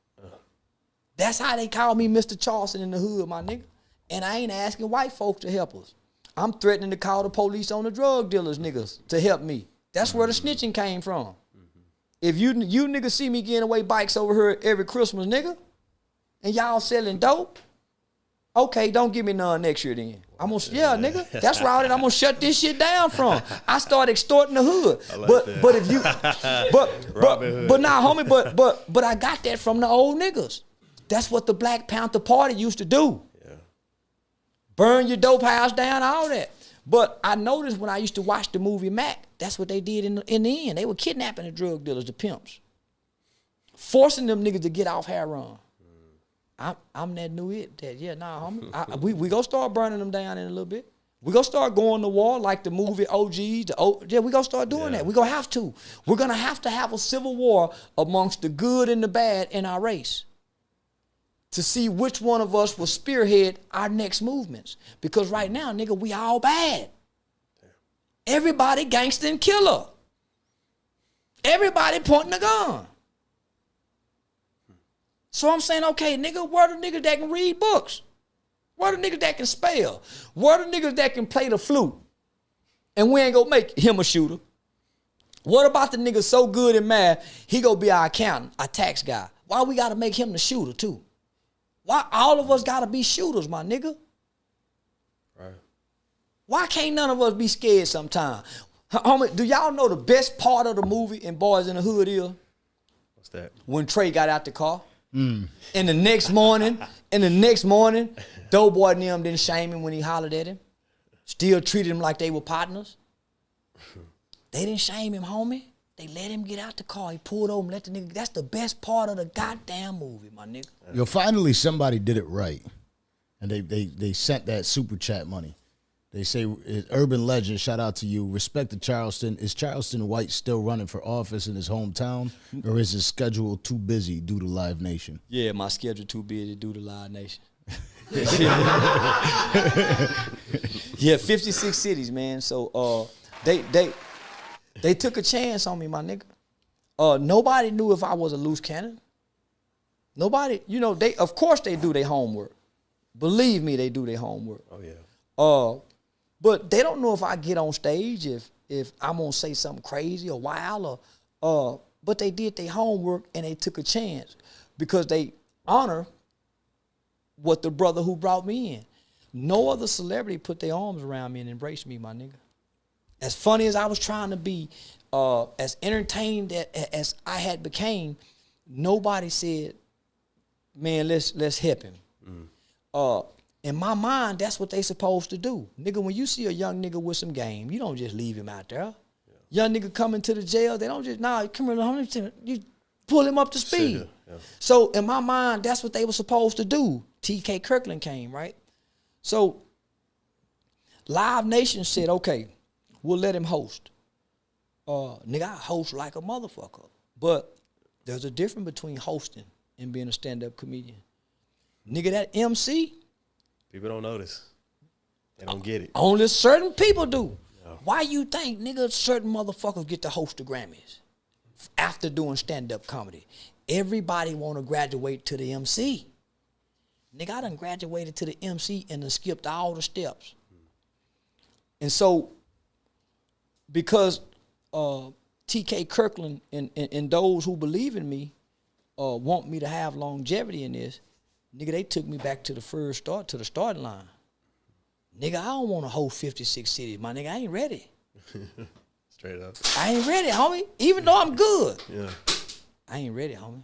That's how they call me Mr. Charleston in the hood, my nigga. And I ain't asking white folks to help us. I'm threatening to call the police on the drug dealers, niggas, to help me. That's where the snitching came from. If you niggas see me getting away bikes over here every Christmas, nigga, and y'all selling dope, okay, don't give me none next year then. Yeah, nigga, that's where I'm gonna shut this shit down from. I start extorting the hood. But if you, but nah, homie, but I got that from the old niggas. That's what the Black Panther Party used to do. Yeah. Burn your dope house down, all that. But I noticed when I used to watch the movie Mac, that's what they did in the end. They were kidnapping the drug dealers, the pimps, forcing them niggas to get off heroin. I'm that new it. That homie. We gonna start burning them down in a little bit. We gonna start going to war like the movie OGs. We gonna start doing that. We gonna have to. We're gonna have a civil war amongst the good and the bad in our race, to see which one of us will spearhead our next movements. Because right now, nigga, we all bad. Everybody gangster and killer. Everybody pointing a gun. So I'm saying, okay, nigga, where the niggas that can read books? Where the niggas that can spell? Where the niggas that can play the flute? And we ain't gonna make him a shooter. What about the nigga so good in math, he gonna be our accountant, our tax guy? Why we gotta make him the shooter too? Why all of us gotta be shooters, my nigga? Right. Why can't none of us be scared sometime? Homie, do y'all know the best part of the movie in Boys in the Hood is? What's that? When Trey got out the car. And the next morning, Doughboy and them didn't shame him when he hollered at him. Still treated him like they were partners. They didn't shame him, homie. They let him get out the car. He pulled over and let the nigga. That's the best part of the goddamn movie, my nigga. Yo, finally somebody did it right. And they sent that super chat money. They say, urban legend, shout out to you. Respect to Charleston. Is Charleston White still running for office in his hometown? Or is his schedule too busy due to Live Nation? Yeah, my schedule too busy due to Live Nation. Yeah, 56 cities, man. So they took a chance on me, my nigga. Nobody knew if I was a loose cannon. Nobody, of course they do their homework. Believe me, they do their homework. Oh, yeah. But they don't know if I get on stage, if I'm gonna say something crazy or wild, but they did their homework and they took a chance because they honor what the brother who brought me in. No other celebrity put their arms around me and embraced me, my nigga. As funny as I was trying to be, as entertained as I had became, nobody said, man, let's help him. In my mind, that's what they supposed to do. Nigga, when you see a young nigga with some game, you don't just leave him out there. Yeah. Young nigga coming to the jail, they don't just, come here, you pull him up to speed. Yeah. So in my mind, that's what they were supposed to do. T.K. Kirkland came, right? So Live Nation said, okay, we'll let him host. Nigga, I host like a motherfucker. But there's a difference between hosting and being a stand-up comedian. Nigga, that MC, people don't notice. They don't get it. Only certain people do. No. Why you think, nigga, certain motherfuckers get to host the Grammys after doing stand-up comedy? Everybody want to graduate to the MC. Nigga, I done graduated to the MC and done skipped all the steps. And so, because T.K. Kirkland and those who believe in me want me to have longevity in this, nigga, they took me back to the starting line. Nigga, I don't want to host 56 cities. My nigga, I ain't ready. Straight up. I ain't ready, homie. Even though I'm good. Yeah. I ain't ready, homie.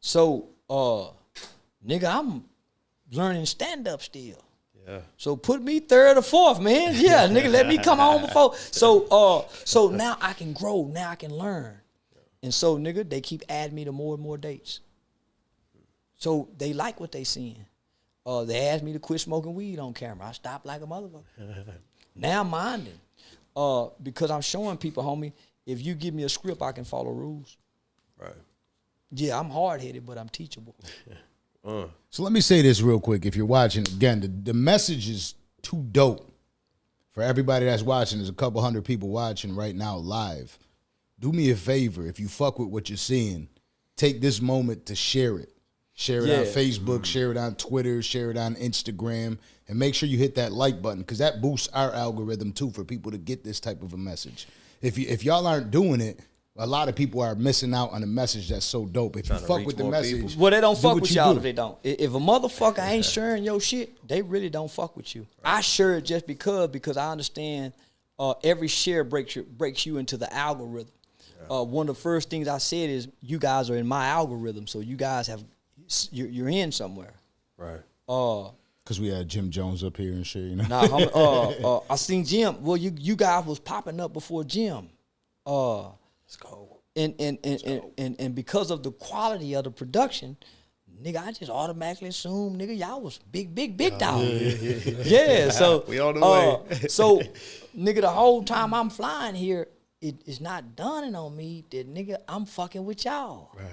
So, nigga, I'm learning stand-up still. Yeah. So put me third or fourth, man. Yeah, nigga, let me come on before. So now I can grow. Now I can learn. And so, nigga, they keep adding me to more and more dates. So they like what they seeing. They asked me to quit smoking weed on camera. I stopped like a motherfucker. Now I'm minding. Because I'm showing people, homie, if you give me a script, I can follow rules. Right. Yeah, I'm hard-headed, but I'm teachable. So let me say this real quick. If you're watching, again, the message is too dope for everybody that's watching. There's a couple hundred people watching right now live. Do me a favor. If you fuck with what you're seeing, take this moment to share it. Share it on Facebook, share it on Twitter, share it on Instagram, and make sure you hit that like button because that boosts our algorithm too for people to get this type of a message. If y'all aren't doing it, a lot of people are missing out on a message that's so dope. If you fuck with the message, well, they don't fuck with y'all if they don't. If a motherfucker ain't sharing your shit, they really don't fuck with you. Right. I share it just because I understand every share breaks you into the algorithm. Yeah. One of the first things I said is you guys are in my algorithm, so you guys you're in somewhere. Right. Because we had Jim Jones up here and shit, you know. Nah, I seen Jim. Well, you guys was popping up before Jim. Let's go. And because of the quality of the production, nigga, I just automatically assumed, nigga, y'all was big dog. Yeah, so we on the way. So, nigga, the whole time I'm flying here, it's not dawning on me that, nigga, I'm fucking with y'all. Right.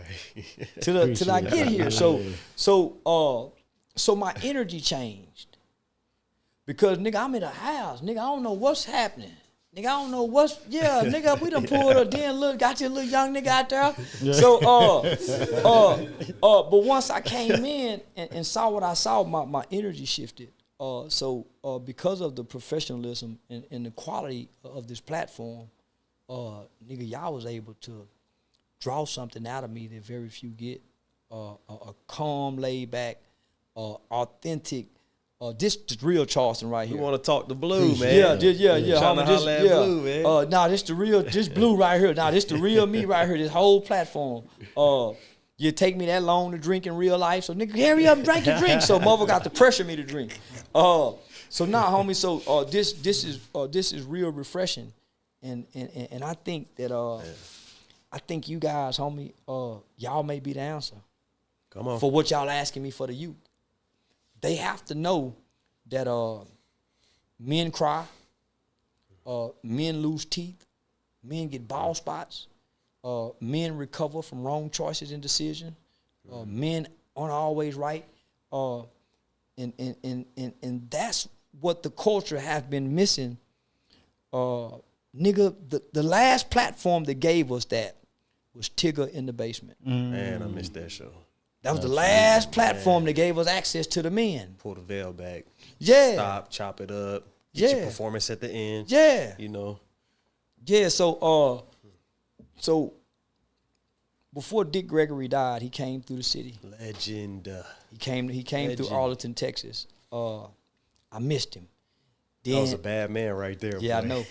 Till I get here. So my energy changed. Because, nigga, I'm in a house. Nigga, I don't know what's happening. Nigga, I don't know nigga, we done pulled got you a little young nigga out there. Yeah. So, but once I came in and saw what I saw, my energy shifted. So because of the professionalism and the quality of this platform, nigga, y'all was able to draw something out of me that very few get. A calm, laid back, authentic. This is real Charleston right here. We want to talk the blue, man. Yeah. Trying to holler at blue, man. This the real, this blue right here. This the real me right here. This whole platform. You take me that long to drink in real life, so nigga, hurry up, drink. So mother got to pressure me to drink. So homie. So this is real refreshing, and I think that I think you guys, homie, y'all may be the answer. Come on. For what y'all asking me for the youth. They have to know that men cry, men lose teeth, men get bald spots, men recover from wrong choices and decisions, men aren't always right, and that's what the culture has been missing. Nigga, the last platform that gave us that was Tigger in the Basement. Man, I missed that show. That was the last platform that gave us access to the men. Pull the veil back. Yeah. Stop, chop it up. Get your performance at the end. Yeah. You know. Yeah, so before Dick Gregory died, he came through the city. Legend. He came through Arlington, Texas. I missed him. That was a bad man right there. Yeah, boy. I know.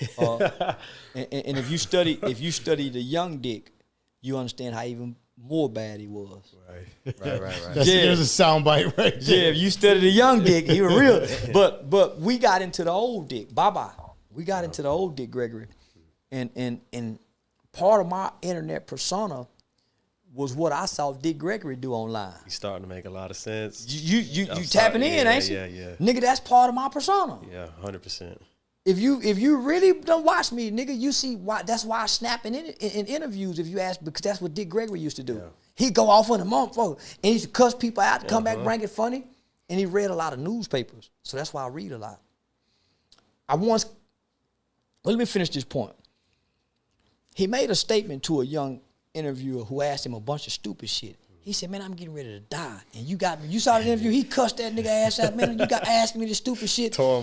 And if you study the young Dick, you understand how even more bad he was. Right. There's a soundbite right there. Yeah, if you study the young Dick, he was real. But we got into the old Dick. Bye-bye. We got into the old Dick Gregory. And part of my internet persona was what I saw Dick Gregory do online. He's starting to make a lot of sense. You tapping in, ain't you? Yeah. Nigga, that's part of my persona. Yeah, 100%. If you really don't watch me, nigga, you see why. That's why I snap in interviews if you ask, because that's what Dick Gregory used to do. Yeah. He'd go off on the motherfucker, and he used to cuss people out, come back, bring it funny, and he read a lot of newspapers. So that's why I read a lot. Let me finish this point. He made a statement to a young interviewer who asked him a bunch of stupid shit. He said, man, I'm getting ready to die. And you saw the interview, he cussed that nigga ass out, man, you got asking me this stupid shit. Tore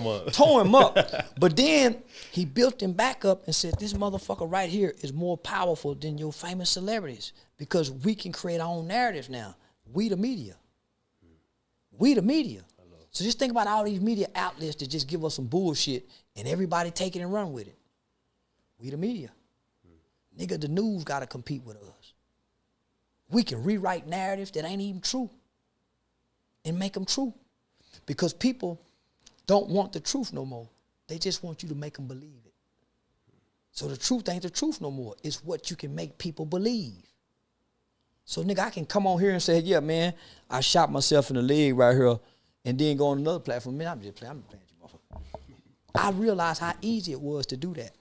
him up. But then he built him back up and said, this motherfucker right here is more powerful than your famous celebrities because we can create our own narratives now. We the media. So just think about all these media outlets that just give us some bullshit and everybody take it and run with it. We the media. Nigga, the news got to compete with us. We can rewrite narratives that ain't even true and make them true. Because people don't want the truth no more. They just want you to make them believe it. So the truth ain't the truth no more. It's what you can make people believe. So, nigga, I can come on here and say, yeah, man, I shot myself in the leg right here and then go on another platform. Man, I'm just playing you, motherfucker. I realized how easy it was to do that.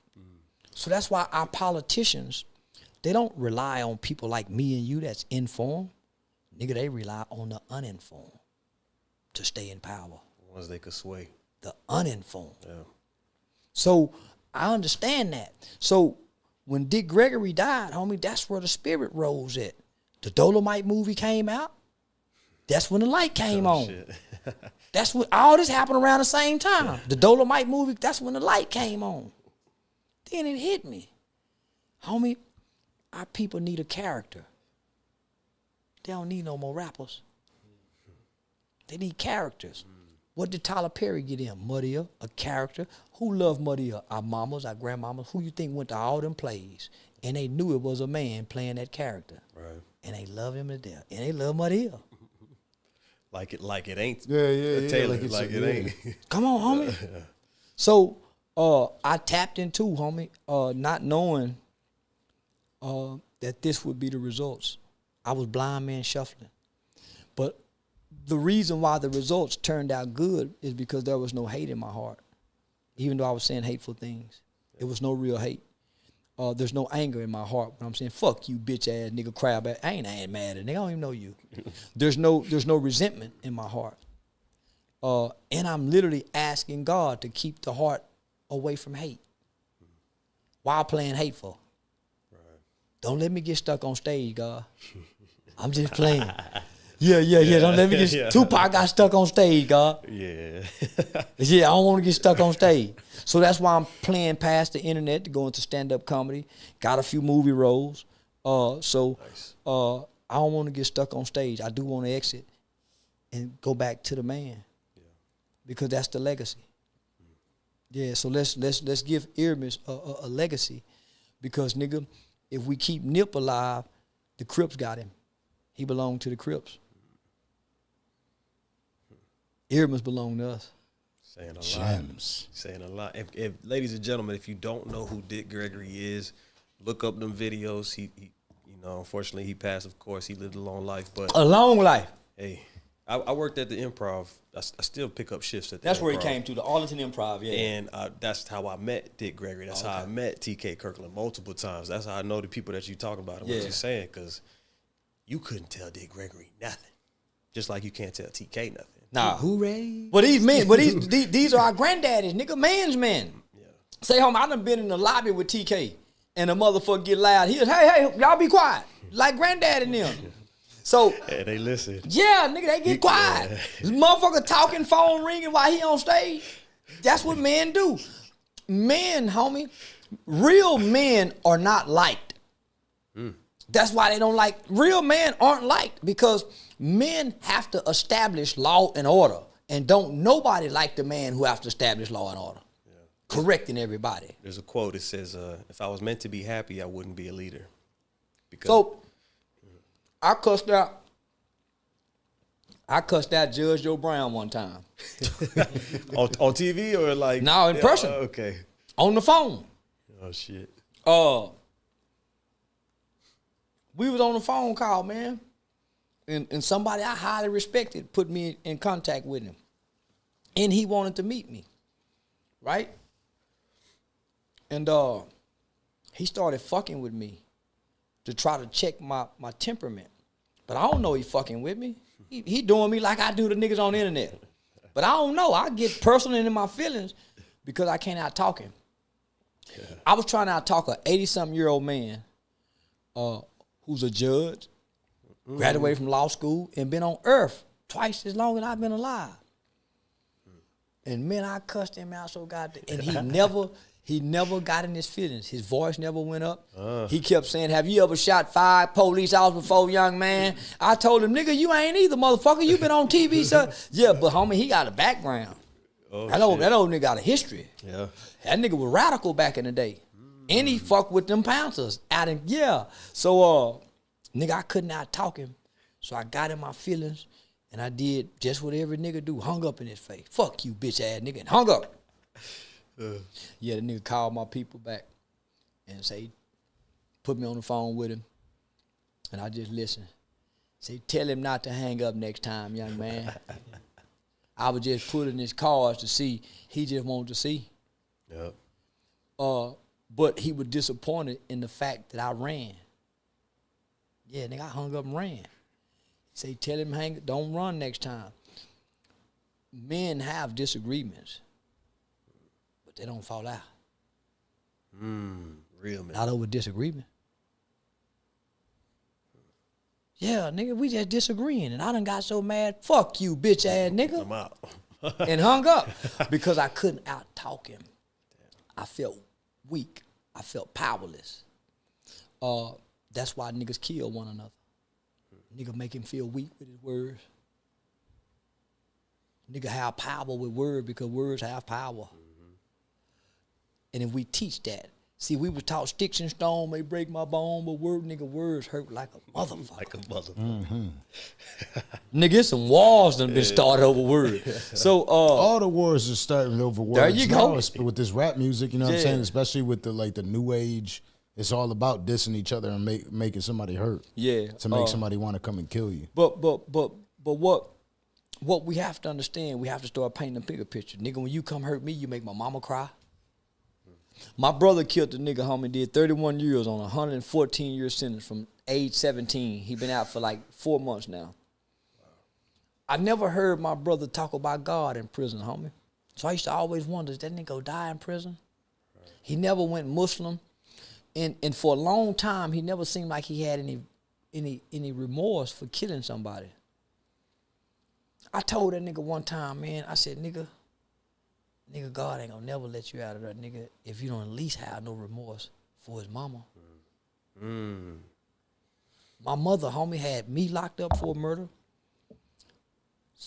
So that's why our politicians, they don't rely on people like me and you that's informed. Nigga, they rely on the uninformed to stay in power. The ones they could sway. The uninformed. Yeah. So I understand that. So when Dick Gregory died, homie, that's where the spirit rose at. The Dolomite movie came out. That's when the light came on. Shit. That's what all this happened around the same time. The Dolomite movie, that's when the light came on. Then it hit me. Homie, our people need a character. They don't need no more rappers. They need characters. What did Tyler Perry get in? Muddy-Er, a character. Who loved Muddy-Er? Our mamas, our grandmamas. Who you think went to all them plays? And they knew it was a man playing that character. Right. And they love him to death. And they love Muddy-Er. Like it ain't. Yeah. Taylor, like it ain't. Come on, homie. So I tapped into, homie, not knowing that this would be the results. I was blind man shuffling. But the reason why the results turned out good is because there was no hate in my heart. Even though I was saying hateful things. It was no real hate. There's no anger in my heart when I'm saying, fuck you, bitch ass nigga, crab ass. I ain't mad at nigga. I don't even know you. There's no resentment in my heart. And I'm literally asking God to keep the heart away from hate while playing hateful. Right. Don't let me get stuck on stage, God. I'm just playing. Yeah. Don't let me get Tupac got stuck on stage, God. Yeah. I don't want to get stuck on stage. So that's why I'm playing past the internet to go into stand-up comedy. Got a few movie roles. Nice. I don't want to get stuck on stage. I do want to exit and go back to the man. Yeah. Because that's the legacy. Yeah, so let's give Earmus a legacy. Because, nigga, if we keep Nip alive, the Crips got him. He belonged to the Crips. Earmus belonged to us. Saying a lot. Saying a lot. If ladies and gentlemen, if you don't know who Dick Gregory is, look up them videos. He unfortunately he passed, of course. He lived a long life. But a long life. Hey, I worked at the Improv. I still pick up shifts at the That's Improv. Where he came to, the Arlington Improv, yeah. And that's how I met Dick Gregory. That's how I met TK Kirkland multiple times. That's how I know the people that you talking about and what you're saying, because you couldn't tell Dick Gregory nothing. Just like you can't tell TK nothing. Nah. Hooray. But these men, these are our granddaddies, nigga, man's men. Yeah. Say, homie, I done been in the lobby with TK and the motherfucker get loud. He was, hey, y'all be quiet. Like granddad and them. So yeah, they listen. Yeah, nigga, they get quiet. Yeah. This motherfucker talking, phone ringing while he on stage. That's what men do. Men, homie, real men are not liked. That's why they don't like, real men aren't liked, because men have to establish law and order, and don't nobody like the man who have to establish law and order. Yeah. Correcting everybody. There's a quote that says, if I was meant to be happy, I wouldn't be a leader. So I cussed out Judge Joe Brown one time. on TV or like? No, in person. Okay. On the phone. Oh shit. We was on the phone call, man. And somebody I highly respected put me in contact with him. And he wanted to meet me. Right? And he started fucking with me to try to check my temperament. But I don't know he fucking with me. He doing me like I do the niggas on the internet. But I don't know. I get personal into my feelings because I can't out-talk him. Yeah. I was trying to out-talk a 80-something-year-old man who's a judge, graduated from law school, and been on earth twice as long as I've been alive. And man, I cussed him out so goddamn. And he never got in his feelings. His voice never went up. He kept saying, have you ever shot 5 police officers before, young man? I told him, nigga, you ain't either, motherfucker. You been on TV, sir. Yeah, but homie, he got a background. That old nigga got a history. Yeah. That nigga was radical back in the day. And he fucked with them Panthers out in, So Nigga, I couldn't out-talk him. So I got in my feelings, and I did just what every nigga do, hung up in his face. Fuck you, bitch-ass nigga, and hung up. Yeah, the nigga called my people back and say, put me on the phone with him, and I just listened. Say, tell him not to hang up next time, young man. I was just putting his cards to see. He just wanted to see. Yep. But he was disappointed in the fact that I ran. Yeah, nigga, I hung up and ran. He say, tell him don't run next time. Men have disagreements, but they don't fall out. Real man. Not over disagreement. Yeah, nigga, we just disagreeing, and I done got so mad. Fuck you, bitch ass nigga. I'm out. And hung up because I couldn't out talk him. I felt weak. I felt powerless. That's why niggas kill one another. Nigga make him feel weak with his words. Nigga have power with words because words have power. And if we teach that, see, we was taught sticks and stone may break my bone, but words hurt like a motherfucker. Like a motherfucker. Nigga, it's some wars done been started over words. So all the wars are starting over words. There you go. Now, with this rap music, you know what I'm saying? Especially with the new age, it's all about dissing each other and making somebody hurt. Yeah. To make somebody want to come and kill you. But what we have to understand, we have to start painting a bigger picture. Nigga, when you come hurt me, you make my mama cry. My brother killed the nigga, homie, did 31 years on a 114-year sentence from age 17. He been out for like 4 months now. I never heard my brother talk about God in prison, homie. So I used to always wonder, is that nigga go die in prison? He never went Muslim. And for a long time, he never seemed like he had any remorse for killing somebody. I told that nigga one time, man, I said, nigga, God ain't gonna never let you out of there, nigga, if you don't at least have no remorse for his mama. My mother, homie, had me locked up for a murder.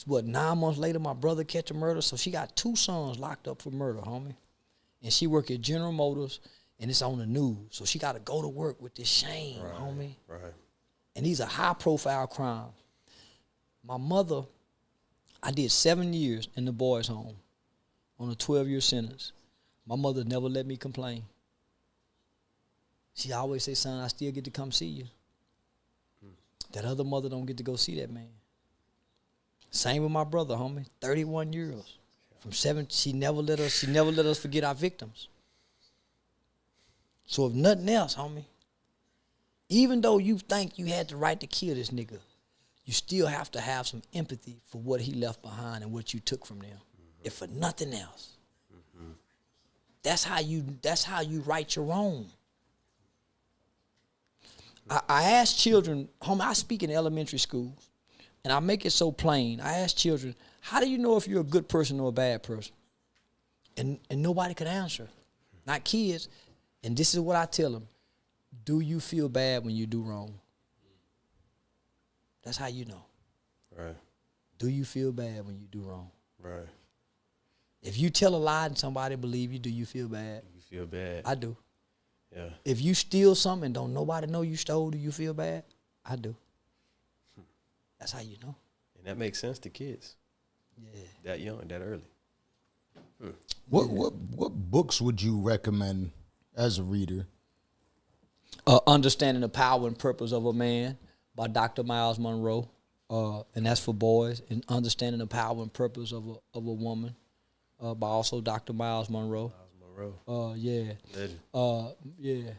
What, 9 months later, my brother catch a murder, so she got 2 sons locked up for murder, homie. And she work at General Motors, and it's on the news, so she got to go to work with this shame, homie. Right. And these are high-profile crimes. My mother, I did 7 years in the boys' home on a 12-year sentence. My mother never let me complain. She always say, son, I still get to come see you. That other mother don't get to go see that man. Same with my brother, homie. 31 years. From 7, she never let us forget our victims. So if nothing else, homie, even though you think you had the right to kill this nigga, you still have to have some empathy for what he left behind and what you took from them. If for nothing else. That's how you right your wrong. I ask children, homie, I speak in elementary schools, and I make it so plain. I ask children, how do you know if you're a good person or a bad person? And nobody could answer. Not kids. And this is what I tell them. Do you feel bad when you do wrong? That's how you know. Right. Do you feel bad when you do wrong? Right. If you tell a lie and somebody believe you, do you feel bad? You feel bad. I do. Yeah. If you steal something and don't nobody know you stole, do you feel bad? I do. That's how you know. And that makes sense to kids. Yeah. That young, that early. What books would you recommend as a reader? Understanding the Power and Purpose of a Man by Dr. Miles Monroe. And that's for boys. And Understanding the Power and Purpose of a Woman by also Dr. Miles Monroe. Yeah. Legend.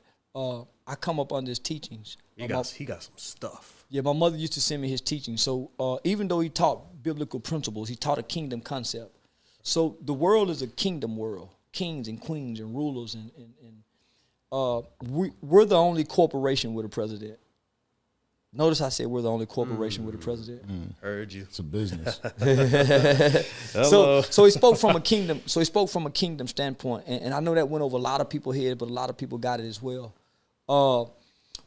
I come up on his teachings. He got some stuff. Yeah, my mother used to send me his teachings. So even though he taught biblical principles, he taught a kingdom concept. So the world is a kingdom world. Kings and queens and rulers and we're the only corporation with a president. Notice I said we're the only corporation with a president. Heard you. It's a business. So he spoke from a kingdom. So he spoke from a kingdom standpoint, and I know that went over a lot of people's head, but a lot of people got it as well.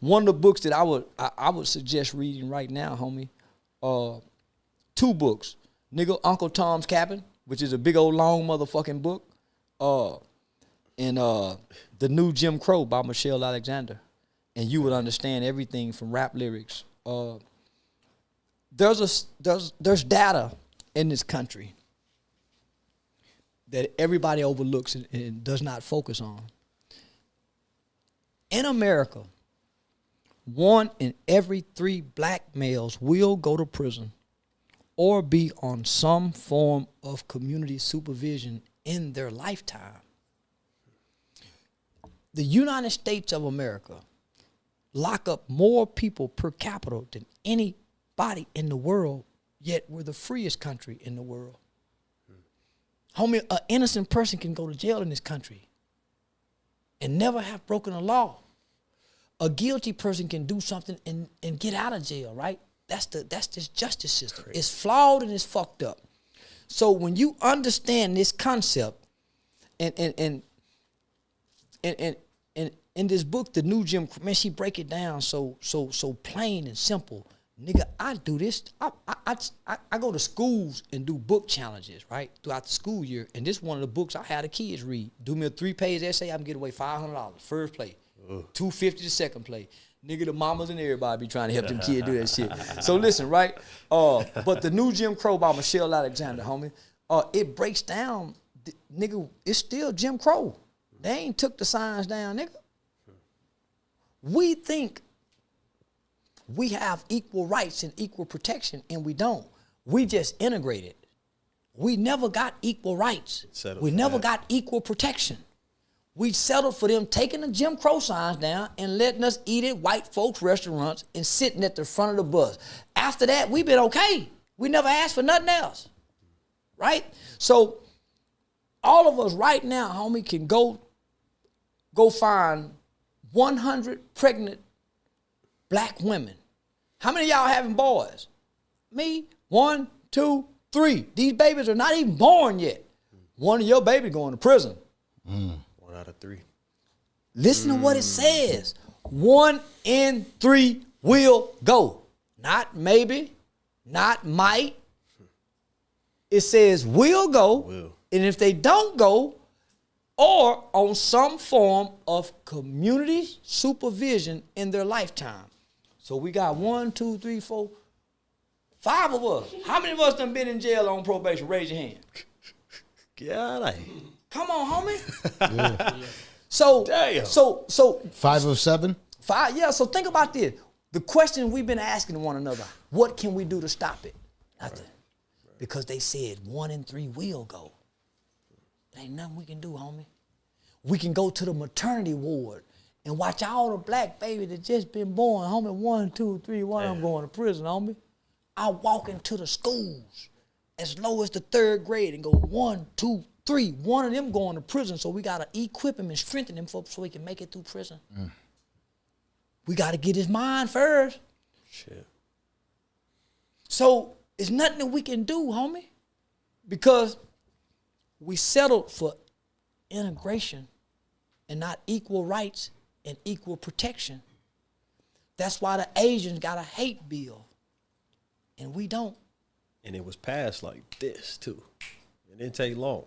One of the books that I would suggest reading right now, homie. 2 books. Nigga, Uncle Tom's Cabin, which is a big old long motherfucking book, and The New Jim Crow by Michelle Alexander. and you would understand everything from rap lyrics. There's data in this country that everybody overlooks and does not focus on. In America, 1 in every 3 black males will go to prison or be on some form of community supervision in their lifetime. The United States of America lock up more people per capita than anybody in the world, yet we're the freest country in the world. Homie, an innocent person can go to jail in this country and never have broken a law. A guilty person can do something and get out of jail, right? That's this justice system. It's flawed and it's fucked up. So when you understand this concept, and in this book, The New Jim, man, she break it down so plain and simple. Nigga, I do this. I go to schools and do book challenges, right, throughout the school year. And this is one of the books I had the kids read. Do me a 3-page essay, I can get away $500 first play, $250 the second play. Nigga, the mamas and everybody be trying to help them kids do that shit. So listen, right? But The New Jim Crow by Michelle Alexander, homie, it breaks down, nigga, it's still Jim Crow. They ain't took the signs down, nigga. We think we have equal rights and equal protection, and we don't. We just integrated. We never got equal rights. We never got equal protection. We settled for them taking the Jim Crow signs down and letting us eat at white folks' restaurants and sitting at the front of the bus. After that, we've been okay. We never asked for nothing else, right? So all of us right now, homie, can go find 100 pregnant black women. How many of y'all having boys? Me, 1, 2, 3. These babies are not even born yet. One of your babies going to prison. 1 out of 3. Listen to what it says. 1 in 3 will go. Not maybe, not might. It says will go. Will. And if they don't go, or on some form of community supervision in their lifetime. So we got 1, 2, 3, 4, 5 of us. How many of us done been in jail on probation? Raise your hand. Yeah. Come on, homie. Yeah. So, damn. So 5 of 7? 5, yeah. So think about this. The question we've been asking one another, what can we do to stop it? Nothing. Right. Because they said 1 in 3 will go. There ain't nothing we can do, homie. We can go to the maternity ward and watch all the black babies that just been born, homie. 1, 2, 3, 1 of them going to prison, homie. I walk into the schools as low as the 3rd grade and go 1, 2, 3. One of them going to prison, so we got to equip him and strengthen him so he can make it through prison. We got to get his mind first. Shit. So it's nothing that we can do, homie, because we settled for integration and not equal rights and equal protection. That's why the Asians got a hate bill and we don't. And it was passed like this too. It didn't take long.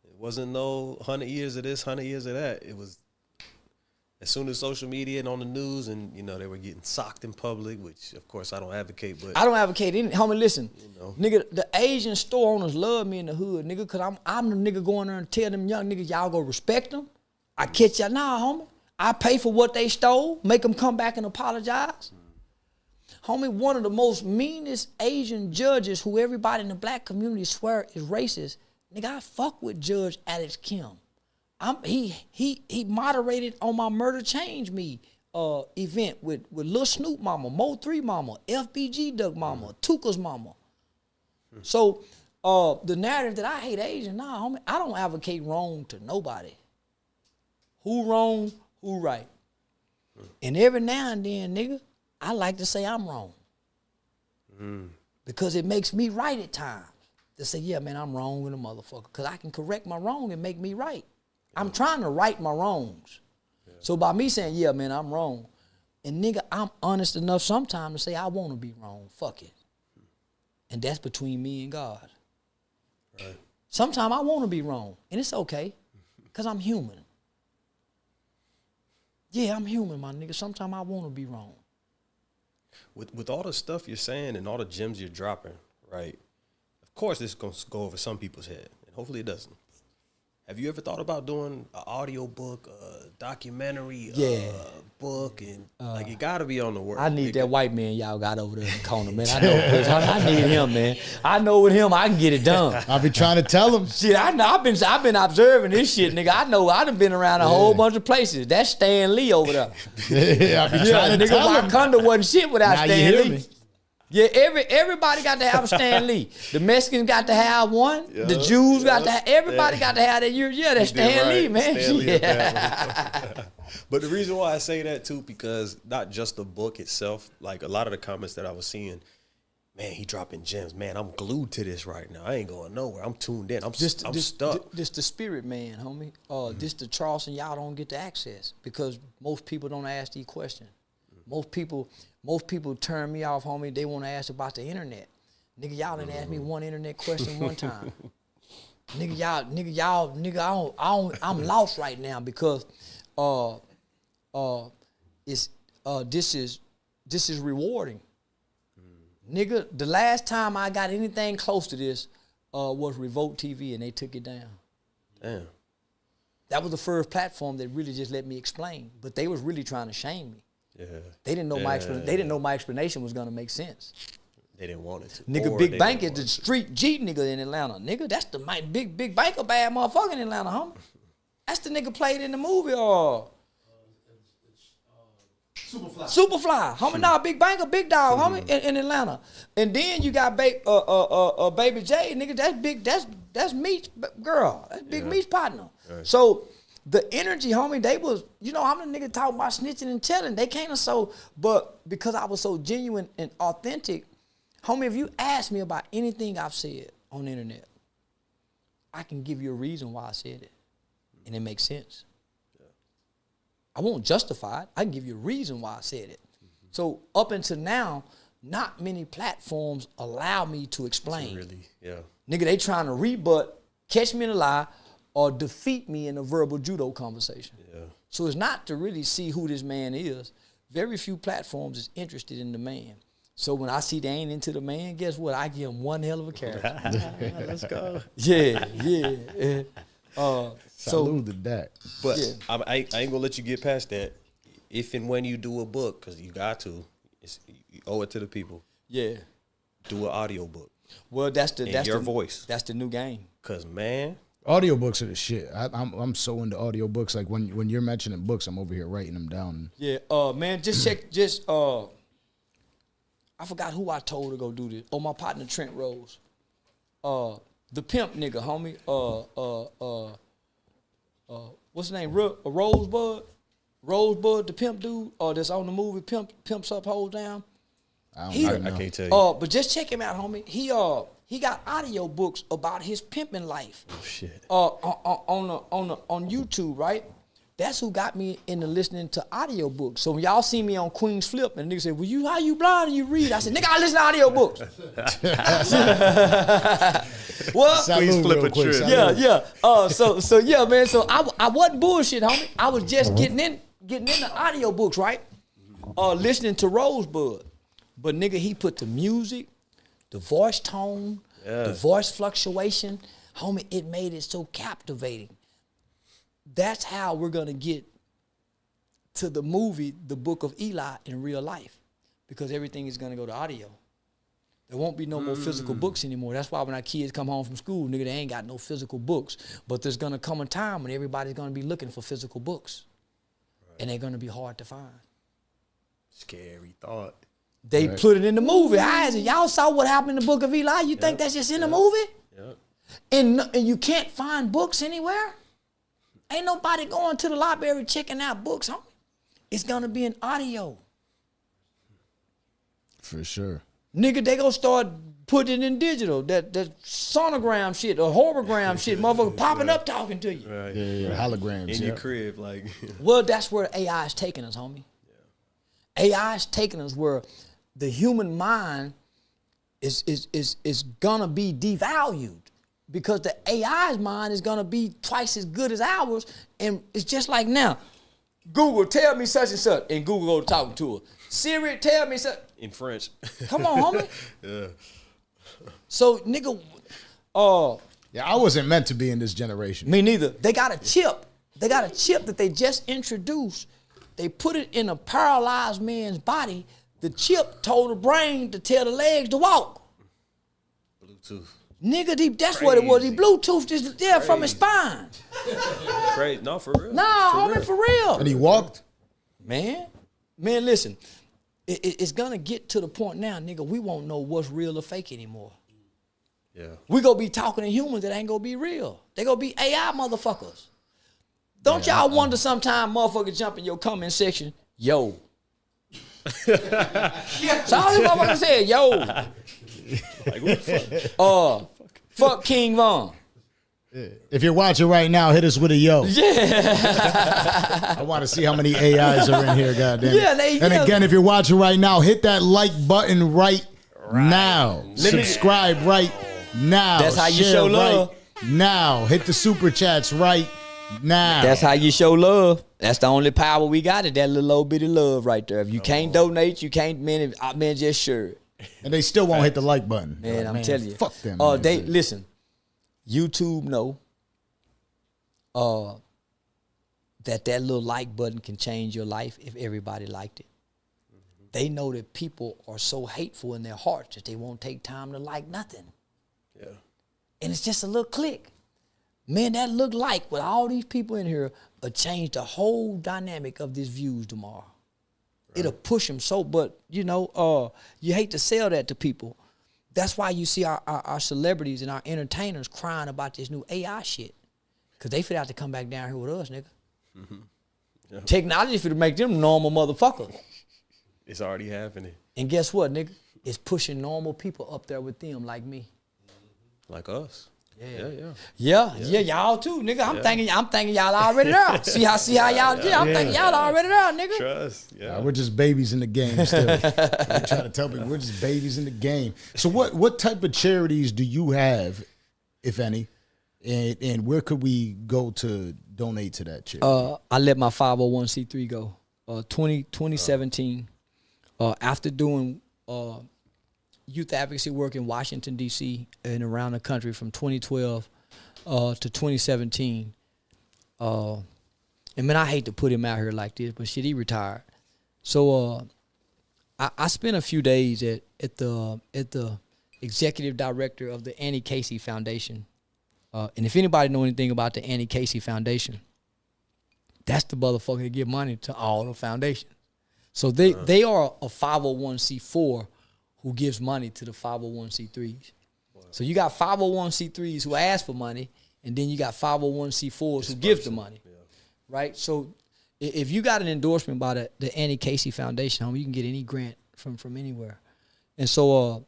It wasn't no 100 years of this, 100 years of that. It was as soon as social media and on the news, and you know they were getting socked in public, which of course I don't advocate. But I don't advocate any. Homie, listen, nigga, the Asian store owners love me in the hood, nigga, because I'm the nigga going there and tell them young niggas y'all go respect them. I catch y'all now, homie. I pay for what they stole, make them come back and apologize. Homie, one of the most meanest Asian judges who everybody in the black community swear is racist, nigga, I fuck with Judge Alex Kim. He moderated on my Murder Change Me event with Lil Snoop mama, Mo 3 mama, FBG Duck mama, Tuka's mama. So the narrative that I hate Asian, nah, homie, I don't advocate wrong to nobody. Who wrong, who right. And every now and then, nigga, I like to say I'm wrong. Because it makes me right at times. To say, yeah, man, I'm wrong with a motherfucker. Because I can correct my wrong and make me right. I'm trying to right my wrongs. So by me saying, yeah, man, I'm wrong, and nigga, I'm honest enough sometimes to say I want to be wrong. Fuck it. And that's between me and God. Right. Sometimes I want to be wrong, and it's okay, because I'm human. Yeah, I'm human, my nigga. Sometimes I want to be wrong. With all the stuff you're saying and all the gems you're dropping, right? Of course, this is going to go over some people's head, and hopefully it doesn't. Have you ever thought about doing an audio book, a documentary, a book, and like it got to be on the work? I need that white man y'all got over there in the corner, man. I know, I need him, man. I know with him I can get it done. I be trying to tell him. Shit, I know. I've been observing this shit, nigga. I know. I done been around a whole bunch of places. That's Stan Lee over there. Yeah, I be trying to nigga, tell him. Wakanda wasn't shit without Now Stan you hear Lee. me. Yeah, everybody got to have a Stan Lee. The Mexicans got to have one. The Jews got to have. Everybody got to have that. Yeah, that's Stan Lee, man. Stan Lee Yeah. But the reason why I say that too, because not just the book itself, like a lot of the comments that I was seeing, man, he dropping gems. Man, I'm glued to this right now. I ain't going nowhere. I'm tuned in. I'm stuck. This the spirit man, homie. This the Charleston y'all don't get to access because most people don't ask these questions. Most people turn me off, homie. They want to ask about the internet. Nigga, y'all didn't ask me one internet question one time. I'm lost right now because this is rewarding. Nigga, the last time I got anything close to this was Revolt TV and they took it down. Damn. That was the first platform that really just let me explain, but they was really trying to shame me. Yeah. They didn't know they didn't know my explanation was gonna make sense. They didn't want it to. Nigga, Big Bank is the street G nigga in Atlanta. Nigga, that's the big bank a bad motherfucker in Atlanta, homie. That's the nigga played in the movie Superfly. Homie, nah, Big Bank a big dog, homie, in Atlanta. And then you got Baby J, nigga, that's Meech's girl. That's Big Meech's partner. Right. So the energy, homie, they was, I'm the nigga talking about snitching and telling. They came to but because I was so genuine and authentic, homie, if you ask me about anything I've said on the internet, I can give you a reason why I said it. And it makes sense. Yeah. I won't justify it. I can give you a reason why I said it. Mm-hmm. So up until now, not many platforms allow me to explain. Really, yeah. Nigga, they trying to rebut, catch me in a lie, or defeat me in a verbal judo conversation. Yeah. So it's not to really see who this man is. Very few platforms is interested in the man. So when I see they ain't into the man, guess what? I give him one hell of a character. Let's go. Yeah. Salute to that. But I ain't gonna let you get past that. If and when you do a book, because you got to, you owe it to the people. Yeah. Do an audio book. Well, that's your voice. That's the new game. Cause man, audiobooks are the shit. I'm so into audiobooks. Like when you're mentioning books, I'm over here writing them down. Yeah, man, just check. I forgot who I told to go do this. Oh, my partner Trent Rose. The pimp nigga, homie. What's his name? Rosebud. Rosebud, the pimp dude. That's on the movie Pimps Up, Hold Down. I can't tell you. But just check him out, homie. He got audio books about his pimping life. Oh shit. On YouTube, right? That's who got me into listening to audio books. So when y'all see me on Queen's Flip and niggas say, "Well, how you blind and you read?" I said, "Nigga, I listen to audio books." Well, Queen's Flip a trip. Yeah. So yeah, man. So I wasn't bullshit, homie. I was just getting into audio books, right? Listening to Rosebud. But nigga, he put the music, the voice tone, the voice fluctuation, homie, it made it so captivating. That's how we're gonna get to the movie, The Book of Eli, in real life, because everything is gonna go to audio. There won't be no more physical books anymore. That's why when our kids come home from school, nigga, they ain't got no physical books. But there's gonna come a time when everybody's gonna be looking for physical books, and they're gonna be hard to find. Scary thought. They put it in the movie. How is it? Y'all saw what happened in The Book of Eli? You think that's just in the movie? Yep. And you can't find books anywhere? Ain't nobody going to the library checking out books, homie. It's gonna be in audio. For sure. Nigga, they gonna start putting it in digital. That sonogram shit, or hologram shit, motherfucker popping up talking to you. Right. Yeah. Holograms. In your crib, like. Well, that's where AI is taking us, homie. AI is taking us where the human mind is gonna be devalued, because the AI's mind is gonna be twice as good as ours, and it's just like now. Google, tell me such and such, and Google go talking to her. Siri, tell me such. In French. Come on, homie. Yeah. So, nigga, Yeah, I wasn't meant to be in this generation. me neither. They got a chip. They got a chip that they just introduced. They put it in a paralyzed man's body. The chip told the brain to tell the legs to walk. Bluetooth. Nigga, that's what it was. He Bluetoothed his there from his spine. Crazy. No, for real. Nah, homie, for real. And he walked? Man, listen. It's gonna get to the point now, nigga, we won't know what's real or fake anymore. Yeah. We gonna be talking to humans that ain't gonna be real. They gonna be AI motherfuckers. Don't y'all wonder sometime motherfuckers jump in your comment section, yo. So all these motherfuckers say, yo. Like, what the fuck? Fuck King Von. If you're watching right now, hit us with a yo. Yeah. I want to see how many AIs are in here, goddamn. Yeah, and again, if you're watching right now, hit that like button right now. Subscribe right now. That's how you Share show love. Right now. Hit the super chats right now. That's how you show love. That's the only power we got is that little old bitty love right there. If you can't donate, you can't, man, just sure. And they still won't hit the like button. Man, I'm telling you. Fuck them. They listen. YouTube know that little like button can change your life if everybody liked it. Mm-hmm. They know that people are so hateful in their hearts that they won't take time to like nothing. Yeah. And it's just a little click. Man, that look like with all these people in here will change the whole dynamic of this views tomorrow. Right. It'll push them so, but you hate to sell that to people. That's why you see our celebrities and our entertainers crying about this new AI shit. Because they fit out to come back down here with us, nigga. Mm-hmm. Yeah. Technology fit to make them normal motherfuckers. It's already happening. And guess what, nigga? It's pushing normal people up there with them like me. Like us. Yeah, y'all too, nigga. I'm thinking y'all already there. See how y'all did? I'm thinking y'all already there, nigga. Trust. Yeah. We're just babies in the game still. We're trying to tell people we're just babies in the game. So what type of charities do you have, if any? And where could we go to donate to that charity? I let my 501c3 go. 2017, after doing youth advocacy work in Washington, D.C. and around the country from 2012 to 2017. And man, I hate to put him out here like this, but shit, he retired. So I spent a few days at the executive director of the Annie Casey Foundation. And if anybody know anything about the Annie Casey Foundation, that's the motherfucker that give money to all the foundations. So they are a 501c4 who gives money to the 501c3s. Wow. So you got 501c3s who ask for money, and then you got 501c4s who give the money, right? So if you got an endorsement by the Annie Casey Foundation, you can get any grant from anywhere. And so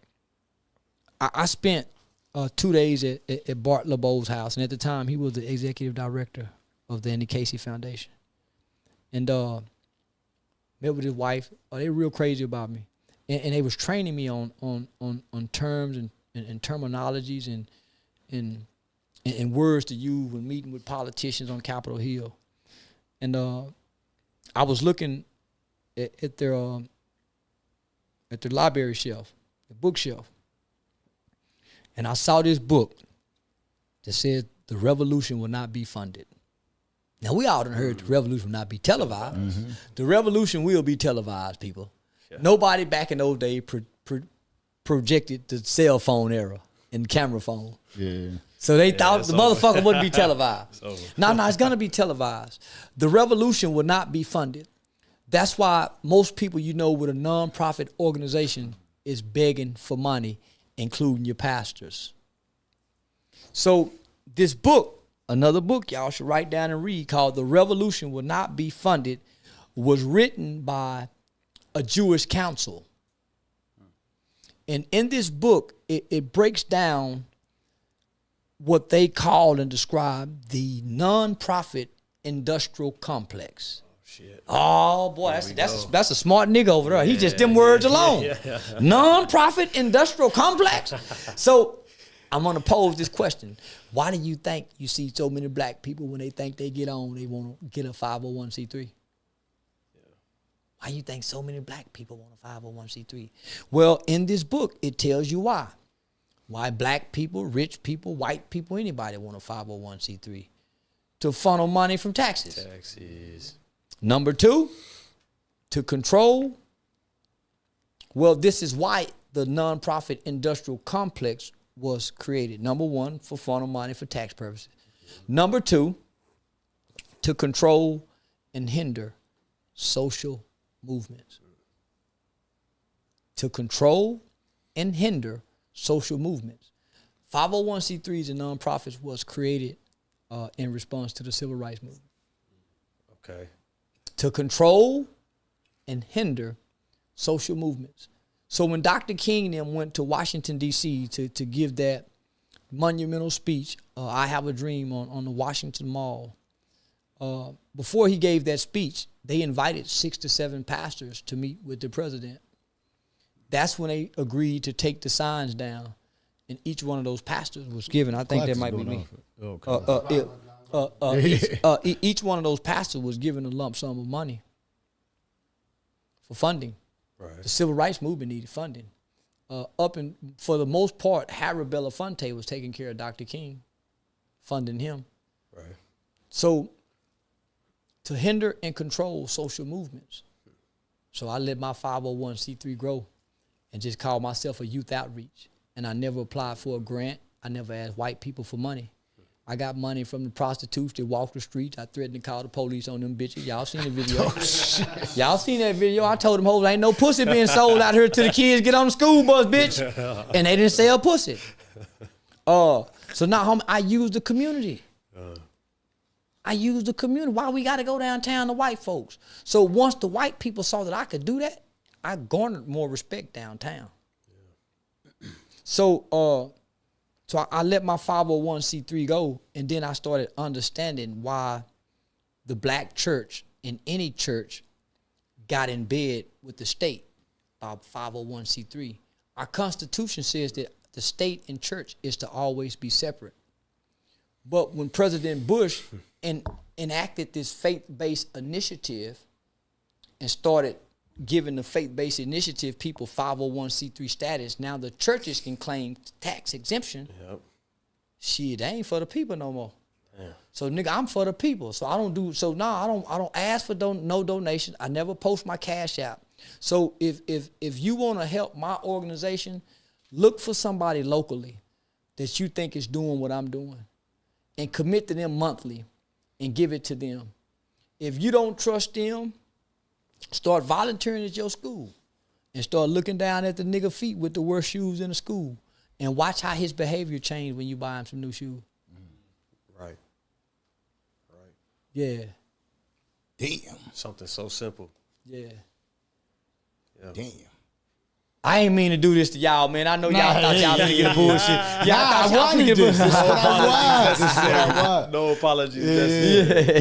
I spent 2 days at Bart LeBeau's house, and at the time he was the executive director of the Annie Casey Foundation. And met with his wife. They real crazy about me. And they was training me on terms and terminologies and words to use when meeting with politicians on Capitol Hill. And I was looking at their library shelf, the bookshelf, and I saw this book that said the revolution will not be funded. Now we all done heard the revolution will not be televised. Mm-hmm. The revolution will be televised, people. Yeah. Nobody back in those days projected the cell phone era and camera phone. Yeah. So they thought the motherfucker wouldn't be televised. No, it's going to be televised. The revolution will not be funded. That's why most people with a nonprofit organization is begging for money, including your pastors. So this book, another book y'all should write down and read, called The Revolution Will Not Be Funded, was written by a Jewish council. And in this book, it breaks down what they call and describe the nonprofit industrial complex. Oh, shit. Oh, boy, that's a smart nigga over there. He just them words alone. Nonprofit industrial complex. So I'm going to pose this question. Why do you think you see so many black people when they think they get on, they want to get a 501c3? Why you think so many black people want a 501c3? Well, in this book, it tells you why. Why black people, rich people, white people, anybody want a 501c3? To funnel money from taxes. Number 2, to control. Well, this is why the nonprofit industrial complex was created. Number 1, for funnel money for tax purposes. Number 2, to control and hinder social movements. To control and hinder social movements. 501c3s and nonprofits was created in response to the civil rights movement. Okay. To control and hinder social movements. So when Dr. King and them went to Washington, D.C. to give that monumental speech, I Have a Dream on the Washington Mall, before he gave that speech, they invited 6 to 7 pastors to meet with the president. That's when they agreed to take the signs down, and each one of those pastors was given. I think that might be me. Each one of those pastors was given a lump sum of money for funding. Right. The civil rights movement needed funding. For the most part, Harry Belafonte was taking care of Dr. King, funding him. Right. So, to hinder and control social movements. So I let my 501c3 grow and just called myself a youth outreach. And I never applied for a grant. I never asked white people for money. I got money from the prostitutes that walk the streets. I threatened to call the police on them bitches. Y'all seen the video. Y'all seen that video. I told them, hoes, ain't no pussy being sold out here till the kids get on the school bus, bitch. And they didn't sell pussy. So now, homie, I use the community. I use the community. Why we got to go downtown to white folks? So once the white people saw that I could do that, I garnered more respect downtown. Yeah. So I let my 501c3 go, and then I started understanding why the black church in any church got in bed with the state about 501c3. Our Constitution says that the state and church is to always be separate. But when President Bush enacted this faith-based initiative and started giving the faith-based initiative people 501c3 status, now the churches can claim tax exemption. Yep. Shit, they ain't for the people no more. Damn. So nigga, I'm for the people. So I don't ask for no donation. I never post my cash out. So if you want to help my organization, look for somebody locally that you think is doing what I'm doing and commit to them monthly and give it to them. If you don't trust them, start volunteering at your school and start looking down at the nigga feet with the worst shoes in the school and watch how his behavior change when you buy him some new shoes. Right. Yeah. Damn. Something so simple. Yeah. Damn. I ain't mean to do this to y'all, man. I know y'all thought y'all finna get bullshit. Y'all thought y'all finna get bullshit. No apologies.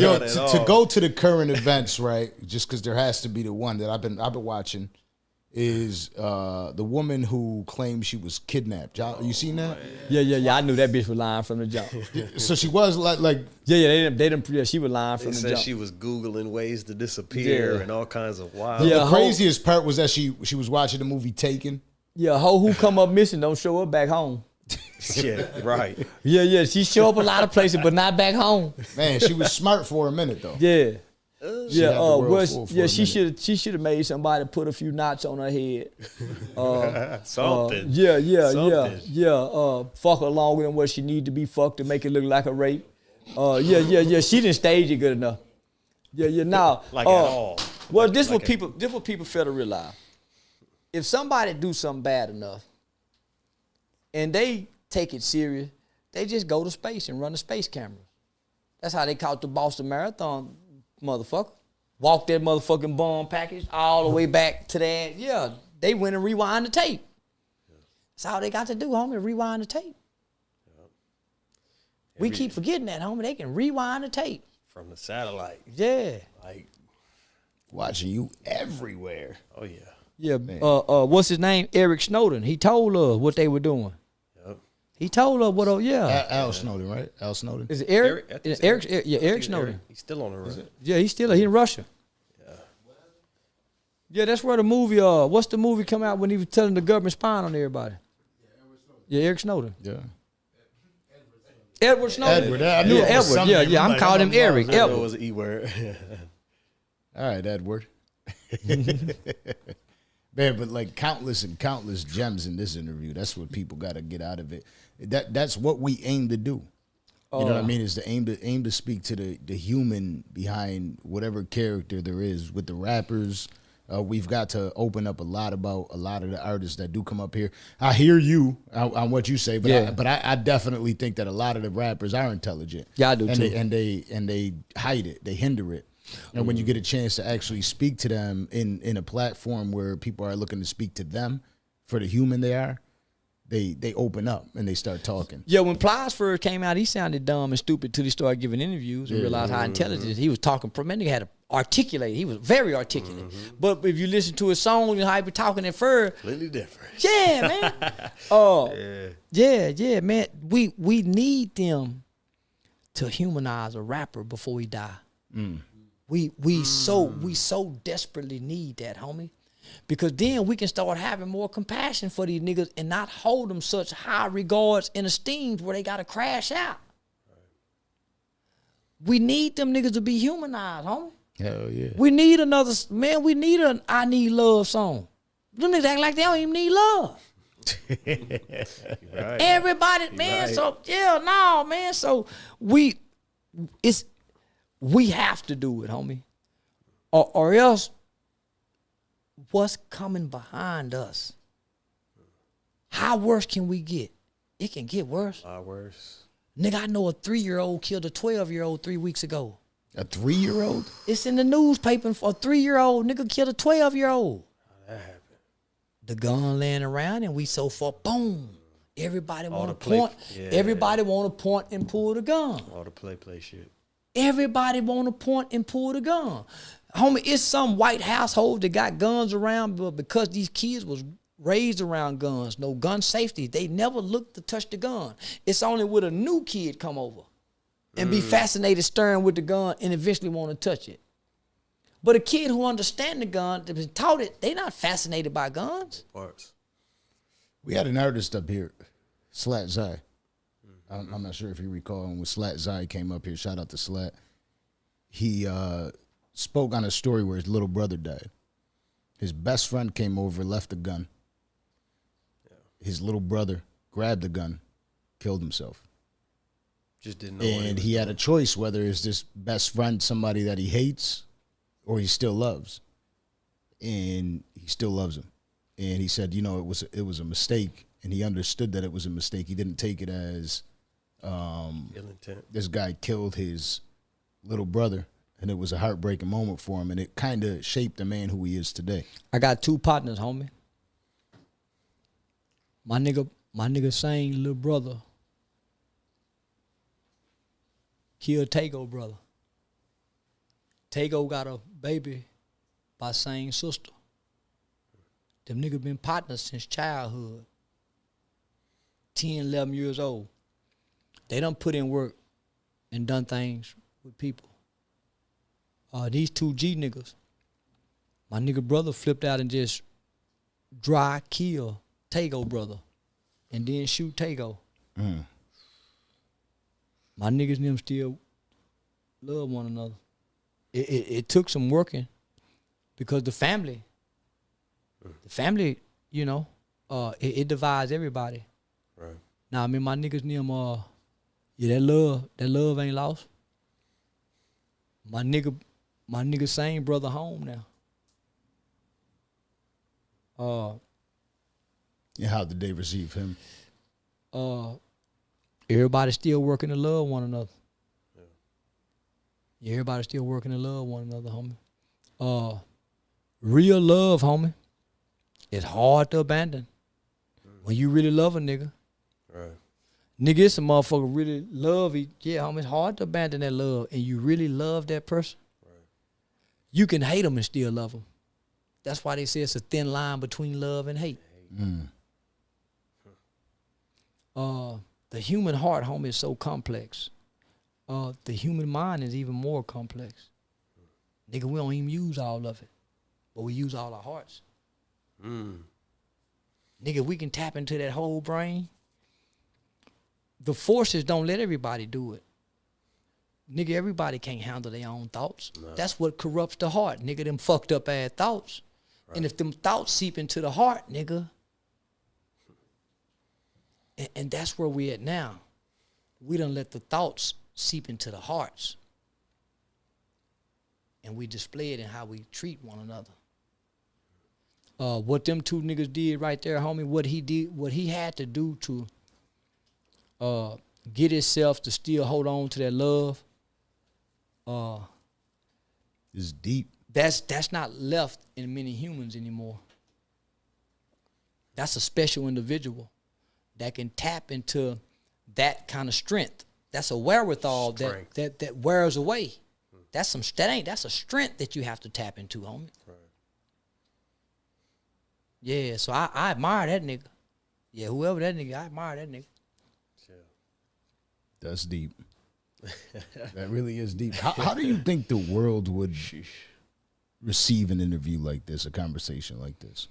Yo, to go to the current events, right? Just because there has to be the one that I've been watching is the woman who claimed she was kidnapped. Y'all, you seen that? Yeah. I knew that bitch was lying from the jump. So she was like. They didn't. She was lying from the jump. They said she was Googling ways to disappear and all kinds of wild. Yeah, the craziest part was that she was watching the movie Taken. Yeah, a hoe who come up missing don't show up back home. Yeah, right. Yeah. She show up a lot of places, but not back home. Man, she was smart for a minute though. Yeah. She should have made somebody put a few knots on her head. Something. Fuck her longer than what she need to be fucked to make it look like a rape. She didn't stage it good enough. Now, at all. Well, this what people fail to realize. If somebody do something bad enough, and they take it serious, they just go to space and run the space cameras. That's how they caught the Boston Marathon. Motherfucker. Walk that motherfucking bomb package all the way back to that. Yeah, they went and rewind the tape. That's all they got to do, homie, rewind the tape. We keep forgetting that, homie. They can rewind the tape. From the satellite. Yeah. Like, watching you everywhere. Oh, yeah. Yeah, what's his name? Eric Snowden. He told us what they were doing. He told her what? Al Snowden, right? Al Snowden. Is it Eric? Eric Snowden. He's still on the run. Yeah, he's still. He in Russia. Yeah, that's where the movie. What's the movie come out when he was telling the government spying on everybody? Yeah, Eric Snowden. Yeah. Edward Snowden. Edward. I knew it was Edward. something. Yeah. I'm calling him Eric. It Edward. was an E word. All right, Edward. Man, but like countless and countless gems in this interview. That's what people got to get out of it. That's what we aim to do. You know what I mean? Is to aim to speak to the human behind whatever character there is. With the rappers, we've got to open up a lot about a lot of the artists that do come up here. I hear you on what you say, but I definitely think that a lot of the rappers are intelligent. Yeah, I do too. And they hide it, they hinder it. And when you get a chance to actually speak to them in a platform where people are looking to speak to them for the human they are, they open up and they start talking. Yeah, when Plies first came out, he sounded dumb and stupid till he started giving interviews and realized how intelligent he was talking. Man, nigga had to articulate. He was very articulate. But if you listen to his song and how he be talking at first, Completely different. yeah, man. Yeah, man. We need them to humanize a rapper before he die. We so desperately need that, homie. Because then we can start having more compassion for these niggas and not hold them such high regards and esteem where they gotta crash out. We need them niggas to be humanized, homie. Hell yeah. We need another, man, we need an I Need Love song. Them niggas act like they don't even need love. Right. Everybody, man, right. so, yeah, no, man. So we have to do it, homie. Or else, what's coming behind us? How worse can we get? It can get worse. A lot worse. Nigga, I know a 3-year-old killed a 12-year-old 3 weeks ago. A 3-year-old? It's in the newspaper for a 3-year-old nigga killed a 12-year-old. How that happened? The gun laying around and we so far, boom. Everybody want to play- point. yeah. Everybody want to point and pull the gun. All the play shit. Everybody want to point and pull the gun. Homie, it's some white household that got guns around, but because these kids was raised around guns, no gun safety, they never looked to touch the gun. It's only with a new kid come over and be fascinated staring with the gun and eventually want to touch it. But a kid who understand the gun, that been taught it, they not fascinated by guns. Parts. We had an artist up here, Slat Zai. I'm not sure if you recall when Slat Zai came up here. Shout out to Slat. He spoke on a story where his little brother died. His best friend came over, left the gun. His little brother grabbed the gun, killed himself. Just didn't know. And he had a choice whether is this best friend somebody that he hates or he still loves. And he still loves him. And he said, you know, it was a mistake. And he understood that it was a mistake. He didn't take it as this guy killed his little brother. And it was a heartbreaking moment for him. And it kind of shaped the man who he is today. I got 2 partners, homie. My nigga Sane little brother killed Takeoff brother. Takeoff got a baby by Sane's sister. Them niggas been partners since childhood. 10, 11 years old. They done put in work and done things with people. These 2 G niggas, my nigga brother flipped out and just dry kill Takeoff brother and then shoot Takeoff. My niggas and them still love one another. It took some working because the family, you know, it divides everybody. Right. Now, I mean, my niggas and them, yeah, that love ain't lost. My nigga same brother home now. And how did they receive him? Everybody still working to love one another. Yeah, everybody still working to love one another, homie. Real love, homie, it's hard to abandon. When you really love a nigga. Right. Nigga, it's a motherfucker really love you. Yeah, homie, it's hard to abandon that love. And you really love that person. Right. You can hate them and still love them. That's why they say it's a thin line between love and hate. The human heart, homie, is so complex. The human mind is even more complex. Nigga, we don't even use all of it. but we use all our hearts. Nigga, we can tap into that whole brain. The forces don't let everybody do it. Nigga, everybody can't handle their own thoughts. No. That's what corrupts the heart. Nigga, them fucked up ass thoughts. Right. And if them thoughts seep into the heart, nigga, and that's where we at now. We done let the thoughts seep into the hearts. And we display it in how we treat one another. What them two niggas did right there, homie, what he had to do to get himself to still hold on to that love, is deep. That's not left in many humans anymore. That's a special individual that can tap into that kind of strength. That's a wherewithal that wears away. That's a strength that you have to tap into, homie. Right. Yeah, so I admire that nigga. Yeah, whoever that nigga, I admire that nigga. Yeah. That's deep. That really is deep. How do you think the world would receive an interview like this, a conversation like this?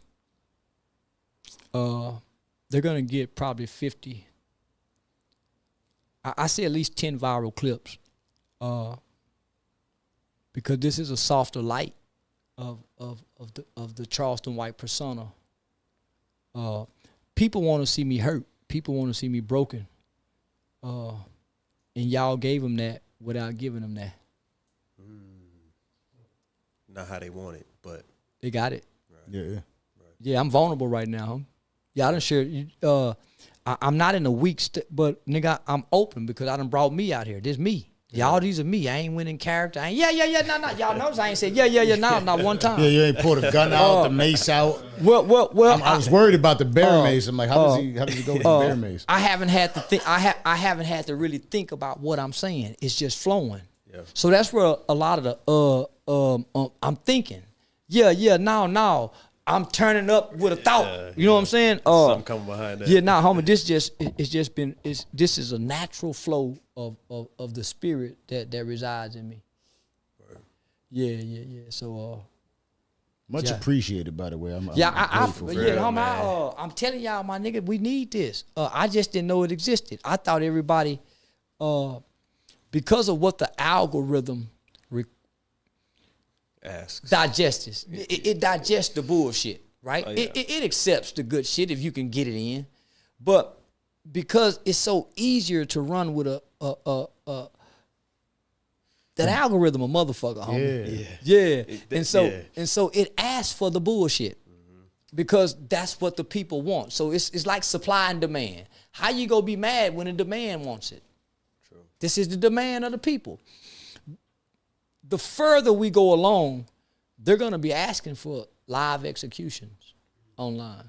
They're gonna get probably 50. I say at least 10 viral clips. Because this is a softer light of the Charleston White persona. People want to see me hurt. People want to see me broken. And y'all gave them that without giving them that. Not how they want it, but they got it. Right. Yeah. Right. Yeah, I'm vulnerable right now. Yeah, I done shared. I'm not in a weak but nigga, I'm open because I done brought me out here. This me. Y'all, these are me. I ain't winning character. I ain't, no. Y'all notice I ain't said, no, not one time. Yeah, you ain't pulled a gun out, the mace out. Well. I was worried about the bear mace. I'm like, how does he go with the bear mace? I haven't had to think. I haven't had to really think about what I'm saying. It's just flowing. Yeah. So that's where a lot of the I'm thinking. No. I'm turning up with a thought. You know what I'm saying? Something coming behind that. Yeah, homie. This is a natural flow of the spirit that resides in me. Right. Yeah. So much appreciated, by the way. I'm homie. I'm telling y'all, my nigga, we need this. I just didn't know it existed. I thought everybody, because of what the algorithm digests. It digests the bullshit, right? Oh, yeah. It accepts the good shit if you can get it in. But because it's so easier to run with that algorithm a motherfucker, homie. Yeah. And so it asks for the bullshit. Because that's what the people want. So it's like supply and demand. How you gonna be mad when the demand wants it? True. This is the demand of the people. The further we go along, they're going to be asking for live executions online.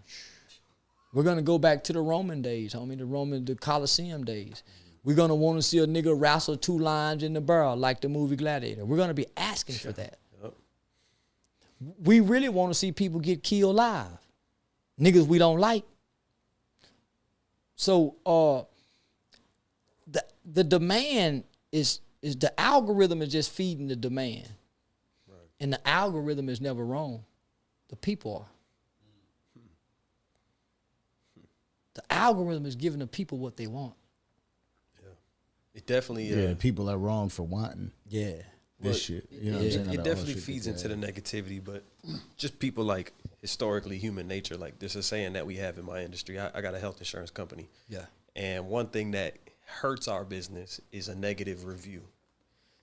We're going to go back to the Roman days, homie, the Colosseum days. We're going to want to see a nigga wrestle 2 lions in the barrel like the movie Gladiator. We're going to be asking for that. Yep. We really want to see people get killed live. Niggas we don't like. So the demand is the algorithm is just feeding the demand. Right. And the algorithm is never wrong. The people are. The algorithm is giving the people what they want. Yeah. It definitely the people are wrong for wanting. Yeah. This shit. You know what I'm saying? It definitely feeds into the negativity, but just people like historically human nature, like there's a saying that we have in my industry. I got a health insurance company. Yeah. And one thing that hurts our business is a negative review.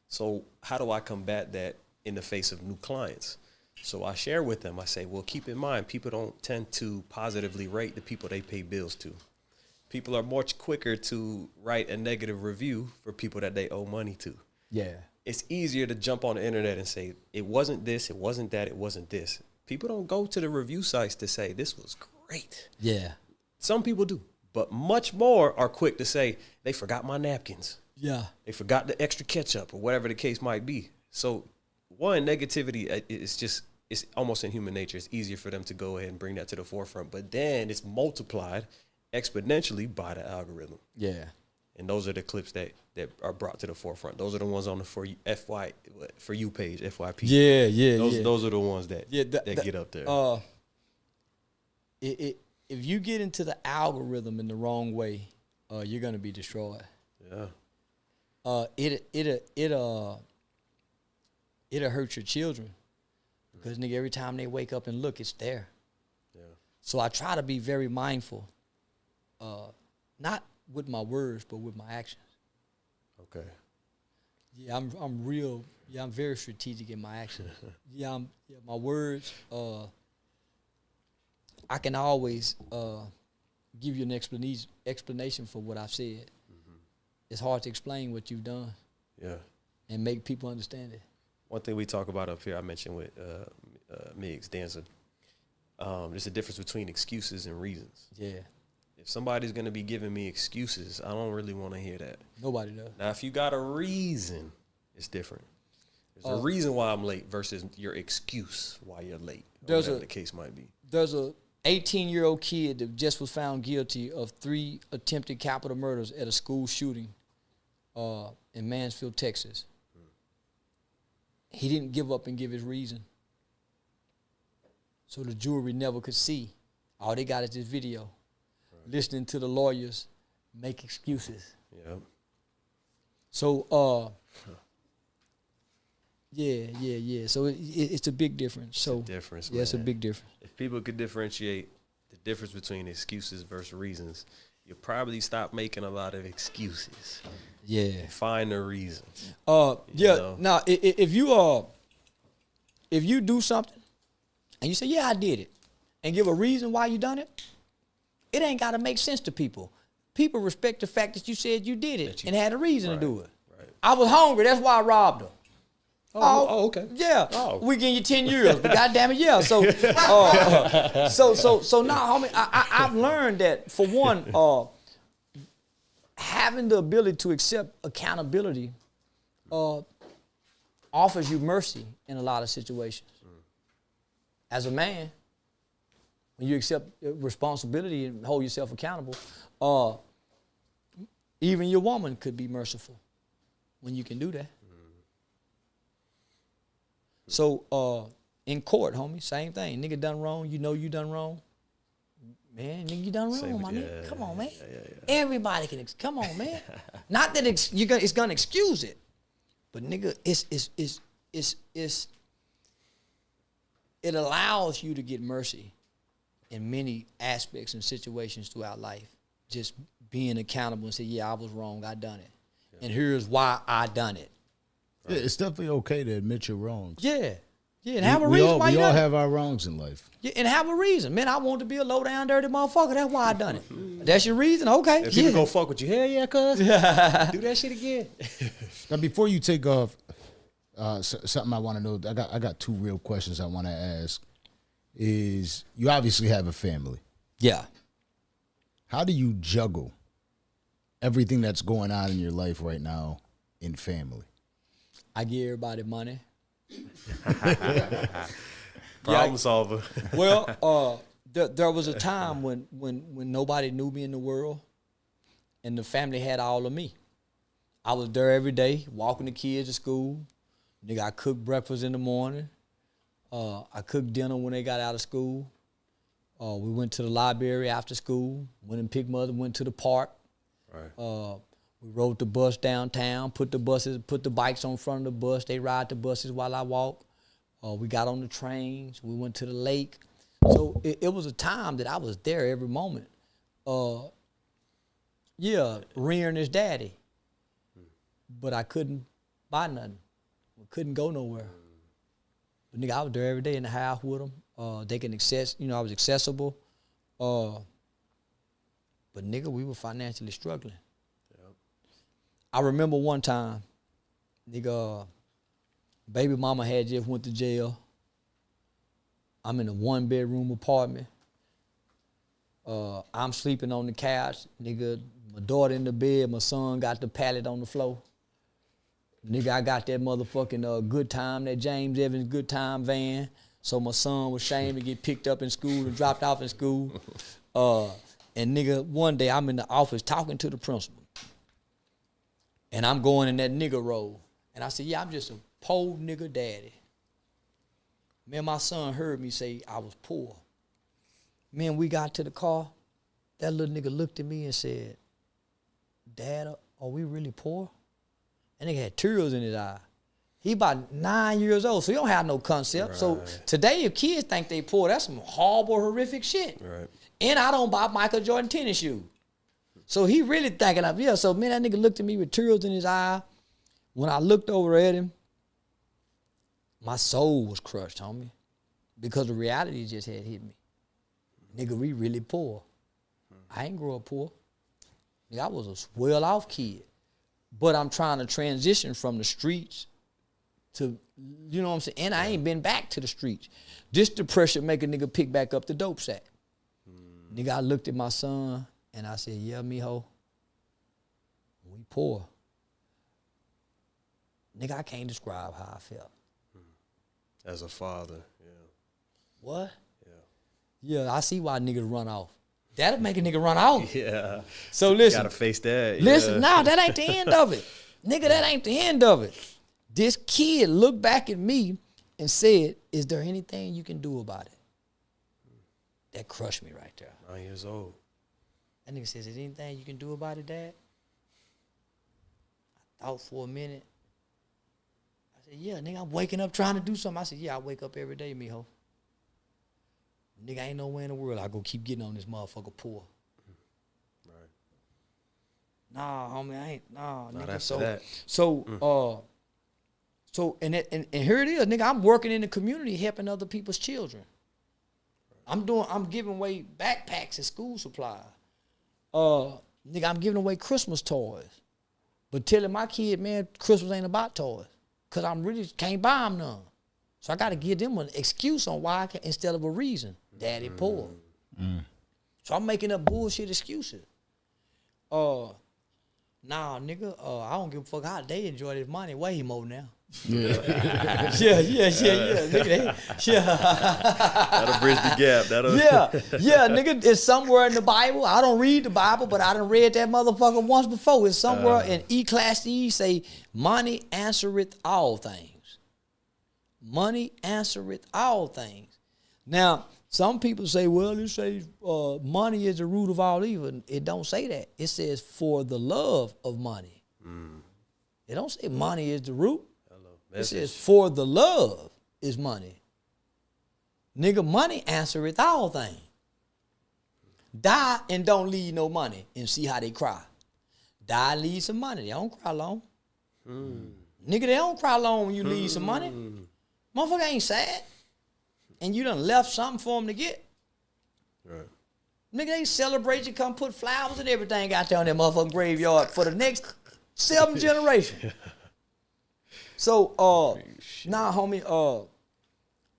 So how do I combat that in the face of new clients? So I share with them, I say, well, keep in mind, people don't tend to positively rate the people they pay bills to. People are much quicker to write a negative review for people that they owe money to. Yeah. It's easier to jump on the internet and say, it wasn't this, it wasn't that, it wasn't this. People don't go to the review sites to say, this was great. Yeah. Some people do. But much more are quick to say, they forgot my napkins. Yeah. They forgot the extra ketchup or whatever the case might be. So one, negativity it's almost in human nature. It's easier for them to go ahead and bring that to the forefront. But then it's multiplied exponentially by the algorithm. Yeah. And those are the clips that that are brought to the forefront. Those are the ones on the for you page, FYP. Yeah. Those are the ones that get up there. If you get into the algorithm in the wrong way, you're gonna be destroyed. Yeah. It'll hurt your children because nigga, every time they wake up and look, it's there. Yeah. So I try to be very mindful, not with my words, but with my actions. Okay. Yeah, I'm very strategic in my actions. My words, I can always give you an explanation for what I've said. Mm-hmm. It's hard to explain what you've done. Yeah. And make people understand it. One thing we talk about up here, I mentioned with Migs, Danza, there's a difference between excuses and reasons. Yeah. If somebody's going to be giving me excuses, I don't really want to hear that. Nobody does. Now, if you got a reason, it's different. There's a reason why I'm late versus your excuse why you're late, whatever the case might be. There's a 18-year-old kid that just was found guilty of 3 attempted capital murders at a school shooting in Mansfield, Texas. He didn't give up and give his reason. So the jury never could see. All they got is this video. Right. Listening to the lawyers make excuses. Yeah. So, yeah. So it's a big difference. So it's a difference, yeah, it's a big difference. If people could differentiate the difference between excuses versus reasons, you'll probably stop making a lot of excuses. Yeah. Find a reason. Now, if you do something and you say, yeah, I did it, and give a reason why you done it, it ain't got to make sense to people. People respect the fact that you said you did it and had a reason to do it. Right. I was hungry. That's why I robbed her. Oh, okay. Yeah. Oh. We give you 10 years, but goddamn it, yeah. So, so now, homie, I've learned that, for one, having the ability to accept accountability offers you mercy in a lot of situations. As a man, when you accept responsibility and hold yourself accountable, even your woman could be merciful when you can do that. So in court, homie, same thing. Nigga done wrong, you know you done wrong. Man, nigga, you done wrong, my nigga. Come on, man. Yeah. Everybody can, come on, man. Not that it's gonna excuse it, but nigga, it allows you to get mercy in many aspects and situations throughout life. Just being accountable and say, yeah, I was wrong, I done it. Yeah. And here's why I done it. Yeah, it's definitely okay to admit your wrongs. Yeah, and have a reason why you done it. We all have our wrongs in life. Yeah, and have a reason. Man, I want to be a low down dirty motherfucker. That's why I done it. That's your reason? Okay. If people go fuck with you, hell yeah, cuz. Do that shit again. Now, before you take off, something I want to know, I got 2 real questions I want to ask. Is you obviously have a family. Yeah. How do you juggle everything that's going on in your life right now in family? I give everybody money. Problem solver. Well, there was a time when nobody knew me in the world, and the family had all of me. I was there every day, walking the kids to school. Nigga, I cooked breakfast in the morning. I cooked dinner when they got out of school. We went to the library after school. Went and picked mother. Went to the park. Right. We rode the bus downtown. Put the bikes on front of the bus. They ride the buses while I walk. We got on the trains. We went to the lake. So it was a time that I was there every moment. Rearing his daddy. But I couldn't buy nothing. We couldn't go nowhere. But nigga, I was there every day in the house with them. They can access, I was accessible. But nigga, we were financially struggling. Yep. I remember one time, nigga, baby mama had just went to jail. I'm in a 1-bedroom apartment. I'm sleeping on the couch. Nigga, my daughter in the bed, my son got the pallet on the floor. Nigga, I got that motherfucking Good Time, that James Evans Good Time van. So my son was ashamed to get picked up in school and dropped off in school. And nigga, one day I'm in the office talking to the principal. And I'm going in that nigga role. And I said, yeah, I'm just a poor nigga daddy. Man, my son heard me say I was poor. Man, we got to the car. That little nigga looked at me and said, Dad, are we really poor? That nigga had tears in his eye. He about 9 years old, so he don't have no concept. Right. So today, if kids think they poor, that's some horrible, horrific shit. Right. And I don't buy Michael Jordan tennis shoes. So he really thinking of, yeah, so man, that nigga looked at me with tears in his eye. When I looked over at him, my soul was crushed, homie. Because the reality just had hit me. Nigga, we really poor. I ain't grow up poor. Nigga, I was a well-off kid. But I'm trying to transition from the streets to, you know what I'm saying? And I ain't been back to the streets. This the pressure make a nigga pick back up the dope sack. Nigga, I looked at my son and I said, yeah, mijo, we poor. Nigga, I can't describe how I felt. As a father, yeah. What? Yeah. Yeah, I see why niggas run off. That'll make a nigga run off. Yeah. So listen. Gotta face that. Listen, nah, that ain't the end of it. Nigga, that ain't the end of it. This kid looked back at me and said, is there anything you can do about it? That crushed me right there. 9 years old. That nigga says, is there anything you can do about it, Dad? I thought for a minute. I said, yeah, nigga, I'm waking up trying to do something. I said, yeah, I wake up every day, mijo. Nigga, ain't nowhere in the world I go keep getting on this motherfucker poor. Right. Nah, homie, I ain't, nah, Not nigga. after that. So, and here it is, nigga, I'm working in the community helping other people's children. I'm giving away backpacks and school supplies. Nigga, I'm giving away Christmas toys. But telling my kid, man, Christmas ain't about toys. Cause I'm really can't buy them none. So I gotta give them an excuse on why I can, instead of a reason. Daddy poor. So I'm making up bullshit excuses. Nah, nigga, I don't give a fuck how they enjoy this money way more now. Yeah. yeah. Nigga, That'll bridge the gap. Yeah, nigga, it's somewhere in the Bible. I don't read the Bible, but I done read that motherfucker once before. It's somewhere in Ecclesiastes say, money answereth all things. Money answereth all things. Now, some people say, well, it says money is the root of all evil. It don't say that. It says for the love of money. It don't say money is the root. It says for the love is money. Nigga, money answereth all things. Die and don't leave no money and see how they cry. Die and leave some money. They don't cry long. Nigga, they don't cry long when you leave some money. Motherfucker ain't sad. And you done left something for them to get. Right. Nigga, they celebrate you, come put flowers and everything out there on that motherfucking graveyard for the next 7 generations. So, nah, homie,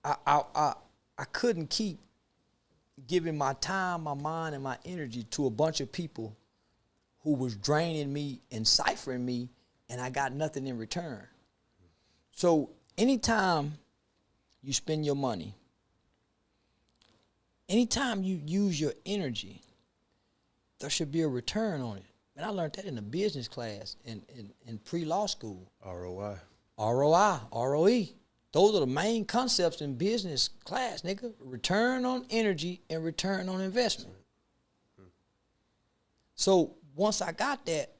I couldn't keep giving my time, my mind, and my energy to a bunch of people who was draining me and ciphering me, and I got nothing in return. So, anytime you spend your money, anytime you use your energy, there should be a return on it. And I learned that in a business class in pre-law school. ROI. ROI, ROE. Those are the main concepts in business class, nigga. Return on energy and return on investment. So once I got that,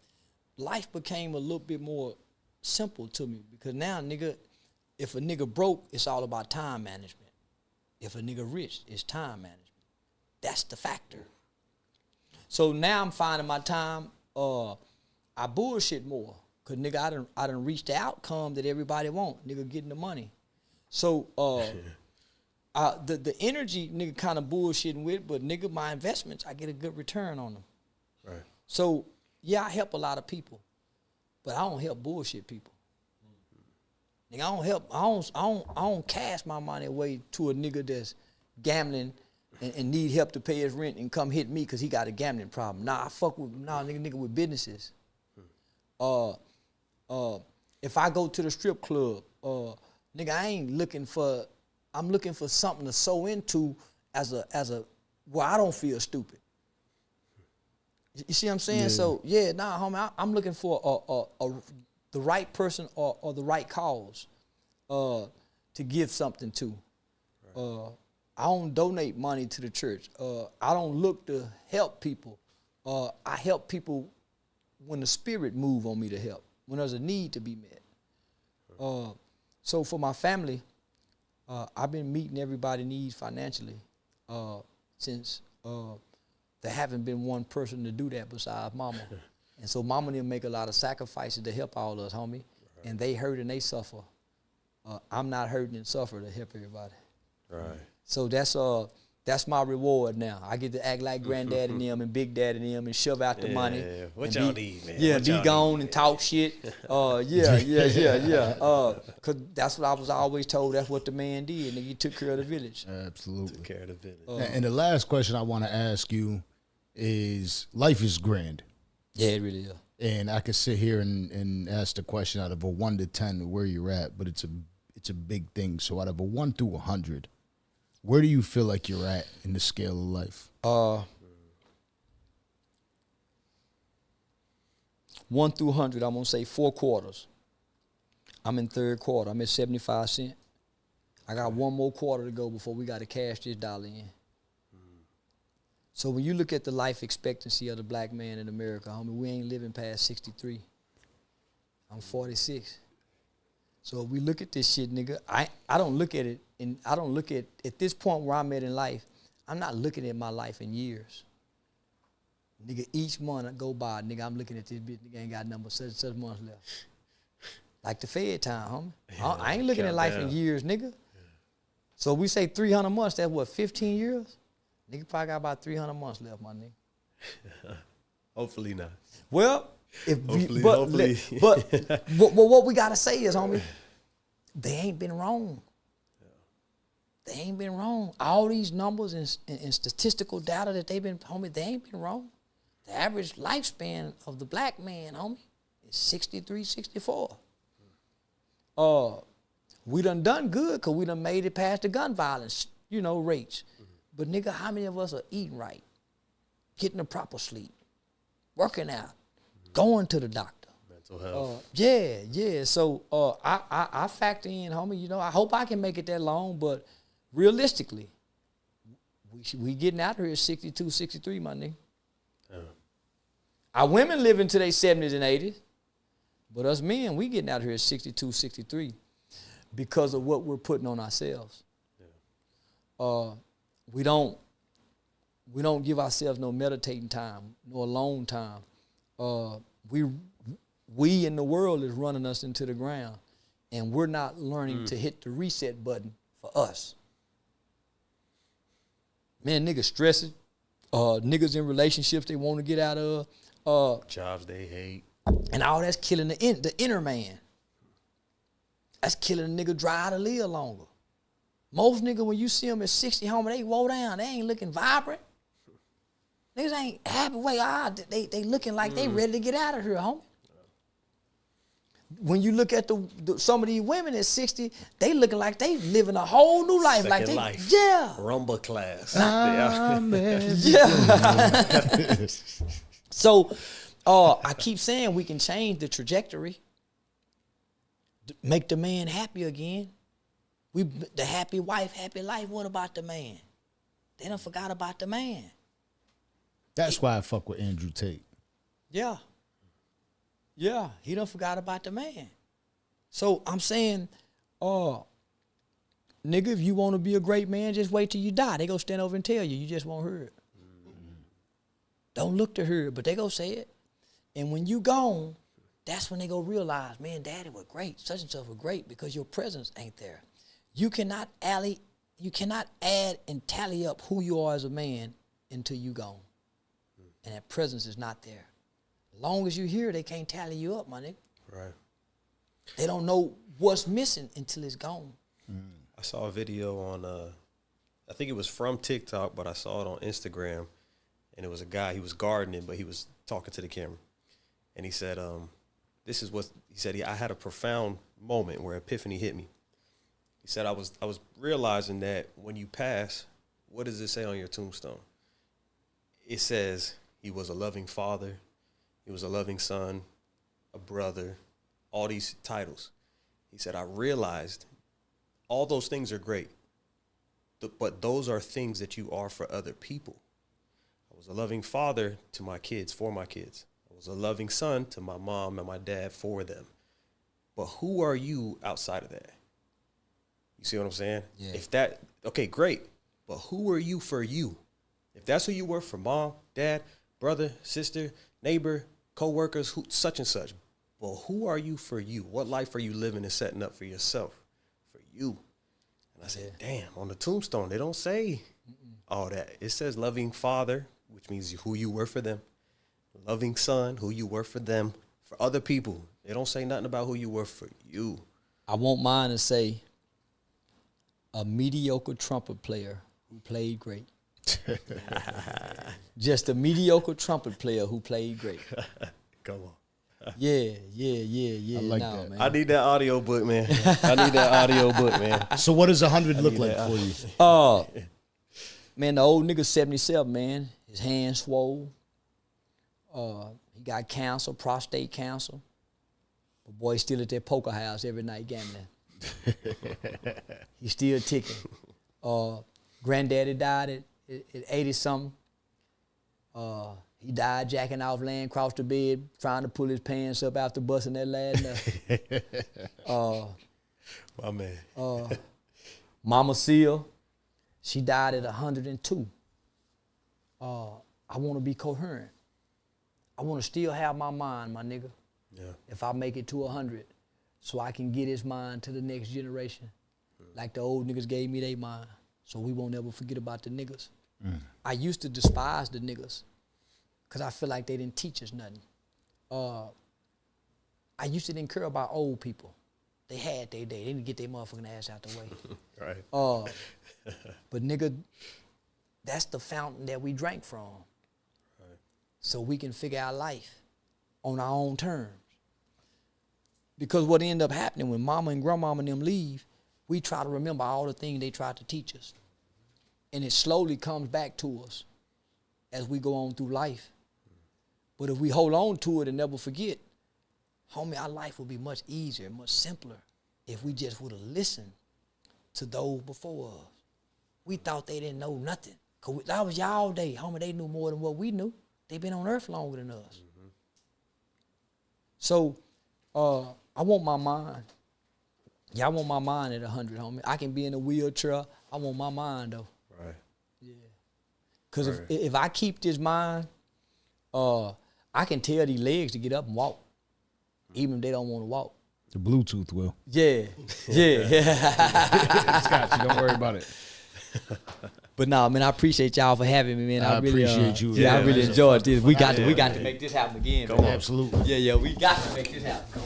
life became a little bit more simple to me because now, nigga, if a nigga broke, it's all about time management. If a nigga rich, it's time management. That's the factor. So now I'm finding my time, I bullshit more. Cause nigga, I done reached the outcome that everybody want. Nigga getting the money. So the energy nigga kind of bullshitting with, but nigga, my investments, I get a good return on them. Right. So yeah, I help a lot of people, but I don't help bullshit people. Nigga, I don't cast my money away to a nigga that's gambling and need help to pay his rent and come hit me because he got a gambling problem. Nah, I fuck with nigga with businesses. If I go to the strip club, nigga, I ain't looking for. I'm looking for something to sew into as a where I don't feel stupid. You see what I'm saying? Yeah. So homie, I'm looking for the right person or the right cause to give something to. Right. I don't donate money to the church. I don't look to help people. I help people when the Spirit move on me to help, when there's a need to be met. Right. So for my family, I've been meeting everybody's needs financially since there haven't been one person to do that besides Mama. And so Mama didn't make a lot of sacrifices to help all of us, homie. Right. And they hurt and they suffer. I'm not hurting and suffer to help everybody. Right. So that's my reward now. I get to act like granddad and them and big dad and them and shove out the money. What y'all need, man? Yeah, what be gone and talk shit. Cause that's what I was always told. That's what the man did. And he took care of the village. Absolutely. Took care of the village. And the last question I want to ask you is: life is grand. Yeah, it really is. And I could sit here and ask the question out of a 1 to 10 where you're at, but it's a big thing. So out of a 1 through 100. Where do you feel like you're at in the scale of life? 1 through 100, I'm going to say 4 quarters. I'm in third quarter. I'm at 75 cents. I got 1 more quarter to go before we got to cash this dollar in. So when you look at the life expectancy of the black man in America, homie, we ain't living past 63. I'm 46. So if we look at this shit, nigga, I don't look at it, and I don't look at this point where I'm at in life, I'm not looking at my life in years. Nigga, each month I go by, nigga, I'm looking at this bitch, nigga ain't got number such months left. Like the Fed time, homie. Yeah, I ain't looking at life in years, nigga. Yeah. So we say 300 months, that's what, 15 years? Nigga probably got about 300 months left, my nigga. Hopefully not. Well, hopefully. But what we gotta say is, homie, they ain't been wrong. Yeah. They ain't been wrong. All these numbers and statistical data that they've been, homie, they ain't been wrong. The average lifespan of the black man, homie, is 63, 64. We done good because we done made it past the gun violence, rates. Mm-hmm. But nigga, how many of us are eating right, getting the proper sleep, working out, going to the doctor? Mental health. Yeah. So I factor in, homie, I hope I can make it that long, but realistically, we getting out here at 62, 63, my nigga. Our women live into their 70s and 80s, but us men, we getting out here at 62, 63 because of what we're putting on ourselves. Yeah. We don't give ourselves no meditating time, no alone time. We in the world is running us into the ground, and we're not learning to hit the reset button for us. Man, niggas stressing. Niggas in relationships they want to get out of. Jobs they hate. And all that's killing the inner man. That's killing a nigga drive to live longer. Most niggas, when you see them at 60, homie, they woe down. They ain't looking vibrant. Niggas ain't happy. They looking like they ready to get out of here, homie. When you look at some of these women at 60, they looking like they living a whole new life. Second life. Yeah. Rumba class. Yeah. So, I keep saying we can change the trajectory, make the man happy again. The happy wife, happy life. What about the man? They done forgot about the man. That's why I fuck with Andrew Tate. Yeah. Yeah, he done forgot about the man. So I'm saying, nigga, if you want to be a great man, just wait till you die. They go stand over and tell you. You just won't hear it. Don't look to hear it, but they go say it. And when you gone, that's when they go realize, man, daddy was great. Such and such was great because your presence ain't there. You cannot add and tally up who you are as a man until you gone. And that presence is not there. As long as you're here, they can't tally you up, my nigga. Right. They don't know what's missing until it's gone. I saw a video on, I think it was from TikTok, but I saw it on Instagram. And it was a guy, he was gardening, but he was talking to the camera. And he said, I had a profound moment where epiphany hit me. He said, I was realizing that when you pass, what does it say on your tombstone? It says, He was a loving father. He was a loving son, a brother, all these titles. He said, I realized all those things are great, but those are things that you are for other people. I was a loving father to my kids, for my kids. I was a loving son to my mom and my dad, for them. But who are you outside of that? You see what I'm saying? Yeah. If that, okay, great. But who are you for you? If that's who you were for mom, dad, brother, sister, neighbor, co-workers, such and such. But who are you for you? What life are you living and setting up for yourself? For you. And I said, damn, on the tombstone, they don't say all that. It says loving father, which means who you were for them. Loving son, who you were for them. For other people, they don't say nothing about who you were for you. I want mine to say a mediocre trumpet player who played great. Just a mediocre trumpet player who played great. Come on. Yeah. I like that. Man. I need that audio book, man. I need that audio book, man. So what does 100 look like for you? Man, the old nigga 77, man. His hands swole. He got cancer, prostate cancer. But boy, he's still at that poker house every night gambling. He's still ticking. Granddaddy died at 80-something. He died jacking off, laying across the bed, trying to pull his pants up after busting that last nut. My man. Mama Seal, she died at 102. I want to be coherent. I want to still have my mind, my nigga. Yeah. If I make it to 100, so I can get his mind to the next generation. Like the old niggas gave me their mind, so we won't ever forget about the niggas. I used to despise the niggas because I feel like they didn't teach us nothing. I used to didn't care about old people. They had their day. They didn't get their motherfucking ass out the way. Right. But nigga, that's the fountain that we drank from. Right. So we can figure out life on our own terms. Because what ended up happening when mama and grandmama and them leave, we try to remember all the things they tried to teach us. And it slowly comes back to us as we go on through life. But if we hold on to it and never forget, homie, our life would be much easier, much simpler if we just would have listened to those before us. We thought they didn't know nothing. Cause that was y'all day. Homie, they knew more than what we knew. They been on earth longer than us. So I want my mind. Yeah, I want my mind at 100, homie. I can be in a wheelchair. I want my mind, though. Right. Yeah. Because if I keep this mind, I can tell these legs to get up and walk, even if they don't want to walk. The Bluetooth will. Yeah. It's got you. Don't worry about it. But nah, man, I appreciate y'all for having me, man. I really appreciate you. Yeah, I really man. enjoyed this. We got to make this happen again. Come on. Absolutely. Yeah, we got to make this happen.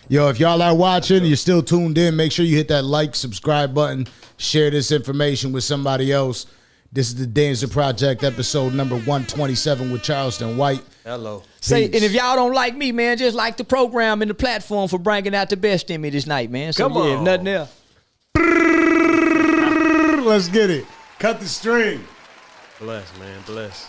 Yo, if y'all are watching, you're still tuned in, make sure you hit that like, subscribe button, share this information with somebody else. This is the Danza Project, episode number 127 with Charleston White. Hello. Say, and if y'all don't like me, man, just like the program and the platform for bringing out the best in me this night, man. So, Come on. If nothing else. Let's get it. Cut the string. Bless, man. Bless.